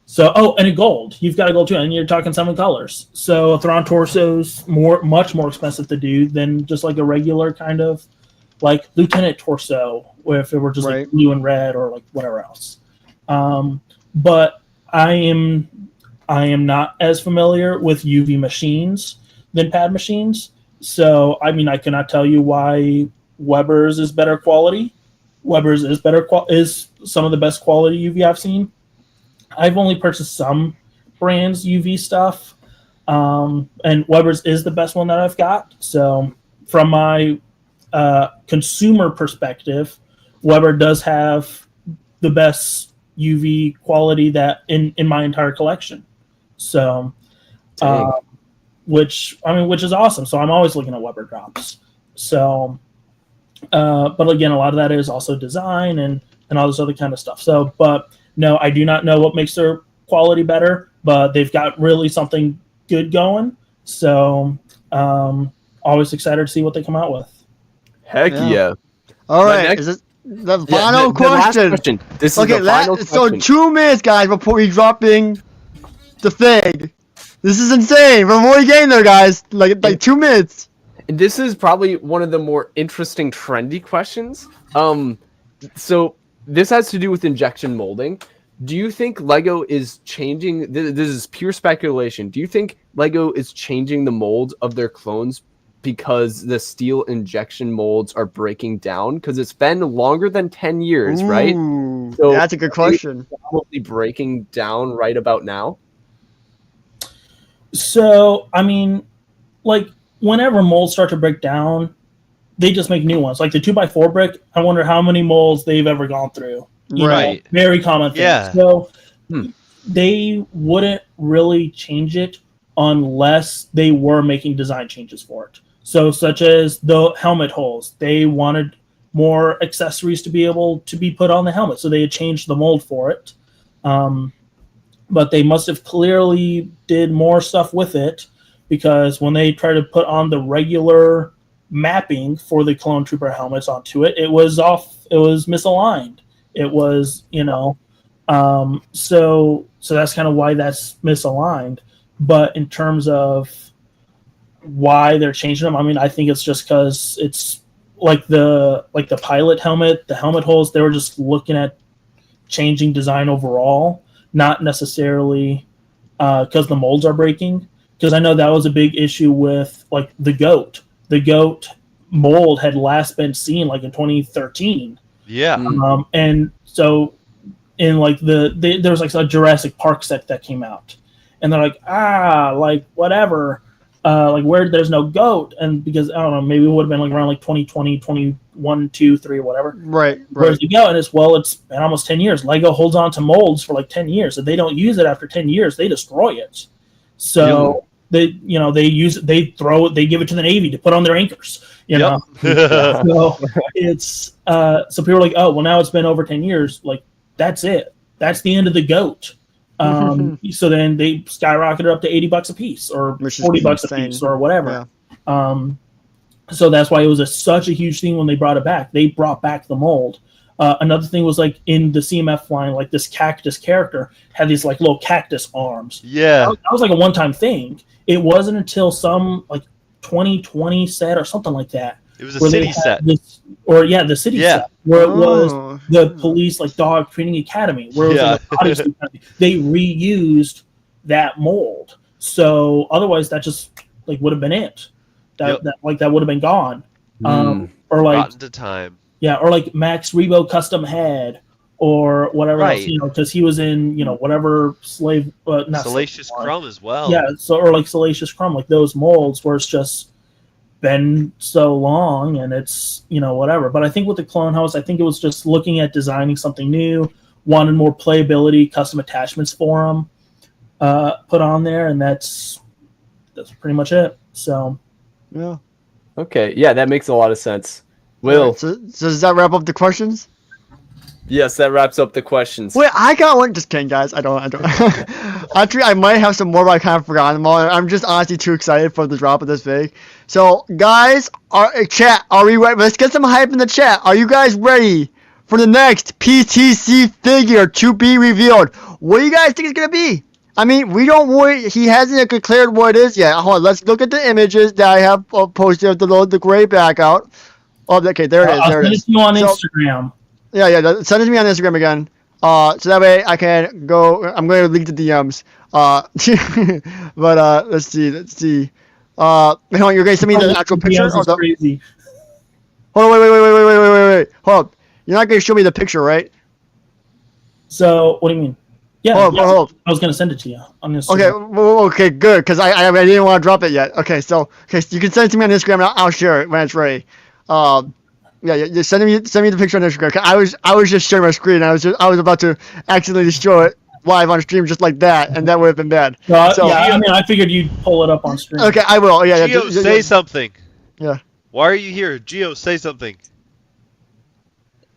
So, and a gold. You've got a gold too, and you're talking 7 colors. So a Thrawn torso's much more expensive to do than just like a regular kind of like Lieutenant torso, where if it were just like blue and red or like whatever else. But I am not as familiar with UV machines than pad machines. So I cannot tell you why Weber's is better quality. Weber's is some of the best quality UV I've seen. I've only purchased some brands UV stuff, and Weber's is the best one that I've got. So from my consumer perspective, Weber does have the best UV quality that in my entire collection. So, which is awesome. So I'm always looking at Weber drops. So, but again, a lot of that is also design and all this other kind of stuff. So, but no, I do not know what makes their quality better, but they've got really something good going. So, always excited to see what they come out with. Heck yeah. All right. next- Is it the final the last question? question. This is Okay, the final so question. 2 minutes, guys, before we dropping the fig. This is insane. We're already getting there, guys. Like 2 minutes. This is probably one of the more interesting, trendy questions. So this has to do with injection molding. Do you think Lego is changing? This is pure speculation. Do you think Lego is changing the mold of their clones because the steel injection molds are breaking down? Because it's been longer than 10 years, right? Ooh, So that's a good question. probably breaking down right about now. So, whenever molds start to break down, they just make new ones. Like the 2x4 brick, I wonder how many molds they've ever gone through. You Right. know, very common thing. Yeah. So they wouldn't really change it unless they were making design changes for it. So such as the helmet holes, they wanted more accessories to be able to be put on the helmet. So they had changed the mold for it. But they must have clearly did more stuff with it, because when they tried to put on the regular mapping for the clone trooper helmets onto it, it was off. It was misaligned. It was, so that's kind of why that's misaligned. But in terms of why they're changing them, I mean, I think it's just because it's like the pilot helmet, the helmet holes. They were just looking at changing design overall, not necessarily because the molds are breaking. Because I know that was a big issue with like the goat. The goat mold had last been seen like in 2013. Yeah. And so in like there was like a Jurassic Park set that came out, and they're like, like whatever, like where there's no goat, and because I don't know, maybe it would have been like around like 2020, 21, 2, 3 or whatever. Right. Where's the goat? And it's been almost 10 years. Lego holds on to molds for like 10 years. If they don't use it after 10 years, they destroy it. So they use it, they throw it, they give it to the Navy to put on their anchors. So it's so people are like, oh well, now it's been over 10 years. Like that's it. That's the end of the goat. So then they skyrocketed up to $80 a piece or $40 a piece or whatever. Yeah. So that's why it was such a huge thing when they brought it back. They brought back the mold. Another thing was like in the CMF line, like this cactus character had these like little cactus arms. Yeah. That was like a one-time thing. It wasn't until some like 2020 set or something like that. It was a city set. The city set where it was the police like dog training academy where it was like a bodysuit kind of thing. They reused that mold. So otherwise that just like would have been it. That would have been gone. Or like gotten to time. Yeah, or like Max Rebo custom head or whatever else, because he was in, whatever slave not Salacious Crumb as well. Yeah, so or like Salacious Crumb, like those molds where it's just been so long and it's whatever. But I think with the Clone House, I think it was just looking at designing something new, wanted more playability, custom attachments for them put on there, and that's pretty much it. So yeah. Okay, yeah, that makes a lot of sense. Will. So does that wrap up the questions? Yes, that wraps up the questions. Wait, I got one. Just kidding, guys. I don't. Actually, I might have some more, but I kind of forgot them all. I'm just honestly too excited for the drop of this big. So, guys, chat, are we ready? Let's get some hype in the chat. Are you guys ready for the next PTC figure to be revealed? What do you guys think it's going to be? I mean, we don't worry. He hasn't declared what it is yet. Hold on. Let's look at the images that I have posted of the gray back out. Oh, okay. There it is. There it is. Send it to you on Instagram. Yeah. Send it to me on Instagram again. So that way I can go. I'm going to link the DMs. But let's see. Hold on, you're going to send me the actual picture. Crazy. Hold on, wait. Hold up. You're not going to show me the picture, right? So what do you mean? Yeah, hold up. I was going to send it to you on Instagram. Okay, okay, good, because I didn't want to drop it yet. Okay, so you can send it to me on Instagram, and I'll share it when it's ready. Yeah, send me the picture on Instagram. I was just sharing my screen. I was about to accidentally show it live on stream just like that, and that would have been bad. So, yeah, I mean, I figured you'd pull it up on stream. Okay, I will. Yeah, Gio, say something. Yeah. Why are you here, Gio? Say something.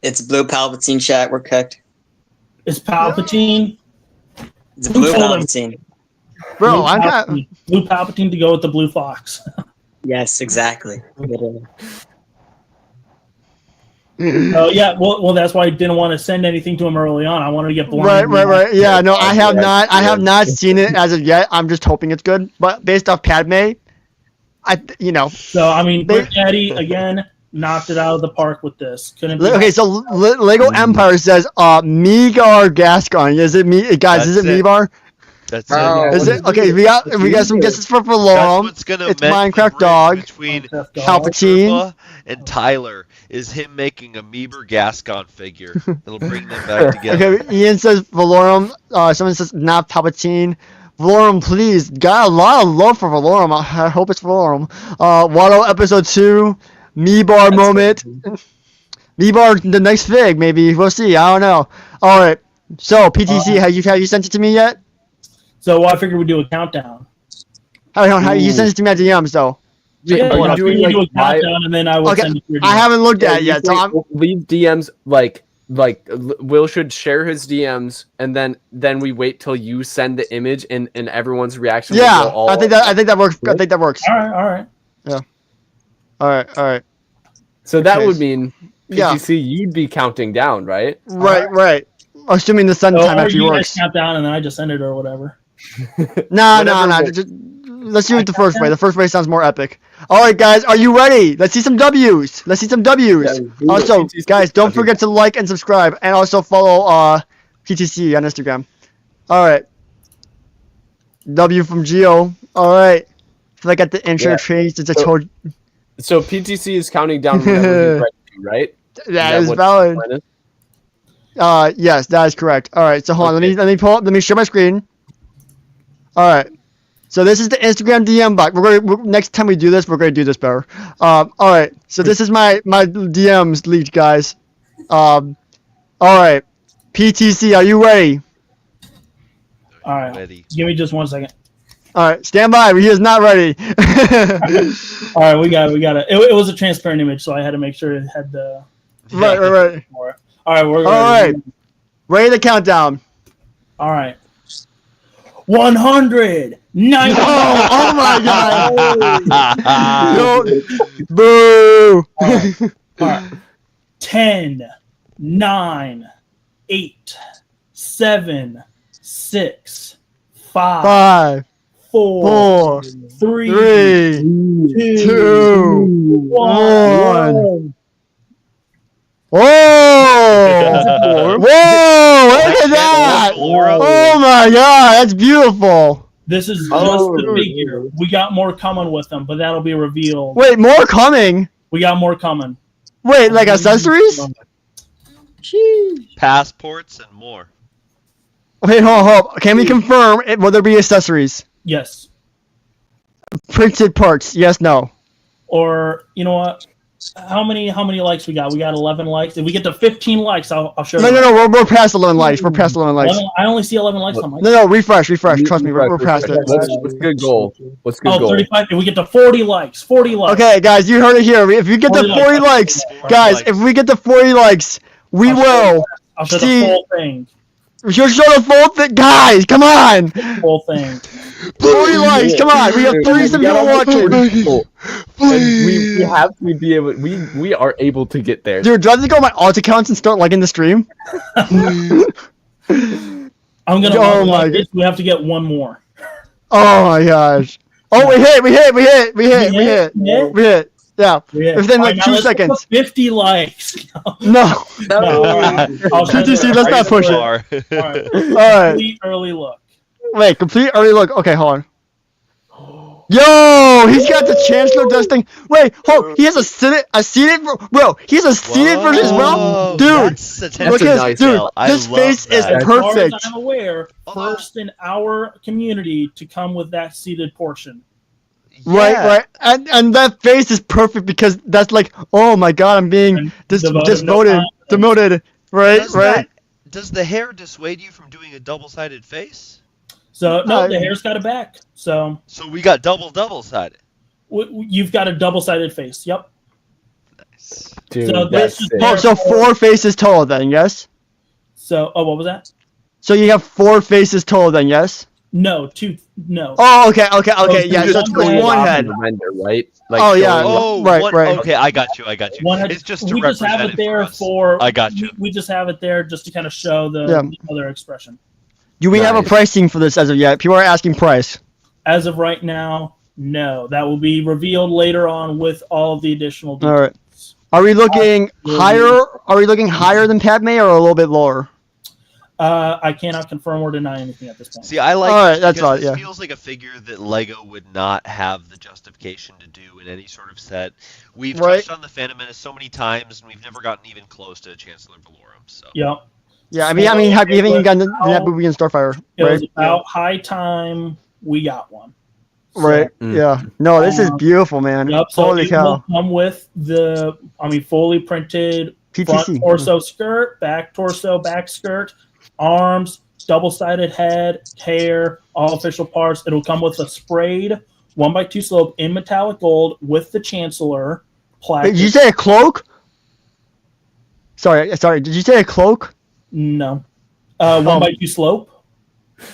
It's Blue Palpatine chat. We're cooked. It's Palpatine. It's Blue Palpatine. Bro, I got Blue Palpatine to go with the Blue Fox. Yes, exactly. Oh yeah, well, that's why I didn't want to send anything to him early on. I wanted to get blind. Right. Yeah, no, I have not seen it as of yet. I'm just hoping it's good. But based off Padme, So I mean, Daddy again knocked it out of the park with this. Couldn't. Okay, so Lego Empire says Meegar Gascon. Is it me, guys? Is it Meebar? That's it. Is it okay? We got some guesses for Valorum. That's what's gonna it's make Minecraft Dog between Palpatine and Tyler is him making a Meeber Gascon figure that'll bring them back together. Okay, Ian says Valorum. Someone says not Palpatine. Valorum, please. Got a lot of love for Valorum. I hope it's Valorum. Watto episode 2. Me bar moment. Me bar the next fig, maybe. We'll see. I don't know. All right. So PTC, have you sent it to me yet? So I figured we'd do a countdown. How you sent it to me at DMs though? Yeah, Are I you doing figured we'd do a like my? countdown, and then I would Okay, send it to your I DM. haven't looked Yeah, at it yet, so I'm. leave DMs like Will should share his DMs, and then we wait till you send the image, and everyone's reaction. Yeah, will go all I think that works. I think that works. All right. All right. So that Okay. would mean Yeah. PTC, you'd be counting down, right? Right. Assuming the sun So, time or actually you guys works. count down, and then I just send it or whatever. No. Whatever Let's do it the first way. The first way sounds more epic. All right, guys, are you ready? Let's see some W's. Yeah, Also, PTC guys, don't W. forget to like and subscribe, and also follow PTC on Instagram. All right. W from Geo. All right. I feel like I got the intro Yeah. changed since I So- told. So PTC is counting down whenever he's ready to, right? That is what valid. the plan is? Yes, that is correct. All right, so hold on. Okay. Let me share my screen. All right. So this is the Instagram DM bot. Next time we do this, we're gonna do this better. All right. So this is my DMs leaked, guys. All right. PTC, are you ready? All right. Ready. Give me just 1 second. All right. Stand by. He is not ready. All right, we got it. It was a transparent image, so I had to make sure it had the right. more. All right, we're All right. Ready to count down. All right. 100. 90. Oh my God. Yo, boo. All right. 10, 9, 8, 7, 6, 5, 5, 4, 4, 3, 3, 2, 1. Whoa! Whoa! Look at that! Oh my God, that's beautiful. This is just Oh. the figure. We got more coming with them, but that'll be revealed. Wait, more coming? We got more coming. Wait, like accessories? Passports and more. Wait, hold. Can we confirm? Will there be accessories? Yes. Printed parts? Yes, no. Or you know what? How many likes we got? We got 11 likes. If we get to 15 likes, I'll show you. No. We're past 11 likes. We're past 11 likes. I only see 11 likes on my. No, refresh. Trust me, we're past it. What's good goal? What's good Oh, goal? 35. If we get to 40 likes, 40 likes. Okay, guys, you heard it here. If you get to 40 likes, guys, if we get to 40 likes, we will. I'll show See- the full thing. You'll show the full thing. Guys, come on. Full thing. 40 likes, come on. We have 37 people watching. And we have to be able. We are able to get there. Dude, do I have to go on my alt accounts and start liking the stream? I'm gonna. Oh my this. We have to get one more. Oh my gosh. Oh, we hit. Yeah. Yeah. Within like Alright, now 2 let's get to seconds. 50 likes. No. No, all right. I'll show PTC, you. let's not push it. Far. All right. Alright. Complete early look. Wait, complete early look. Okay, hold on. Yo, he's got the Chancellor dusting. Wait, hold. He has a seated, bro. He has a seated version as well, Whoa, dude. that's a That's Look a at nice this, dude. detail. I His love face is that. As far perfect. as I'm aware, Although- first in our community to come with that seated portion. Yeah. Right. And that face is perfect because that's like, oh my God, I'm being And demoted, demoted. Right. Does the hair dissuade you from doing a double-sided face? So no, the hair's got a back. So So we got double-sided. you've got a double-sided face. Yep. Nice. Dude, So that's this is sick. Oh, so 4 faces total then, yes? So what was that? So you have 4 faces total then, yes? No, 2. No. Oh, okay. So Yeah, you so just it's roll one Off head. of the render, right? Like Oh, yeah. showing- Oh, Right, one- right. Okay, I got you. One head, It's just to we just have represent it there for us. for. I got you. We just have it there just to kind of show the Yeah. other expression. Do we have a Nice. pricing for this as of yet? People are asking price. As of right now, no. That will be revealed later on with all of the additional details. All right. Are we looking higher? Are we looking higher than Padme or a little bit lower? I cannot confirm or deny anything at this point. See, I like All right, this that's because all, this yeah. feels like a figure that Lego would not have the justification to do in any sort of set. We've Right. touched on the Phantom Menace so many times, and we've never gotten even close to Chancellor Valorum. So Yep. Yeah, I mean, you haven't even gotten that movie in Starfire, It was right? about high time we got one. Right. So, Yeah. No, this is beautiful, man. yep. So Holy it will cow. come with fully printed front PTC. torso skirt, back torso, back skirt, arms, double-sided head, hair, all official parts. It'll come with a sprayed 1x2 slope in metallic gold with the Chancellor plaque. Did you say a cloak? Sorry. Did you say a cloak? No. 1x2 slope.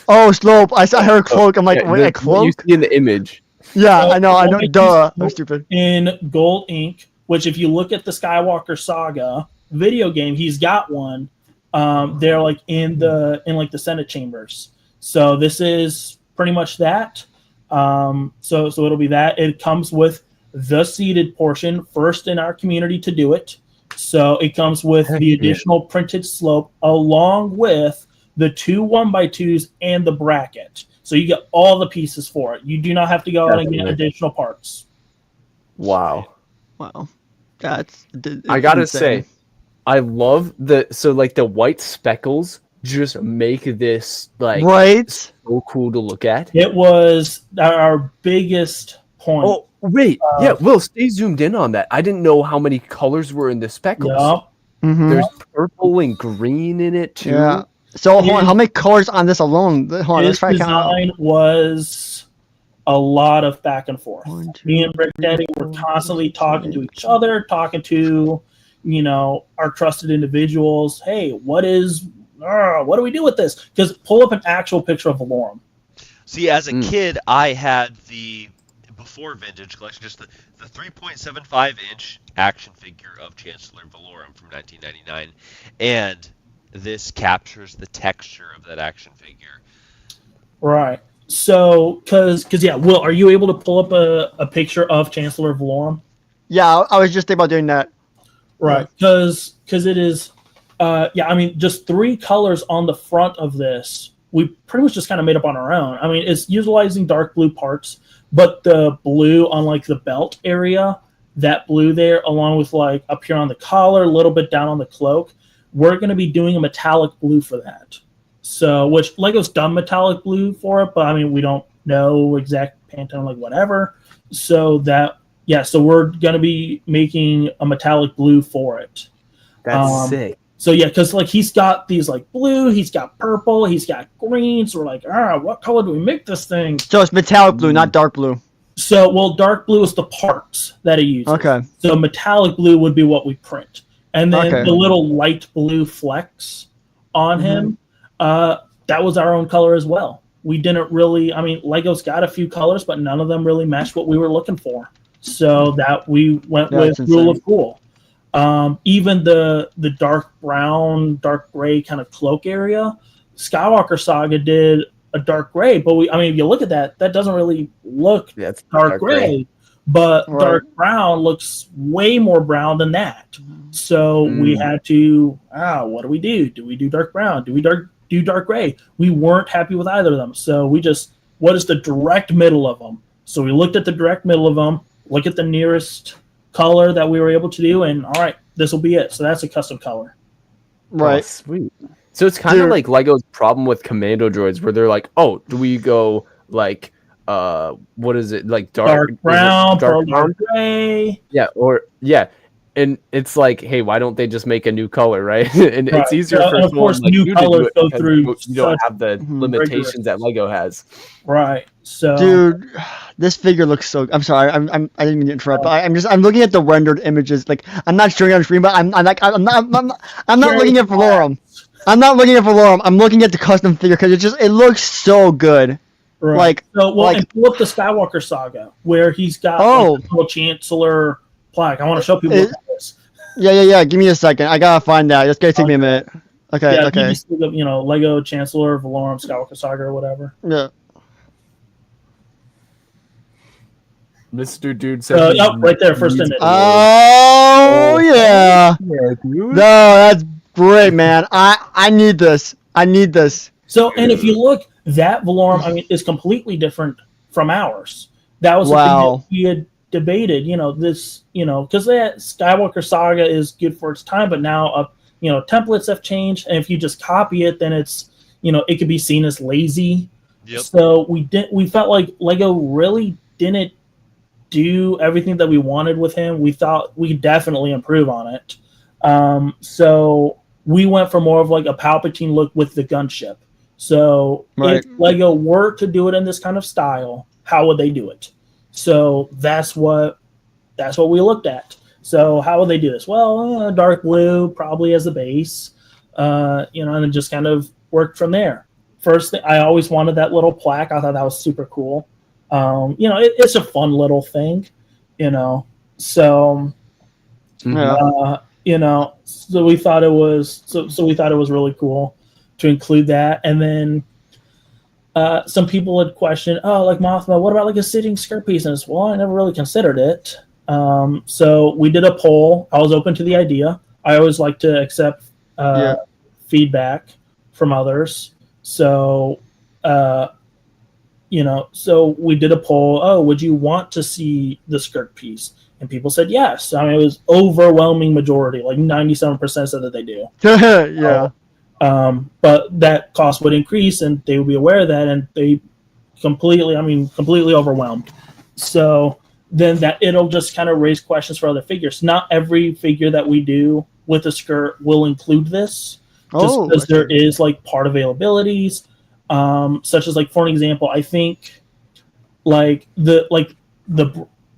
Oh, slope. I heard cloak. I'm like, Yeah, wait, a what you cloak? see in the image. Yeah, I know. 1x2 Duh. I'm slope stupid. in gold ink, which if you look at the Skywalker Saga video game, he's got one. They're like in the Senate chambers. So this is pretty much that. So it'll be that. It comes with the seated portion, first in our community to do it. So it comes with the additional printed slope along with the 2 1x2s and the bracket. So you get all the pieces for it. You do not have to go out and get additional parts. Wow. Wow. That's I gotta insane. say, I love the white speckles just make this like Right? so cool to look at. It was our biggest point. Oh wait, yeah, Will, stay zoomed in on that. I didn't know how many colors were in the speckles. Yep. Mm-hmm. There's purple and green in it too. Yeah. So hold on, how many colors on this alone? Hold on, let's His try to count. design was a lot of back and forth. 1, 2, Me and Rick Daddy were constantly talking to each other, talking to, our trusted individuals. Hey, what do we do with this? Because pull up an actual picture of Valorum. See, as a kid, I had the before vintage collection, just the 3.75-inch action figure of Chancellor Valorum from 1999, and this captures the texture of that action figure. Right. So, because Will, are you able to pull up a picture of Chancellor Valorum? Yeah, I was just thinking about doing that. Right. Because it is, just 3 colors on the front of this. We pretty much just kind of made up on our own. I mean, it's utilizing dark blue parts, but the blue on like the belt area, that blue there, along with like up here on the collar, a little bit down on the cloak, we're going to be doing a metallic blue for that. So, which Lego's done metallic blue for it, but I mean, we don't know exact Pantone, like whatever. So so we're going to be making a metallic blue for it. That's sick. So yeah, because like he's got these like blue, he's got purple, he's got green. So we're like, what color do we make this thing? So it's metallic blue, not dark blue. So dark blue is the parts that he uses. Okay. So metallic blue would be what we print, and then Okay. the little light blue flecks on him, that was our own color as well. We didn't really. I mean, Lego's got a few colors, but none of them really matched what we were looking for. So that we went with That's Rule insane. of Cool. Even the dark brown, dark gray kind of cloak area, Skywalker Saga did a dark gray, but if you look at that doesn't really look Yeah, it's dark gray, but Right. dark brown looks way more brown than that. So we had to, what do we do? Do we do dark brown? Do we do dark gray? We weren't happy with either of them. So we just, what is the direct middle of them? So we looked at the direct middle of them, look at the nearest color that we were able to do, and all right, this will be it. So that's a custom color. Right. Oh, sweet. So it's kind of Dude. like Lego's problem with commando droids, where they're like, "Oh, do we go like what is it like Dark brown, dark pearl gray. Yeah, and it's like, hey, why don't they just make a new color, right? And Right. it's easier So, for and of someone course, like new you to do colors it go because through you don't such have the limitations that Lego has. Right. So Dude, this figure looks so. I'm sorry. I didn't mean to interrupt. But I'm looking at the rendered images. Like I'm not showing it on screen, but I'm not looking at Valorum. I'm not looking at Valorum. I'm looking at the custom figure because it looks so good. right. Like and pull up the Skywalker Saga where he's got like, the little Chancellor plaque. I want to show people what that is. Yeah. Give me a second. I gotta find that. It's gonna take me a minute. Okay. Yeah, Okay. you just look up, Lego Chancellor, Valorum, Skywalker Saga, or whatever. Yeah. Mr. Dude says, right there, first image. Oh yeah. yeah, dude. No, that's great, man. I need this. I need this. So, and if you look, that Valorum, is completely different from ours. That was the thing Wow. that we had debated, because that Skywalker Saga is good for its time, but now, templates have changed, and if you just copy it, then it's, it could be seen as lazy. Yep. So we felt like Lego really didn't do everything that we wanted with him. We thought we could definitely improve on it. So we went for more of like a Palpatine look with the gunship. So Right. if Lego were to do it in this kind of style, how would they do it? So that's what we looked at. So how would they do this? Well, dark blue probably as the base, and it just kind of worked from there. First thing, I always wanted that little plaque. I thought that was super cool. It's a fun little thing, So, Yeah. so we thought it was really cool to include that. And then some people had questioned, oh, like Mothma, what about like a sitting skirt piece? And it's, well, I never really considered it. So we did a poll. I was open to the idea. I always like to accept feedback from others. So, so we did a poll. Oh, would you want to see the skirt piece? And people said yes. I mean, it was overwhelming majority, like 97% said that they do. Yeah. But that cost would increase, and they would be aware of that, and they completely overwhelmed. So then that it'll just kind of raise questions for other figures. Not every figure that we do with a skirt will include this, just because there is like part availabilities, such as like, for an example, I think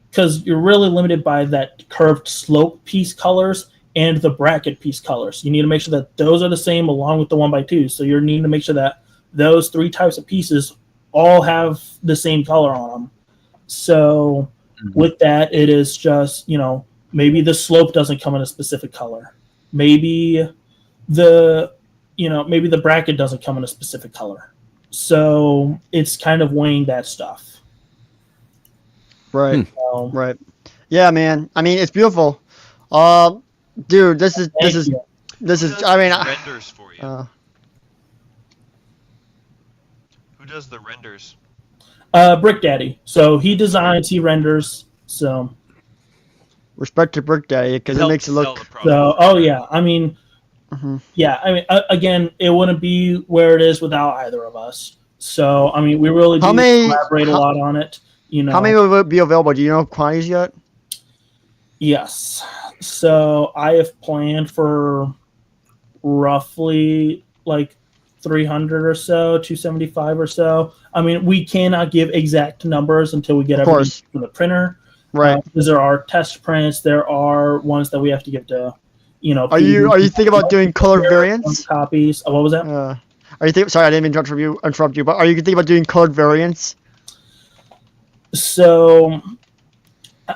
because you're really limited by that curved slope piece colors and the bracket piece colors. You need to make sure that those are the same along with the 1x2. So you're needing to make sure that those three types of pieces all have the same color on them. So with that, it is just, maybe the slope doesn't come in a specific color. Maybe maybe the bracket doesn't come in a specific color. So it's kind of weighing that stuff. Right. So, Right. Yeah, man. I mean, it's beautiful. Dude, this is. Who I mean, does renders for you? Who does the renders? Brick Daddy. So he designs, he renders. So respect to Brick Daddy because it makes it look. So, I mean, again, it wouldn't be where it is without either of us. So, I mean, we really do collaborate a lot on it. How many will be available? Do you know quantities yet? Yes. So I have planned for roughly like 300 or so, 275 or so. I mean, we cannot give exact numbers until we get everything from the printer. Right. Because there are test prints. There are ones that we have to give to, Are you thinking about doing colored variants? Copies. What was that? Are you thinking? Sorry, I didn't mean to interrupt you. But are you thinking about doing colored variants? So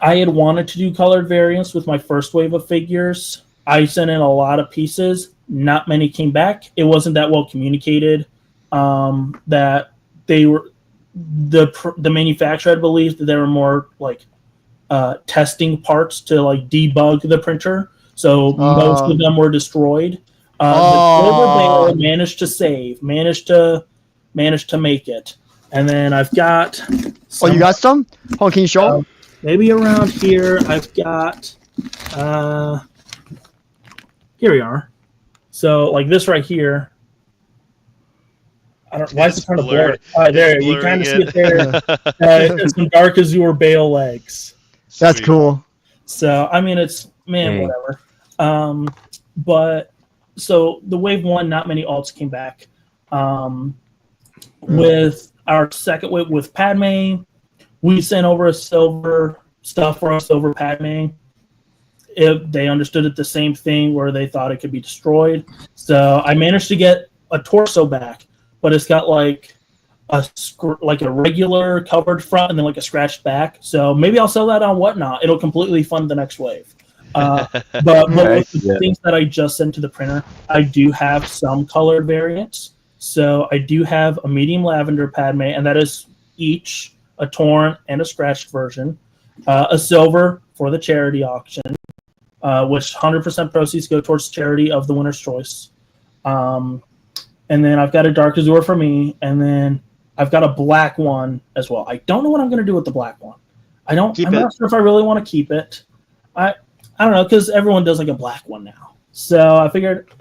I had wanted to do colored variants with my first wave of figures. I sent in a lot of pieces. Not many came back. It wasn't that well communicated. That they were the manufacturer, I believe, that they were more like testing parts to like debug the printer. So most of them were destroyed. The silver bale managed to make it. And then I've got. You got some? Oh, can you show them? Maybe around here, I've got. Here we are. So, like this right here. I don't. Why is it kind of blurry? There you kind of see it there. It's some dark azure bale legs. That's cool. So, I mean, it's whatever. But so the wave one, not many alts came back. With our second wave with Padme, we sent over a silver stuff for a silver Padme. They understood it the same thing where they thought it could be destroyed. So I managed to get a torso back, but it's got like a regular covered front and then like a scratched back. So maybe I'll sell that on Whatnot. It'll completely fund the next wave. But with the things that I just sent to the printer, I do have some colored variants. So I do have a medium lavender Padme, and that is each a torn and a scratched version. A silver for the charity auction, which 100% proceeds go towards charity of the winner's choice. And then I've got a dark azure for me, and then I've got a black one as well. I don't know what I'm going to do with the black one. I'm not sure if I really want to keep it. I don't know, because everyone does like a black one now. So I figured,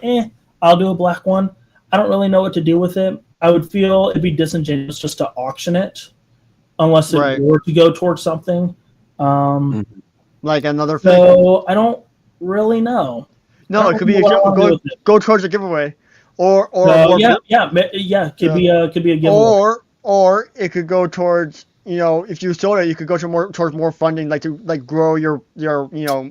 I'll do a black one. I don't really know what to do with it. I would feel it'd be disingenuous just to auction it, unless it Right. were to go towards something. Um, Like another figure. so I don't really know. No, I it don't could be know what I wanna do go with it. go towards a giveaway, or So more. yeah. Could be a giveaway. Or it could go towards, if you sold it, you could go towards more funding, like to like grow your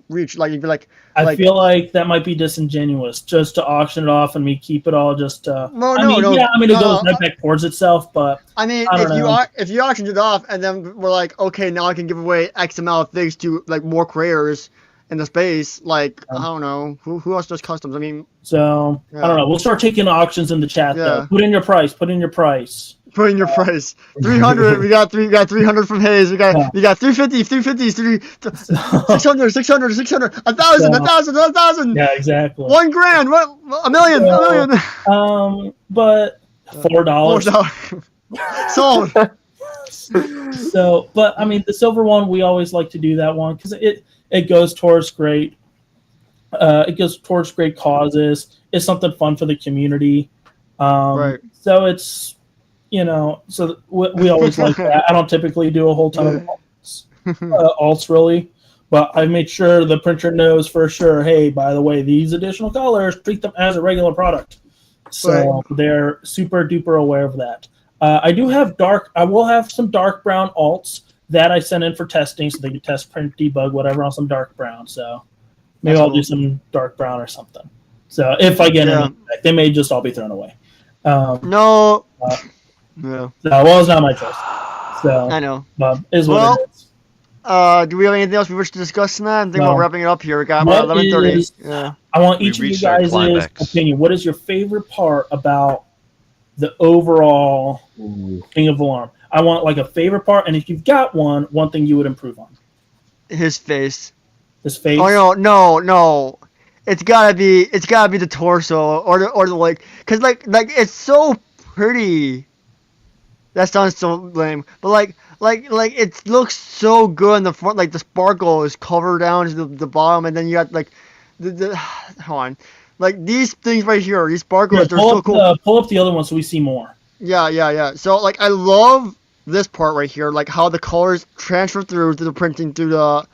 reach. Like you'd be like I feel like that might be disingenuous just to auction it off and me keep it all just. no, I no, mean, no, yeah, I mean it no, goes no. right back towards itself, but I mean, I don't know. if you auctioned it off and then we're like, okay, now I can give away X amount of things to like more creators in the space. Like I don't know who else does customs. I mean, So Yeah. I don't know. We'll start taking auctions in the chat though. Yeah. Put in your price. Put in your price. put in your price. 300. We got 300 from Hayes. We got 350, 600, 1,000, 1,000. Yeah, exactly. $1 grand. What? A million. So, A million. But $4. Sold. So, but I mean, the silver one, we always like to do that one because it goes towards great. It goes towards great causes. It's something fun for the community. Right. So it's, so we always like that. I don't typically do a whole ton of alts really, but I made sure the printer knows for sure. Hey, by the way, these additional colors, treat them as a regular product. So they're super duper aware of that. I will have some dark brown alts that I sent in for testing so they can test, print, debug, whatever on some dark brown. So maybe I'll do some dark brown or something. So if I get any, they may just all be thrown away. No. So, well, it's not my choice. So I know. Is what it is. Do we have anything else we wish to discuss tonight? I think we're wrapping it up here. We got What about 11:30. Yeah. I want each of We you reached our guys' climax. opinion. What is your favorite part about the overall King of Alarm? I want like a favorite part, and if you've got one thing you would improve on. His face. His face. Oh no. It's gotta be the torso or the like, cause like it's so pretty. That sounds so lame, but like it looks so good in the front. Like the sparkle is covered down to the bottom, and then you got like the hold on, like these things right here. These sparkles, they're so cool. Pull up the other one so we see more. Yeah. So like I love this part right here, like how the colors transfer through to the printing, through the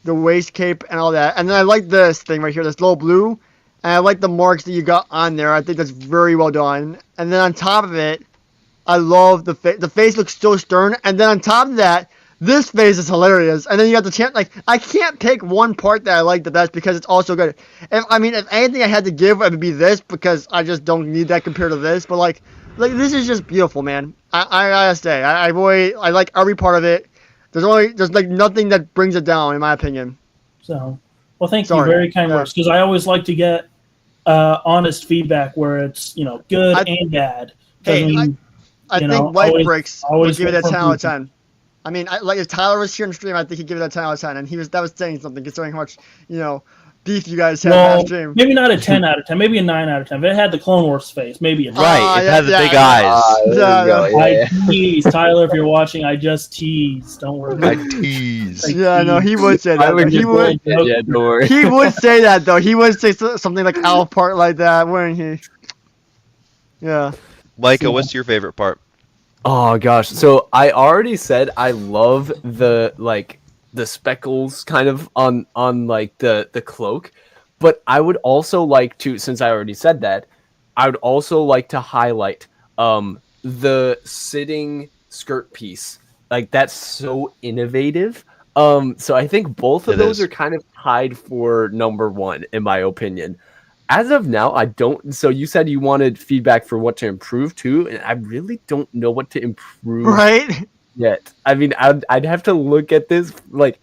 waist cape and all that. And then I like this thing right here, this little blue, and I like the marks that you got on there. I think that's very well done. And then on top of it, I love the face. The face looks so stern. And then on top of that, this face is hilarious. And then you got the chance. Like I can't pick one part that I like the best because it's also good. If anything I had to give, it would be this, because I just don't need that compared to this. But like this is just beautiful, man. I gotta say, I like every part of it. There's like nothing that brings it down, in my opinion. So, well, thank you. Very kind words, because I always like to get honest feedback where it's good and bad. Hey, I think White Bricks would give it a 10 out of 10. I mean, like if Tyler was here in stream, I think he'd give it a 10 out of 10, and that was saying something considering how much beef you guys had last stream. Maybe not a 10 out of 10, maybe a 9 out of 10. If it had the Clone Wars face, maybe a 10. Right, it had the big eyes. I tease, Tyler, if you're watching, I just tease. Don't worry. I tease. Yeah, no, he would say that. He would. Yeah, don't worry. He would say that though. He would say something like "Owl part" like that, wouldn't he? Yeah. Micah, what's your favorite part? Oh gosh, so I already said I love the speckles kind of on like the cloak, but I would also like to, since I already said that, I would also like to highlight the sitting skirt piece. Like that's so innovative. So I think both of those are kind of tied for number one in my opinion. As of now, I don't. So you said you wanted feedback for what to improve too, and I really don't know what to improve yet. I mean, I'd have to look at this like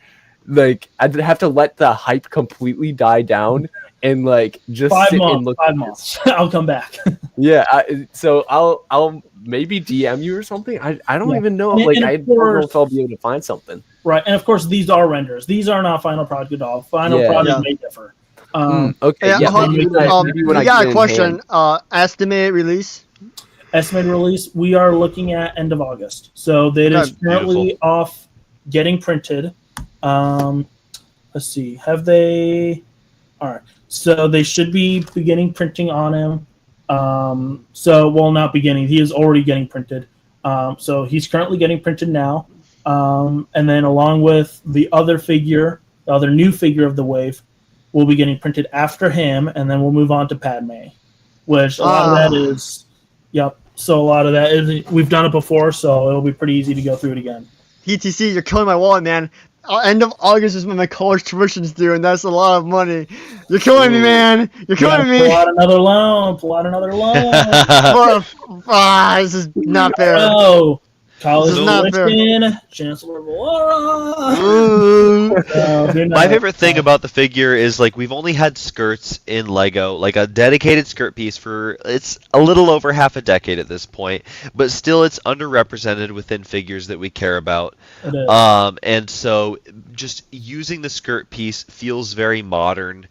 I'd have to let the hype completely die down and just 5 sit months, and look. 5 months. I'll come back. Yeah. So I'll maybe DM you or something. I don't even know. And I don't know if I'll be able to find something. Right, and of course these are renders. These are not final product at all. Final product may differ. Okay. Yeah. Maybe when we got a question. Estimated release. Estimated release. We are looking at end of August. So that is currently off getting printed. Let's see. Have they? All right. So they should be beginning printing on him Well, not beginning. He is already getting printed. So he's currently getting printed now. And then along with the other figure, the other new figure of the wave, will be getting printed after him, and then we'll move on to Padme, which a lot of that is, yep. So a lot of that is, we've done it before, so it'll be pretty easy to go through it again. PTC, you're killing my wallet, man. End of August is when my college tuition's due, and that's a lot of money. You're killing me, man. You're killing me. Pull out another loan. Pull out another loan. This is not fair. Oh, college This is not fair. tuition, Chancellor Valora. My favorite thing about the figure is like we've only had skirts in Lego, like a dedicated skirt piece for it's a little over half a decade at this point, but still it's underrepresented within figures that we care about. It is. And so just using the skirt piece feels very modern.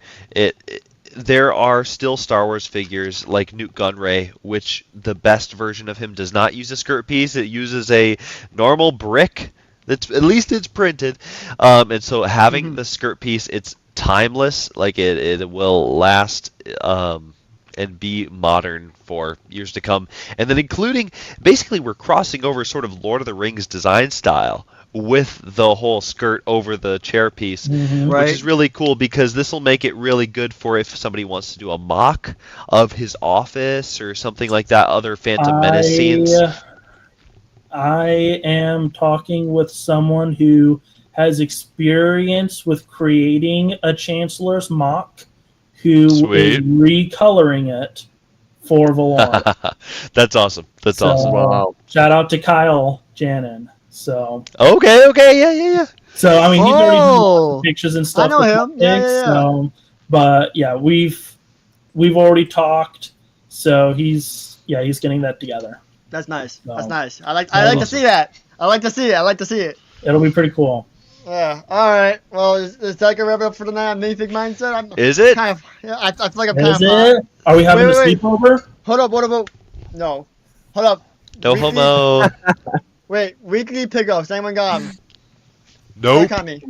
There are still Star Wars figures like Newt Gunray, which the best version of him does not use a skirt piece. It uses a normal brick. That's at least it's printed. And so having the skirt piece, it's timeless. Like it will last and be modern for years to come. And then including, basically we're crossing over sort of Lord of the Rings design style with the whole skirt over the chair piece, which is really cool because this will make it really good for if somebody wants to do a mock of his office or something like that, other Phantom Menace scenes. I am talking with someone who has experience with creating a Chancellor's mock, who is recoloring it for Valora. That's awesome. That's awesome. Wow. Shout out to Kyle Janin. So okay, yeah. So I mean, he's already doing pictures and stuff. I know him. Yeah. But yeah, we've already talked. So he's getting that together. That's nice. So, That's nice. I like to see that. I like to see it. It'll be pretty cool. Yeah. All right. Well, is that gonna wrap it up for tonight on Minifig Mindset? Is it? I feel like I'm Is kind of. it? Are we having a wait. sleepover? Hold up. What about? No. Hold up. No homo. Wait. Weekly pickups. Anyone got them? Nope. Look at me.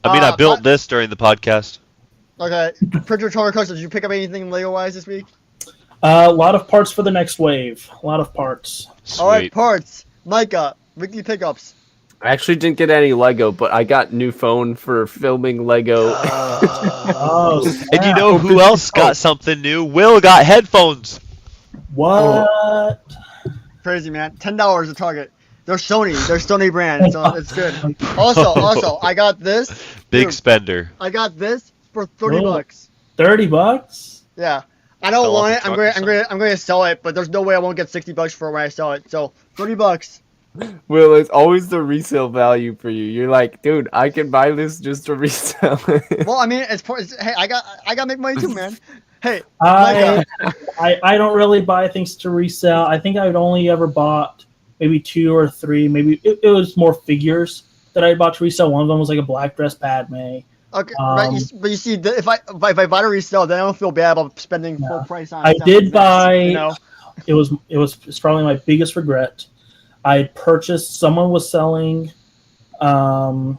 I mean, I built this during the podcast. Okay. Printer Tower Coaster. Did you pick up anything Lego wise this week? A lot of parts for the next wave. A lot of parts. Sweet. All right. Parts. Micah. Weekly pickups. I actually didn't get any Lego, but I got new phone for filming Lego. And you know who else got something new? Will got headphones. What? Crazy, man. $10 at Target. They're Sony brand, so it's good. Also, I got this. Big Dude, spender. I got this for $30. $30? Yeah. I don't Fell off want the it. truck I'm going to sell it, but there's no way I won't get $60 for it when I sell it. So $30. Will, it's always the resale value for you. You're like, dude, I can buy this just to resell it. Well, I mean, hey, I got to make money too, man. Hey, I don't really buy things to resell. I think I've only ever bought maybe 2 or 3. Maybe it was more figures that I bought to resell. One of them was like a black dress Padme. Okay, but you see, if I buy to resell, then I don't feel bad about spending full price on it. I did buy. You know? It's probably my biggest regret. I purchased. Someone was selling, or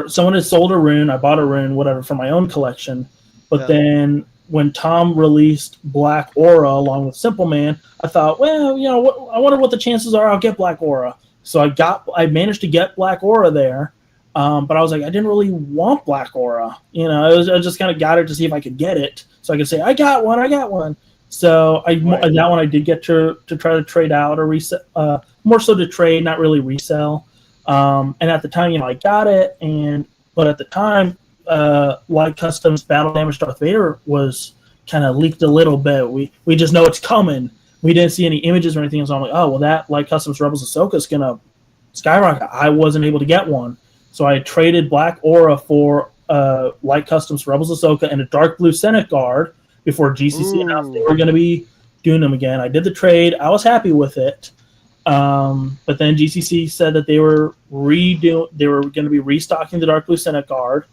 someone had sold a rune. I bought a rune, whatever, for my own collection. But then when Tom released Black Aura along with Simple Man, I thought, well, you know, I wonder what the chances are I'll get Black Aura. So I managed to get Black Aura there. But I was like, I didn't really want Black Aura. You know, I just kind of got it to see if I could get it. So I could say, I got one. So that one I did get to try to trade out or resell, more so to trade, not really resell. And at the time, you know, I got it. But at the time, Light Customs Battle Damage Darth Vader was kind of leaked a little bit. We just know it's coming. We didn't see any images or anything. So I'm like, oh, well, that Light Customs Rebels Ahsoka is going to skyrocket. I wasn't able to get one. So I traded Black Aura for Light Customs Rebels Ahsoka and a dark blue Senate Guard before GCC announced they were going to be doing them again. I did the trade. I was happy with it. But then GCC said that they were going to be restocking the dark blue Senate Guard,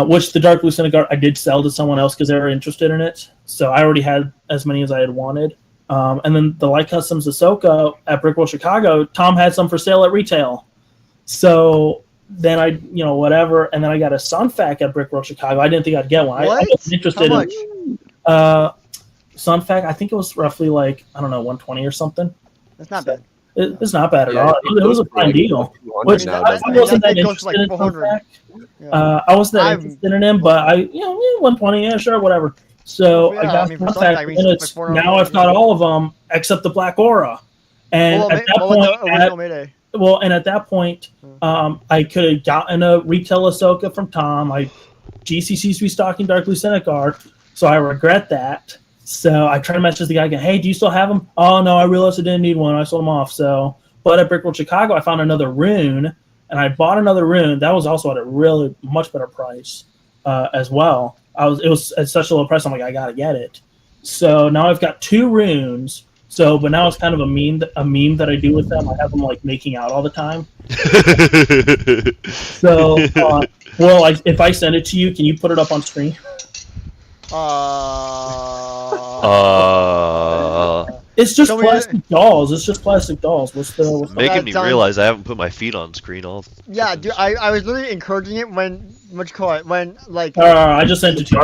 which the dark blue Senate Guard I did sell to someone else because they were interested in it. So I already had as many as I had wanted. And then the Light Customs Ahsoka at Brickworld Chicago, Tom had some for sale at retail. So then whatever. And then I got a Sunfac at Brickworld Chicago. I didn't think I'd get one. I wasn't interested. How much? Sunfact, I think it was roughly like, I don't know, 120 or something. That's not bad. It's not bad at Yeah, all. it It was a goes for fine like deal. 200 Which now, I doesn't it? wasn't that It goes for interested like in 400. Sunfact. Yeah. I wasn't that I'm- interested in him, but 120, yeah, sure, whatever. So Yeah, I got I mean, for Sunfact, Sunfact, I mean, and it's it's like now I've got all of them except the Black Aura. And What at that was point, the original Mayday? and at that point, I could have gotten a retail Ahsoka from Tom. GC seems to be stocking Dark Lieutenant Guard, so I regret that. So I try to message the guy again. Hey, do you still have them? Oh no, I realized I didn't need one. I sold them off. So, but at Brickworld Chicago, I found another rune, and I bought another rune. That was also at a really much better price as well. It was at such a low price. I'm like, I gotta get it. So now I've got 2 runes. So, but now it's kind of a meme that I do with them. I have them like making out all the time. So, if I send it to you, can you put it up on screen? It's just plastic dolls. It's just plastic dolls. What's Making me realize I haven't put my feet on screen all. Yeah, dude, I was literally encouraging it when like. I just sent it to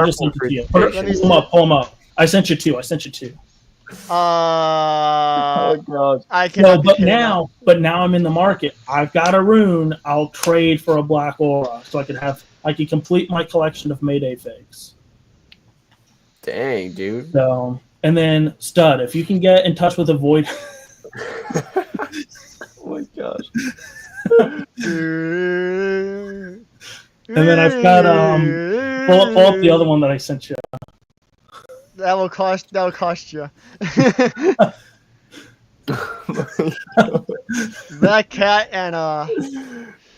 you. Pull them up. I sent you 2. I can. No, but now I'm in the market. I've got a rune. I'll trade for a Black Aura, so I can complete my collection of Mayday figs. Dang, dude. So, and then Stud, if you can get in touch with a Void. Oh my gosh. And then I've got pull up the other one that I sent you. That will cost you. That cat and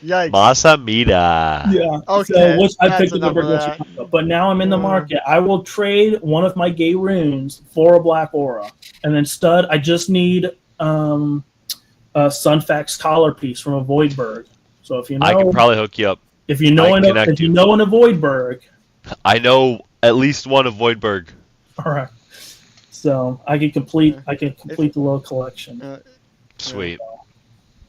yikes. Masamida. Yeah. Okay. So which I that's picked enough up of that. but now I'm in the market. I will trade one of my gay runes for a Black Aura. And then Stud, I just need a Sunfax collar piece from a Voidberg. So if you know, I can probably hook you up. if you know I can in connect you. a Voidberg, I know at least one of Voidberg. all right. So I can complete the little collection. Sweet.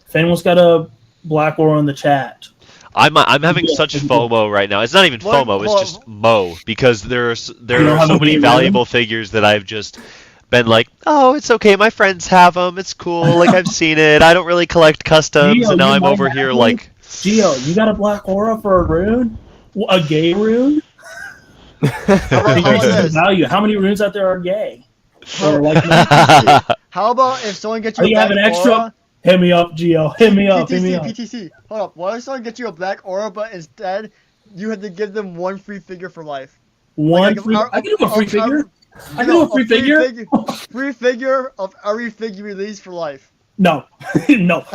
If anyone's got a Black Aura in the chat, I'm having such FOMO right now. It's not even What? FOMO. It's What? just Mo because there don't are have so a many game valuable figures that I've just been like, oh, it's okay. My friends have them. It's cool. Like I've seen it. I don't really collect customs, Gio, and now you I'm might over have here one? like. Gio, you got a Black Aura for a rune? A gay rune? How about this? Value. How many runes out there are gay? Or like, How about if someone gets you oh, a you have black an extra? aura? Hit me up, Gio. Hit me up. PTC. Hold up. What if someone gets you a black aura, but instead you have to give them 1 free figure for life? One Like, free. I can do a free figure. I can do a free figure. Free figure of every figure released for life. No, no.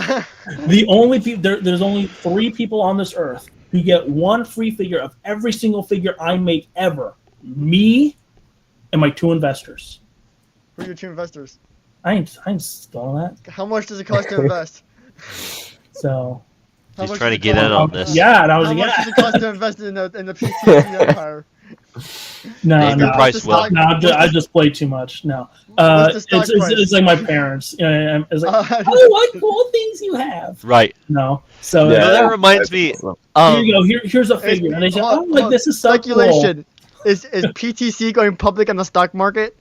The only people there's only 3 people on this earth who get 1 free figure of every single figure I make ever. Me and my 2 investors. Who are your 2 investors? I ain't stealing that. How much does it cost to invest? So. How He's much trying to does it get in cost- on this. Yeah, and I was How like, much yeah. does it cost to invest in the PTC empire? No, Name your no. price, What's the Will. stock- No, I just play too much. No, What's the stock it's price? like my parents. You know, it's like, Uh, oh, what cool things you have. Right. No, so Yeah. No, that reminds me. here you go. Here's a figure, and they say, hold oh, on, like hold this on. is so Speculation. Is PTC going public on the stock market?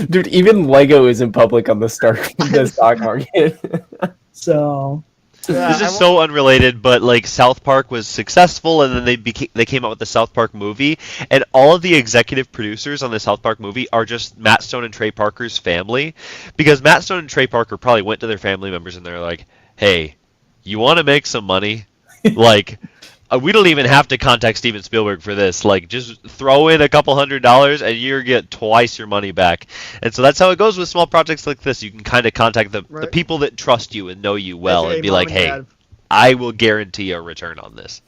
Dude, even Lego isn't public on the stock market. cool. So Yeah, This is so unrelated, but like South Park was successful, and then they came out with the South Park movie, and all of the executive producers on the South Park movie are just Matt Stone and Trey Parker's family, because Matt Stone and Trey Parker probably went to their family members and they're like, "Hey, you want to make some money? Like, we don't even have to contact Steven Spielberg for this. Like, just throw in a couple $100 and you get twice your money back." And so that's how it goes with small projects like this. You can kind of contact the Right. people that trust you and know you well, AKA and be mom like, and "Hey, dad. I will guarantee a return on this."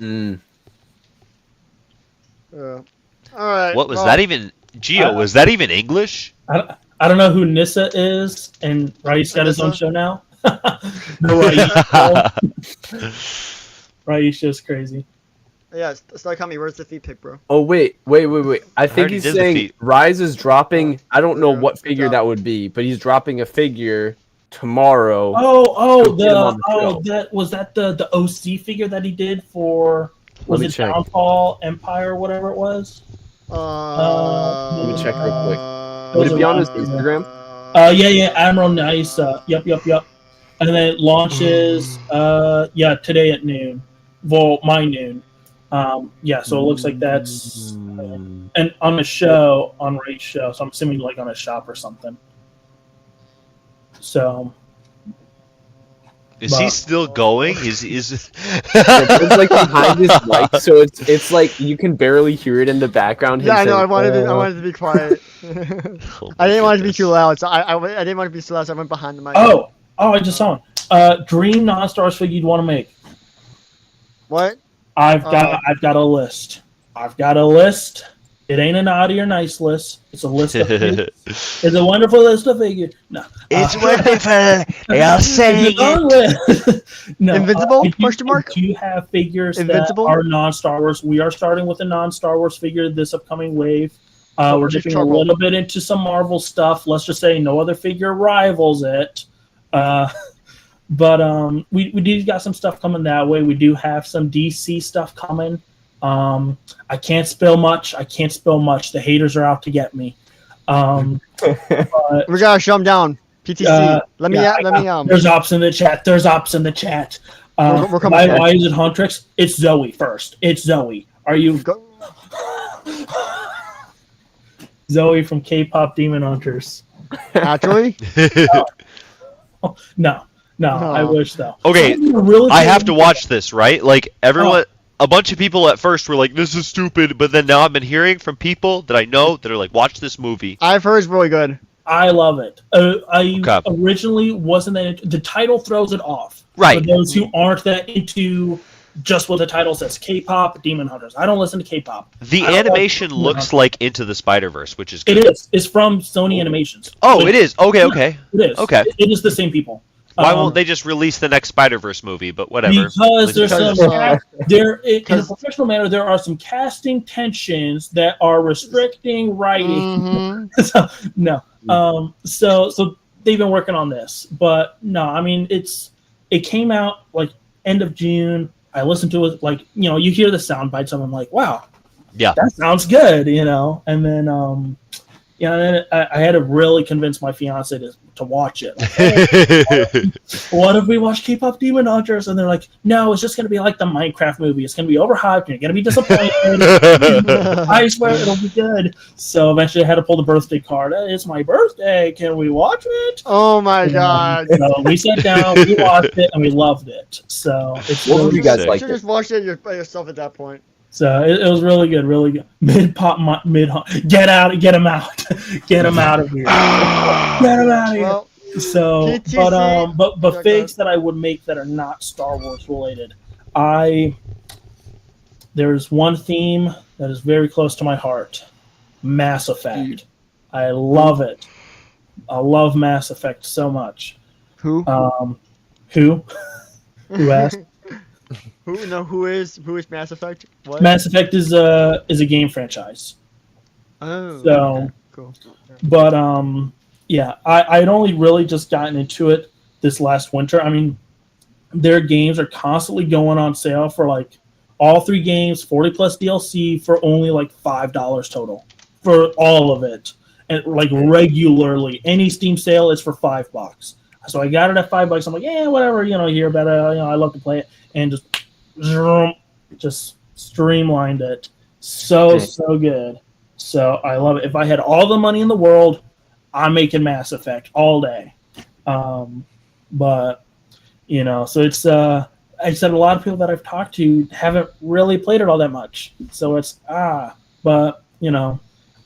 Mm. All right. What was well, that even? Gio, was that even English? I don't know who Nissa is, and Rai's got his own Nissa? show now. The Rai's just crazy. Yeah, start calling me. Where's the feet pick, bro? Oh wait. I think already he's did the saying feat. Rise is dropping. I don't know Yeah, what good figure job. that would be, but he's dropping a figure tomorrow. Oh, Get him on the show. that was the OC figure that he did for Let me it check. Downfall Empire, whatever it was. Let me check real quick. Would Those it be are on his on- Instagram? Yeah, Admiral Nice. Yep. And then it launches, today at noon. Well, my noon. Yeah, so it looks like that's and on a show, on Ray's show. So I'm assuming like on a shop or something. So Is he still going? Is It's like behind his mic, so it's like you can barely hear it in the background. Yeah, I know. saying, I wanted to be quiet. Oh I my didn't want it to be too goodness. loud, so I didn't want to be too loud, so I went behind the mic. I just saw one. Dream non-stars figure you'd want to make. What? I've got a list. It ain't a naughty or nice list. It's a list of figures. It's a wonderful list of figures. No. It's wonderful. They all saying It's a long it. list. No, Invincible? I do- Question mark? I do have figures Invincible? that are non-Star Wars. We are starting with a non-Star Wars figure this upcoming wave. We're Just dipping a trouble. little bit into some Marvel stuff. Let's just say no other figure rivals it. But we do got some stuff coming that way. We do have some DC stuff coming. I can't spill much. The haters are out to get me. But, We gotta shut him down. PTC. Let me. There's ops in the chat. We're coming. Why is it Huntrix? It's Zoe first. It's Zoe. Are you Go. Zoe from K-pop Demon Hunters? Actually, No. I wish though. Okay, Really I have to watch this, right? Like everyone, a bunch of people at first were like, "This is stupid," but then now I've been hearing from people that I know that are like, "Watch this movie." I've heard it's really good. I love it. I Okay. originally wasn't that into, the title throws it off. Right. For those who aren't that into just what the title says, K-pop Demon Hunters. I don't listen to K-pop. The I don't animation like- looks like Into the Spider-Verse, which is good. It is. It's from Sony Animations. Oh, But it is. Okay. It is. Okay. It is the same people. Why won't they just release the next Spider-Verse movie? But whatever. Because there's Because, some uh, in a professional manner, there are some casting tensions that are restricting writing. Mhm. So, no. So they've been working on this, but no, I mean it came out like end of June. I listened to it, like, you hear the sound bites and I'm like, wow, Yeah. that sounds good, and then I had to really convince my fiance to watch it. Like, hey, what if we watch K-pop Demon Hunters? And they're like, no, it's just going to be like the Minecraft movie. It's going to be overhyped. And you're going to be disappointed. I swear it'll be good. So eventually I had to pull the birthday card. It's my birthday. Can we watch it? Oh my god. So we sat down, we watched it, and we loved it. So it's What really would you guys sick. You like? should just watch it by yourself at that point. So it was really good, really good. Mid get him out, get him out of here, get him out of here. Well, So, PTC, but figs that I would make that are not Star Wars related. There's one theme that is very close to my heart, Mass Effect. I love it. I love Mass Effect so much. who? Who asked? Who? No. Who is Mass Effect? What? Mass Effect is a game franchise. Oh. So, okay, cool. but yeah, I'd only really just gotten into it this last winter. I mean, their games are constantly going on sale for like all 3 games, 40 plus DLC for only like $5 total for all of it, and like regularly. Any Steam sale is for $5. So I got it at $5. I'm like, yeah, whatever. You hear about it. I love to play it, and just streamlined it. So good. So I love it. If I had all the money in the world, I'm making Mass Effect all day. But so it's I said a lot of people that I've talked to haven't really played it all that much. So it's but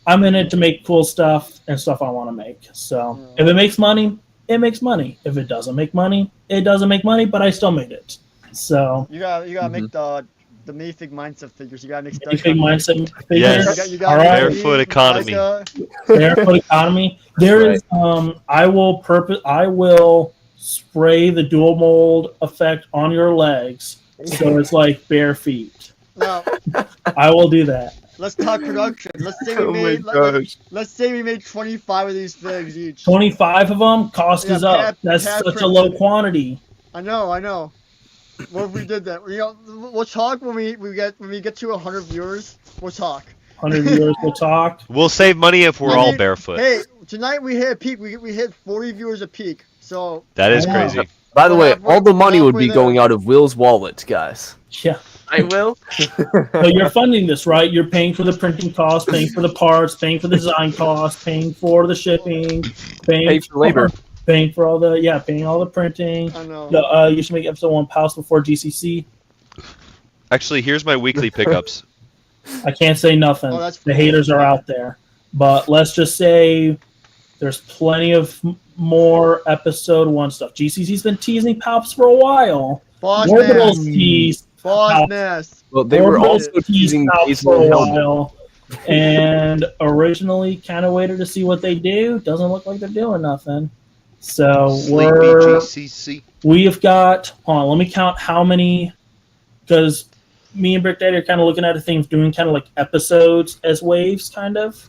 I'm in it to make cool stuff and stuff I want to make. So if it makes money, it makes money. If it doesn't make money, it doesn't make money. But I still made it. So You gotta make the Minifig mindset figures. You gotta make Minifig mindset Yes. figures. You got All right. Barefoot economy. Barefoot economy. There is I will spray the dual mold effect on your legs so it's like bare feet. Now, I will do that. let's talk production. Let's say we Oh my made. gosh. Let's say we made 25 of these figs each. 25 of them, cost Yeah, is up. pad- That's pad such a low printed. quantity. I know. What if we did that? We'll talk when we get to 100 viewers. We'll talk. 100 viewers will talk. We'll save money if we're I all mean, barefoot. Hey, tonight we hit a peak. We hit 40 viewers a peak. So That is Wow. crazy. By the We're way, halfway- all the money would halfway be there. going out of Will's wallet, guys. Yeah. I will. So you're funding this, right? You're paying for the printing costs, paying for the parts, paying for the design costs, paying for the shipping, Pay for labor. paying for all paying all the printing. I know. You should make episode 1 post before GCC. Actually, here's my weekly pickups. I can't say nothing. Oh, that's The cool. haters are out there. But let's just say there's plenty of more episode 1 stuff. GCC's been teasing Palps for a while. Boss Orbital's Mass. teased. Boss Mass. Well, they were Orbital's also teasing Palps Jason for a and Helmet. while. And originally kind of waited to see what they do. Doesn't look like they're doing nothing. So Sleepy GCC. we've got, let me count how many, because me and Brick Daddy are kind of looking at things, doing kind of like episodes as waves, kind of.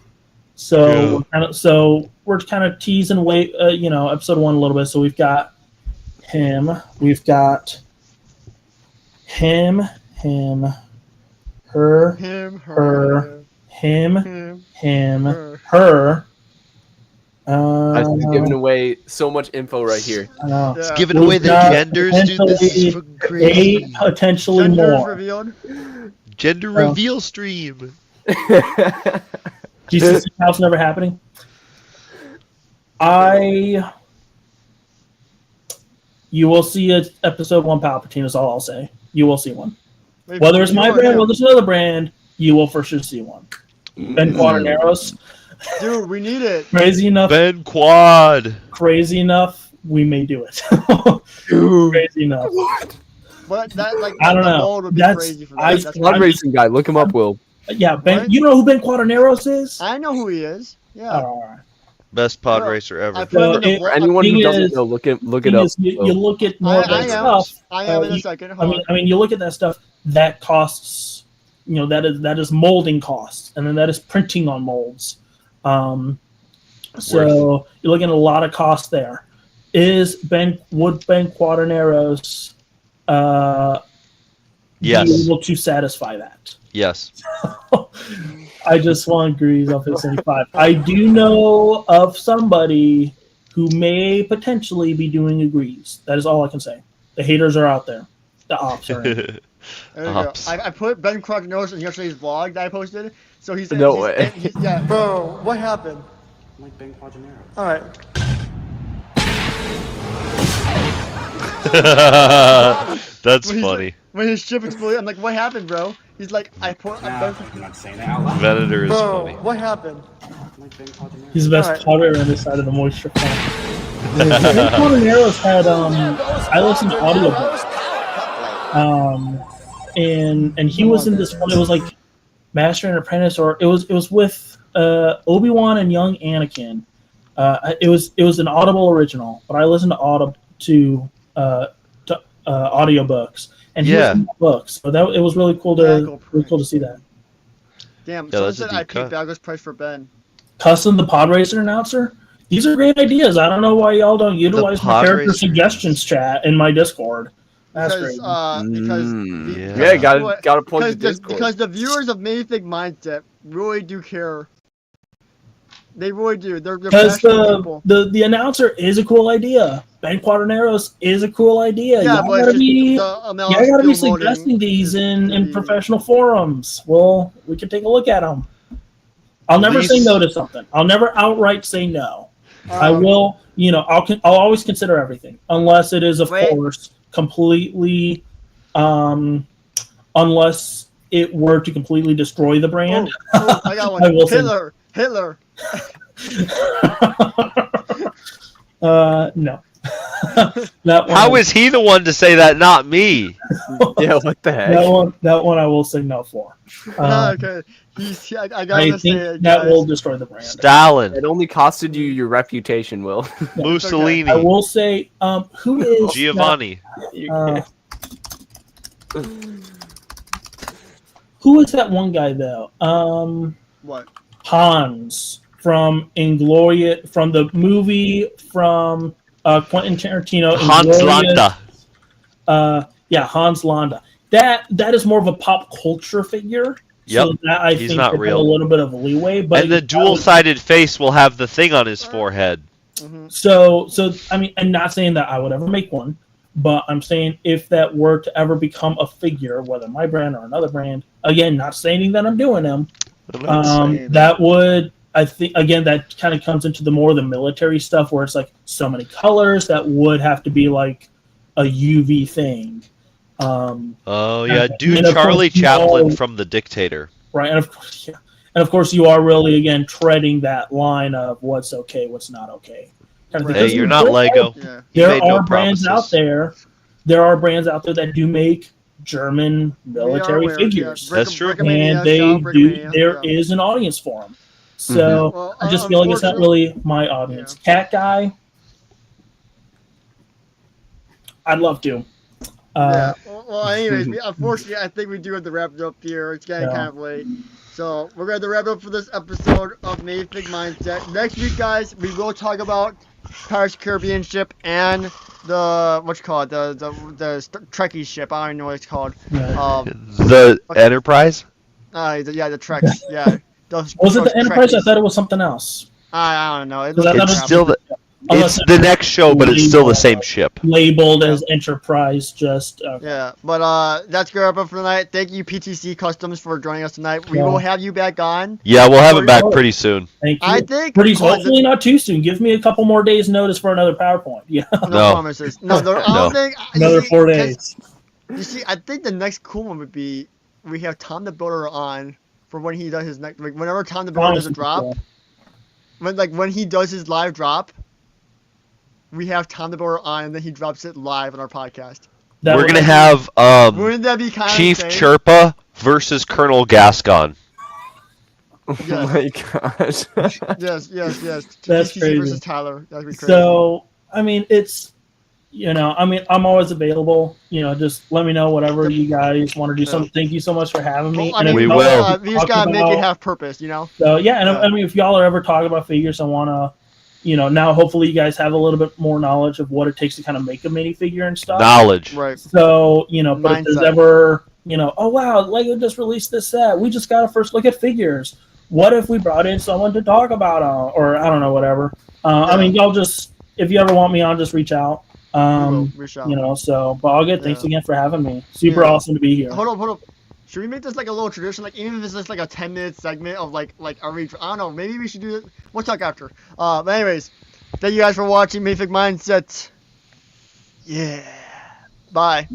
So we're kind of teasing wave, episode 1 a little bit. So we've got him, her, Him, her, him, her. her. Guys, we're giving away so much info right here. I know. Yeah. Giving away the got genders, dude. This is fucking crazy. 8, potentially Genders more. revealed. Gender reveal stream. GCC House never happening. You will see episode 1 Palpatine is all I'll say. You will see one. Wait, Whether it's you my or brand, him? whether it's another brand, you will for sure see one. Ben Quaterneros, Dude, we need it. crazy enough, Ben Quad. we may do it. Dude. Crazy enough. But that, like, I don't the know. mold would be That's- crazy for that. I- That's Pod I'm- racing guy, look him up, Will. Yeah, Ben. What? You know who Ben Quaterneros is? I know who he is. Yeah. All right. Best pod Bro, racer ever. I put him in the So, vlog. Anyone who thing doesn't is- know, look it Thing up. is, you look at more of I that am. stuff. I am in a you- second. I Hold mean, on. you look at that stuff. That costs, that is molding costs, and then that is printing on molds. So you're looking at a lot of costs there. Would Ben Quaterneros Yes. be able to satisfy that? Yes. I just want Grease off his 75. I do know of somebody who may potentially be doing a Grease. That is all I can say. The haters are out there. The ops are in. There you go. Ops. I put Ben Quaterneros in yesterday's vlog that I posted. So he's No he's, way. yeah. Bro, what happened? Like Ben Quadraneros. All right. That's When he's funny. like- when his ship exploded, I'm like, what happened, bro? He's like, I put. Nah, I'm not saying that out loud. Venator is Bro, funny. what happened? Like Ben Quadraneros. He's the best Alright. potter on this side of the moisture plant. Ben Quaterneros had I listened to audiobooks. And he was in this one. It was like Master and Apprentice, or it was with Obi-Wan and young Anakin. It was an Audible original, but I listened to audiobooks, and he was Yeah. in the books. So it was really cool to see that. Damn, Yeah, someone that's a said deep I cut. peaked Bagos price for Ben. Custom the pod racer announcer. These are great ideas. I don't know why y'all don't utilize my pod character racer. suggestions chat in my Discord. That's Because, great. because Yeah. Yeah, gotta plug the because, Discord. because the viewers of Minifig Mindset really do care. They really do. They're Because passionate people. the announcer is a cool idea. Ben Quaterneros is a cool idea. Yeah, Y'all but gotta it's be just the you gotta be skill suggesting molding these is in pretty- professional forums. Well, we can take a look at them. I'll never say least- no to something. I'll never outright say no. I Um, will, I'll always consider everything, unless it is, of Wait. course, completely, unless it were to completely destroy the brand. I got one. I will say- Hitler. No. That one, How is he the one to say that, not me? Yeah, what the heck? that one I will say no for. Okay. I gotta I say think it, that guys. will destroy the brand. Stalin. It only costed you your reputation, Will. Mussolini. I will say, who is Giovanni. who is that one guy though? What? Hans from Inglourious, from the movie from Quentin Tarantino. Hans Inglourious. Landa. Yeah, Hans Landa. That is more of a pop culture figure. Yep. So that I He's think not could have real. a little bit of leeway. But And the again, dual-sided face will have the thing on his forehead. So I mean, I'm not saying that I would ever make one, but I'm saying if that were to ever become a figure, whether my brand or another brand, again, not saying that I'm doing them, that would, I think, again, that kind of comes into the more of the military stuff where it's like so many colors that would have to be like a UV thing. Oh yeah, and do then, of Charlie course, you Chaplin know- from The Dictator. right? And of course, yeah. And of course, you are really again treading that line of what's okay, what's not okay. Kind of thing. Hey, 'Cause you're not Lego. Yeah. He There made are no brands out promises. there. There are brands out there that do make German military aware, figures, That's true. and they do. There is an audience for them. So Well, I just feel like it's not really my audience. Cat guy, I'd love to. Yeah. Well, anyways, unfortunately, I think we do have to wrap it up here. It's getting kind of late. So we're going to wrap it up for this episode of Minifig Mindset. Next week, guys, we will talk about Pirates of the Caribbean ship and the, what's it called, the Trekkie ship. I don't even know what it's called. The Enterprise? Yeah, the Treks. Yeah. Was it the Enterprise? I thought it was something else. I don't know. It's still it's the next show, but it's still the same ship. Labeled as Enterprise, just yeah. But that's gonna wrap up for tonight. Thank you, PTC Customs, for joining us tonight. We will have you back on. Yeah, we'll have him back pretty soon. Thank you. I think hopefully not too soon. Give me a couple more days notice for another PowerPoint. Yeah. No promises. No, I don't think another 4 days. You see, I think the next cool one would be we have Tom the Builder on for when he does his next. Like, whenever Tom the Builder does a drop, when he does his live drop. We have Tom the Builder on, and then he drops it live on our podcast. We're gonna have Wouldn't that be kind Chief of Chirpa versus Colonel Gascon. Oh my gosh. yes. That's PTC crazy. versus Tyler. That'd be crazy. So I mean, it's I'm always available. Just let me know whatever you guys want to do. So thank you so much for having me. Well, we will. We just gotta make it have purpose, So yeah, and I mean, if y'all are ever talking about figures, I wanna. Now hopefully you guys have a little bit more knowledge of what it takes to kind of make a minifigure and stuff. Knowledge. Right. So, but if there's ever, oh wow, Lego just released this set. We just got a first look at figures. What if we brought in someone to talk about or I don't know, whatever. I mean, y'all just, if you ever want me on, just reach out. Reach out. So, but all good. Thanks again for having me. Super awesome to be here. Hold up. Should we make this like a little tradition? Like, even if it's just like a 10-minute segment of like every, I don't know, maybe we should do it. We'll talk after. But anyways, thank you guys for watching Minifig Mindset. Yeah. Bye.